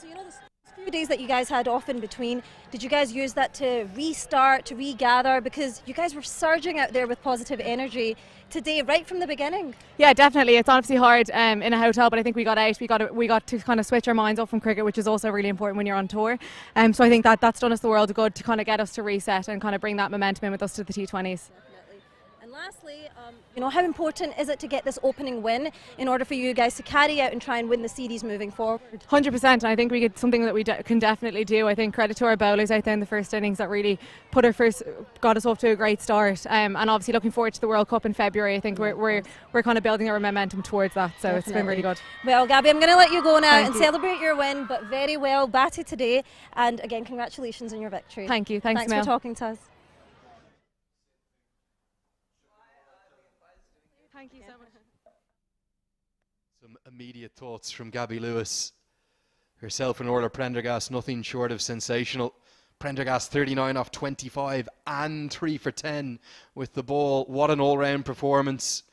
So you know, the few days that you guys had off in between, did you guys use that to restart, to regather? Because you guys were surging out there with positive energy today, right from the beginning. Yeah, definitely. It's obviously hard in a hotel, but I think we got out. We got to kind of switch our minds off from cricket, which is also really important when you're on tour. So I think that's done us the world of good to kind of get us to reset and kind of bring that momentum in with us to the T20s. And lastly, you know, how important is it to get this opening win in order for you guys to carry out and try and win the series moving forward? 100%, and I think we get something that we can definitely do. I think credit to our bowlers out there in the first innings that really got us off to a great start. And obviously looking forward to the World Cup in February. I think we're kind of building our momentum towards that, so It's been really good. Well, Gabby, I'm going to let you go now and celebrate your win, but very well batted today. And again, congratulations on your victory. Thank you. Thanks for talking to us. Thank you so much. Some immediate thoughts from Gabby Lewis. Herself and Orla Prendergast, nothing short of sensational. Prendergast 39 off 25 and 3 for 10 with the ball. What an all-round performance.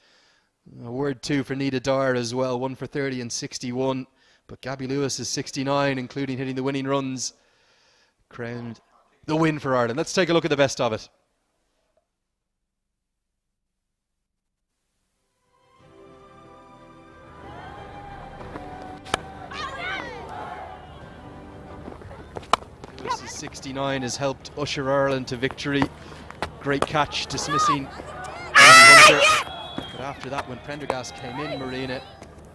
A word too for Nita Dyer as well, 1 for 30 and 61. But Gabby Lewis is 69, including hitting the winning runs. Crowned the win for Ireland. Let's take a look at the best of it. Lewis's 69 has helped usher Ireland to victory. Great catch, dismissing Hunter. But after that, when Prendergast came in, Marina,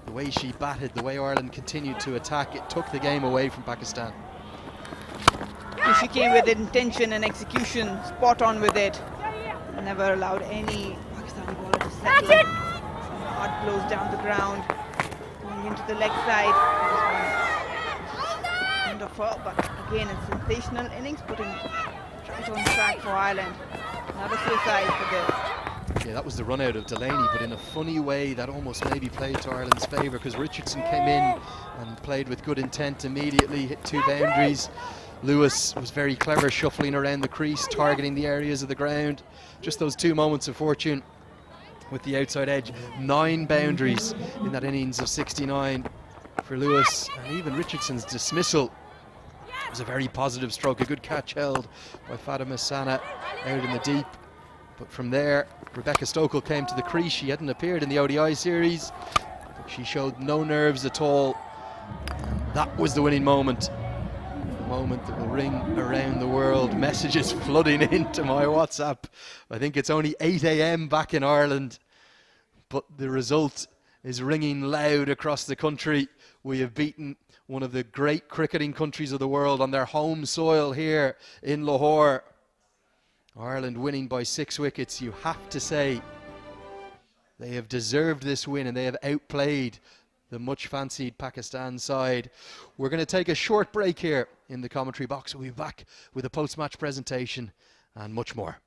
the way she batted, the way Ireland continued to attack, it took the game away from Pakistan. She came with intention and execution, spot on with it. Never allowed any Pakistani bowler to settle. Some hard blows down the ground, going into the leg side. Of her, but again, a sensational innings, putting right on track for Ireland. Another suicide for this. Yeah, that was the run out of Delaney, but in a funny way that almost maybe played to Ireland's favour, because Richardson came in and played with good intent immediately, hit 2 boundaries. Lewis was very clever, shuffling around the crease, targeting the areas of the ground. Just those 2 moments of fortune with the outside edge. 9 boundaries in that innings of 69 for Lewis, and even Richardson's dismissal was a very positive stroke. A good catch held by Fatima Sana out in the deep. But from there, Rebecca Stokel came to the crease. She hadn't appeared in the ODI series. She showed no nerves at all. That was the winning moment. A moment that will ring around the world. Messages flooding into my WhatsApp. I think it's only 8 AM back in Ireland, but the result is ringing loud across the country. We have beaten one of the great cricketing countries of the world on their home soil here in Lahore. Ireland winning by 6 wickets. You have to say they have deserved this win, and they have outplayed the much fancied Pakistan side. We're going to take a short break here in the commentary box. We'll be back with a post-match presentation and much more.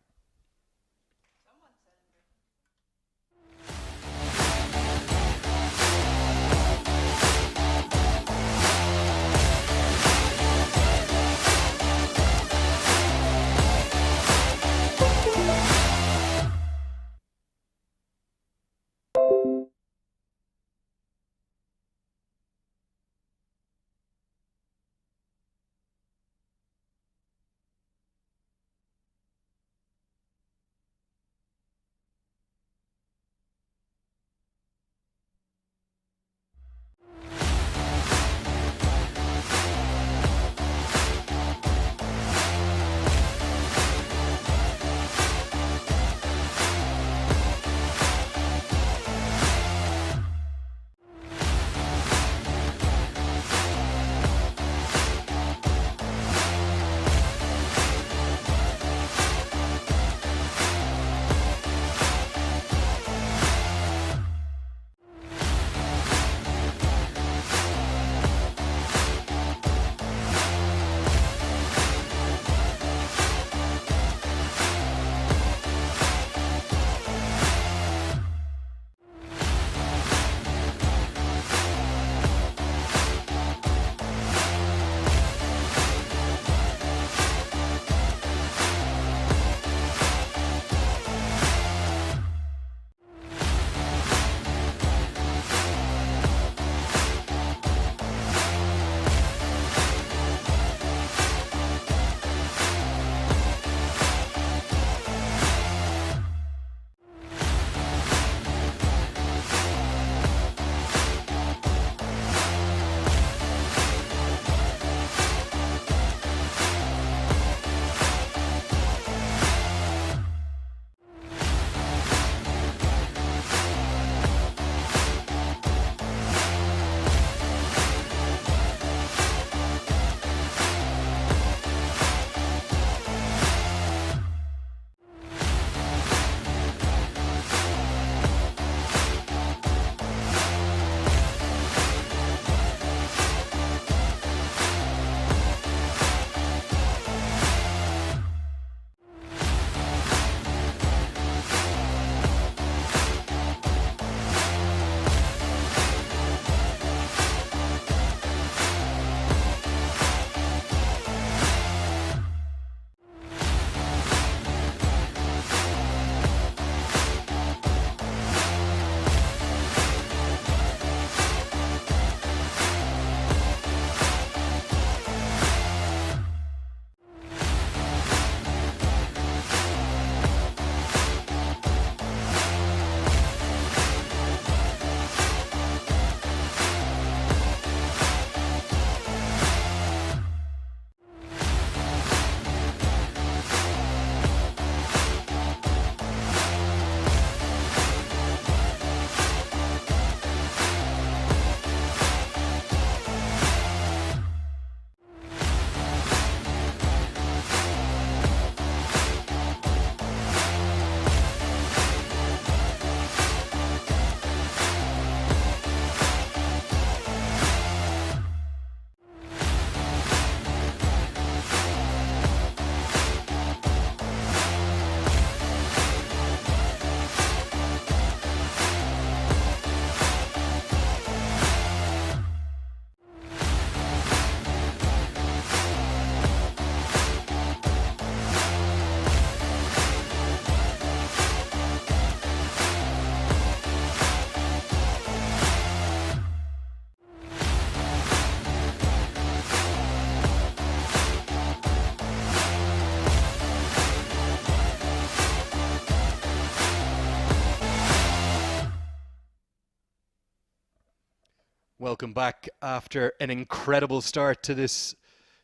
Welcome back. After an incredible start to this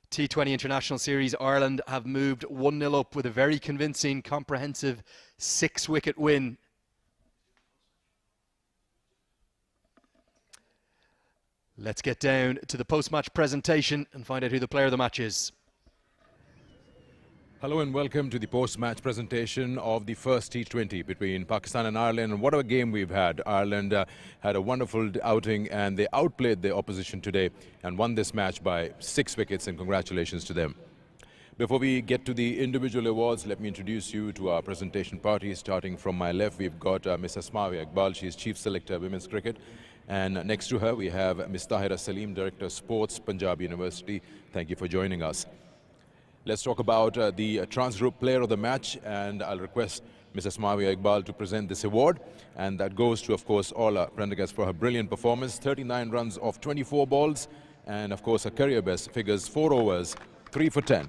T20 International Series, Ireland have moved 1-0 up with a very convincing, comprehensive 6-wicket win. Let's get down to the post-match presentation and find out who the player of the match is. Hello and welcome to the post-match presentation of the first T20 between Pakistan and Ireland. And what a game we've had. Ireland had a wonderful outing and they outplayed the opposition today and won this match by 6 wickets, and congratulations to them. Before we get to the individual awards, let me introduce you to our presentation party. Starting from my left, we've got Ms. Asmawi Iqbal. She's Chief Selector Women's Cricket. And next to her, we have Ms. Tahira Salim, Director Sports, Punjab University. Thank you for joining us. Let's talk about the Transgroup Player of the Match, and I'll request Ms. Asmawi Iqbal to present this award, and that goes to, of course, Orla Prendergast for her brilliant performance, 39 runs off 24 balls, and of course her career best figures 4 overs, 3 for 10.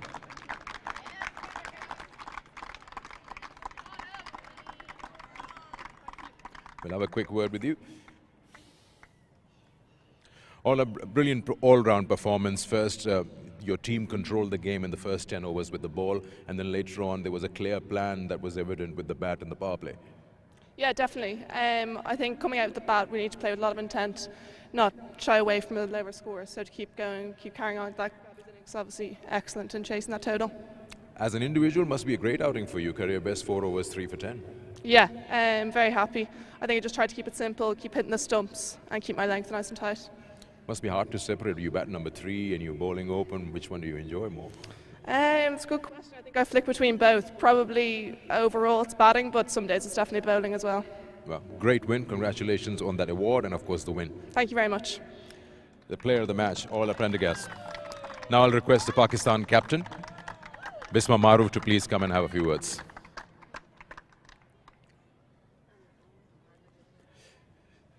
We'll have a quick word with you. Orla, brilliant all-round performance. First, your team controlled the game in the first 10 overs with the ball, and then later on there was a clear plan that was evident with the bat and the power play. Yeah, definitely. I think coming out of the bat, we need to play with a lot of intent, not shy away from a lower score. So to keep going, keep carrying on, that is obviously excellent in chasing that total. As an individual, must be a great outing for you. Career best 4 overs, 3 for 10. Yeah, I'm very happy. I think I just tried to keep it simple, keep hitting the stumps, and keep my length nice and tight. Must be hard to separate. You bat number 3 and you're bowling open. Which one do you enjoy more? It's a good question. I think I flick between both. Probably overall it's batting, but some days it's definitely bowling as well. Well, great win. Congratulations on that award and of course the win. Thank you very much. The player of the match, Orla Prendergast. Now I'll request the Pakistan captain, Bisma Maruf, to please come and have a few words.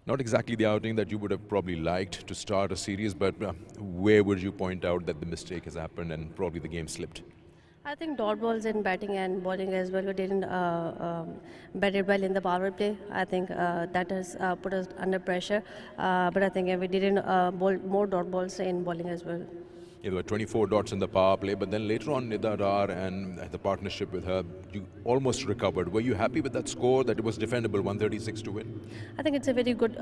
Not exactly the outing that you would have probably liked to start a series, but where would you point out that the mistake has happened and probably the game slipped? I think dot balls in batting and bowling as well. We didn't batted well in the power play. I think that has put us under pressure. But I think we didn't bowl more dot balls in bowling as well. Yeah, there were 24 dots in the power play, but then later on Nida Dar and the partnership with her, you almost recovered. Were you happy with that score, that it was defendable, 136 to win? I think it's a very good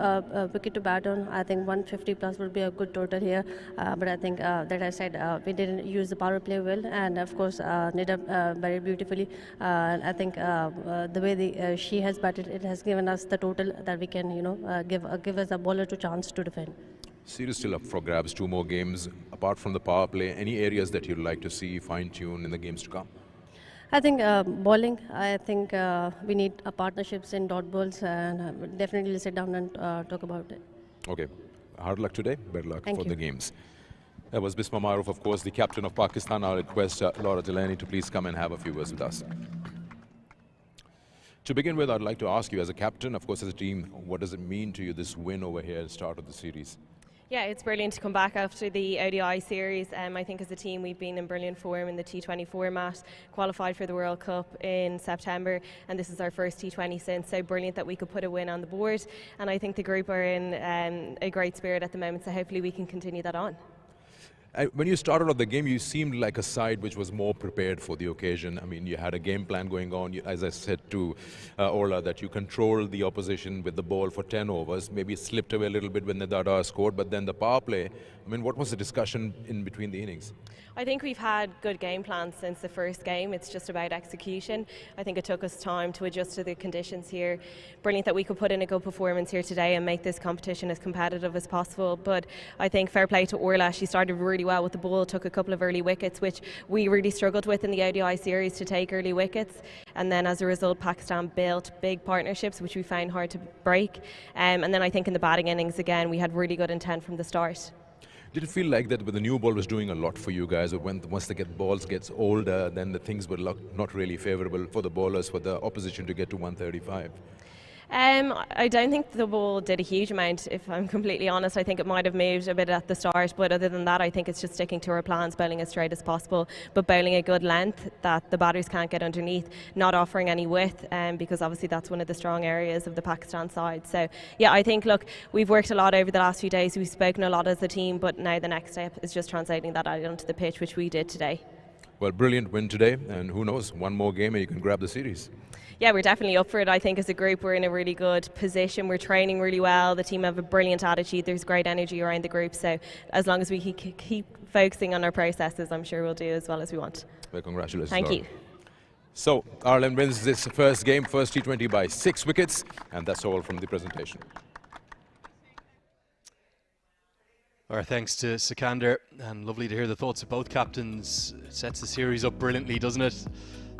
wicket to bat on. I think 150 plus would be a good total here. But I think that I said we didn't use the power play well, and of course Nida batted beautifully. I think the way she has batted, it has given us the total that we can, give us a bowler to chance to defend. Series still up for grabs, 2 more games. Apart from the power play, any areas that you'd like to see fine-tune in the games to come? I think bowling, I think we need partnerships in dot balls, and definitely sit down and talk about it. Okay. Hard luck today. Better luck Thank for you. the games. That was Bisma Maruf, of course, the captain of Pakistan. I'll request Laura Delaney to please come and have a few words with us. To begin with, I'd like to ask you, as a captain, of course, as a team, what does it mean to you, this win over here at the start of the series? Yeah, it's brilliant to come back after the ODI series. I think as a team we've been in brilliant form in the T20 format, qualified for the World Cup in September, and this is our first T20 since, so brilliant that we could put a win on the board. And I think the group are in a great spirit at the moment, so hopefully we can continue that on. When you started off the game, you seemed like a side which was more prepared for the occasion. I mean, you had a game plan going on. As I said to Orla, that you controlled the opposition with the ball for 10 overs. Maybe it slipped away a little bit when Nidada scored, but then the power play, I mean, what was the discussion in between the innings? I think we've had good game plans since the first game. It's just about execution. I think it took us time to adjust to the conditions here. Brilliant that we could put in a good performance here today and make this competition as competitive as possible. But I think fair play to Orla. She started really well with the ball, took a couple of early wickets, which we really struggled with in the ODI series, to take early wickets. And then as a result, Pakistan built big partnerships, which we found hard to break. And then I think in the batting innings, again, we had really good intent from the start. Did it feel like that with the new ball was doing a lot for you guys? Or once the balls gets older, then the things were not really favourable for the bowlers, for the opposition to get to 135? I don't think the ball did a huge amount, if I'm completely honest. I think it might have moved a bit at the start, but other than that, I think it's just sticking to our plans, bowling as straight as possible, but bowling a good length that the batters can't get underneath, not offering any width, because obviously that's one of the strong areas of the Pakistan side. So yeah, I think, look, we've worked a lot over the last few days, we've spoken a lot as a team, but now the next step is just translating that out onto the pitch, which we did today. Well, brilliant win today, and who knows, one more game and you can grab the series. Yeah, we're definitely up for it. I think as a group we're in a really good position. We're training really well. The team have a brilliant attitude. There's great energy around the group. So as long as we keep focusing on our processes, I'm sure we'll do as well as we want. Well, congratulations. Thank Laura. you. So Ireland wins this first game, first T20 by 6 wickets, and that's all from the presentation. Our thanks to Sikander, and lovely to hear the thoughts of both captains. It sets the series up brilliantly, doesn't it?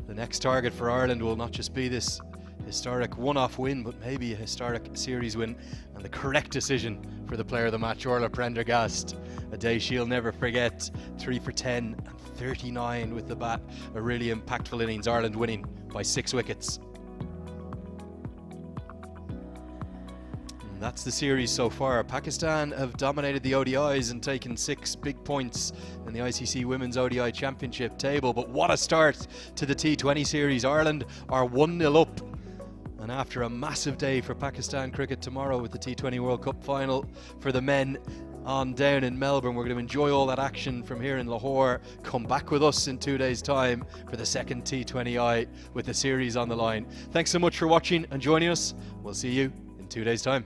The next target for Ireland will not just be this historic one-off win, but maybe a historic series win, and the correct decision for the player of the match, Orla Prendergast. A day she'll never forget. 3 for 10 and 39 with the bat. A really impactful innings, Ireland winning by 6 wickets. That's the series so far. Pakistan have dominated the ODIs and taken 6 big points in the ICC Women's ODI Championship table. But what a start to the T20 series. Ireland are 1-0 up. And after a massive day for Pakistan cricket tomorrow with the T20 World Cup final for the men on down in Melbourne, we're going to enjoy all that action from here in Lahore. Come back with us in 2 days' time for the second T20I with the series on the line. Thanks so much for watching and joining us. We'll see you in 2 days' time.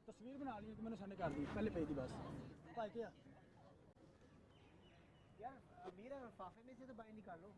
तस्वीर बना ली है कि मैंने send कर दी पहले भेज दी बस भाई क्या यार मेरा लिफाफे में से तो बाहर निकालो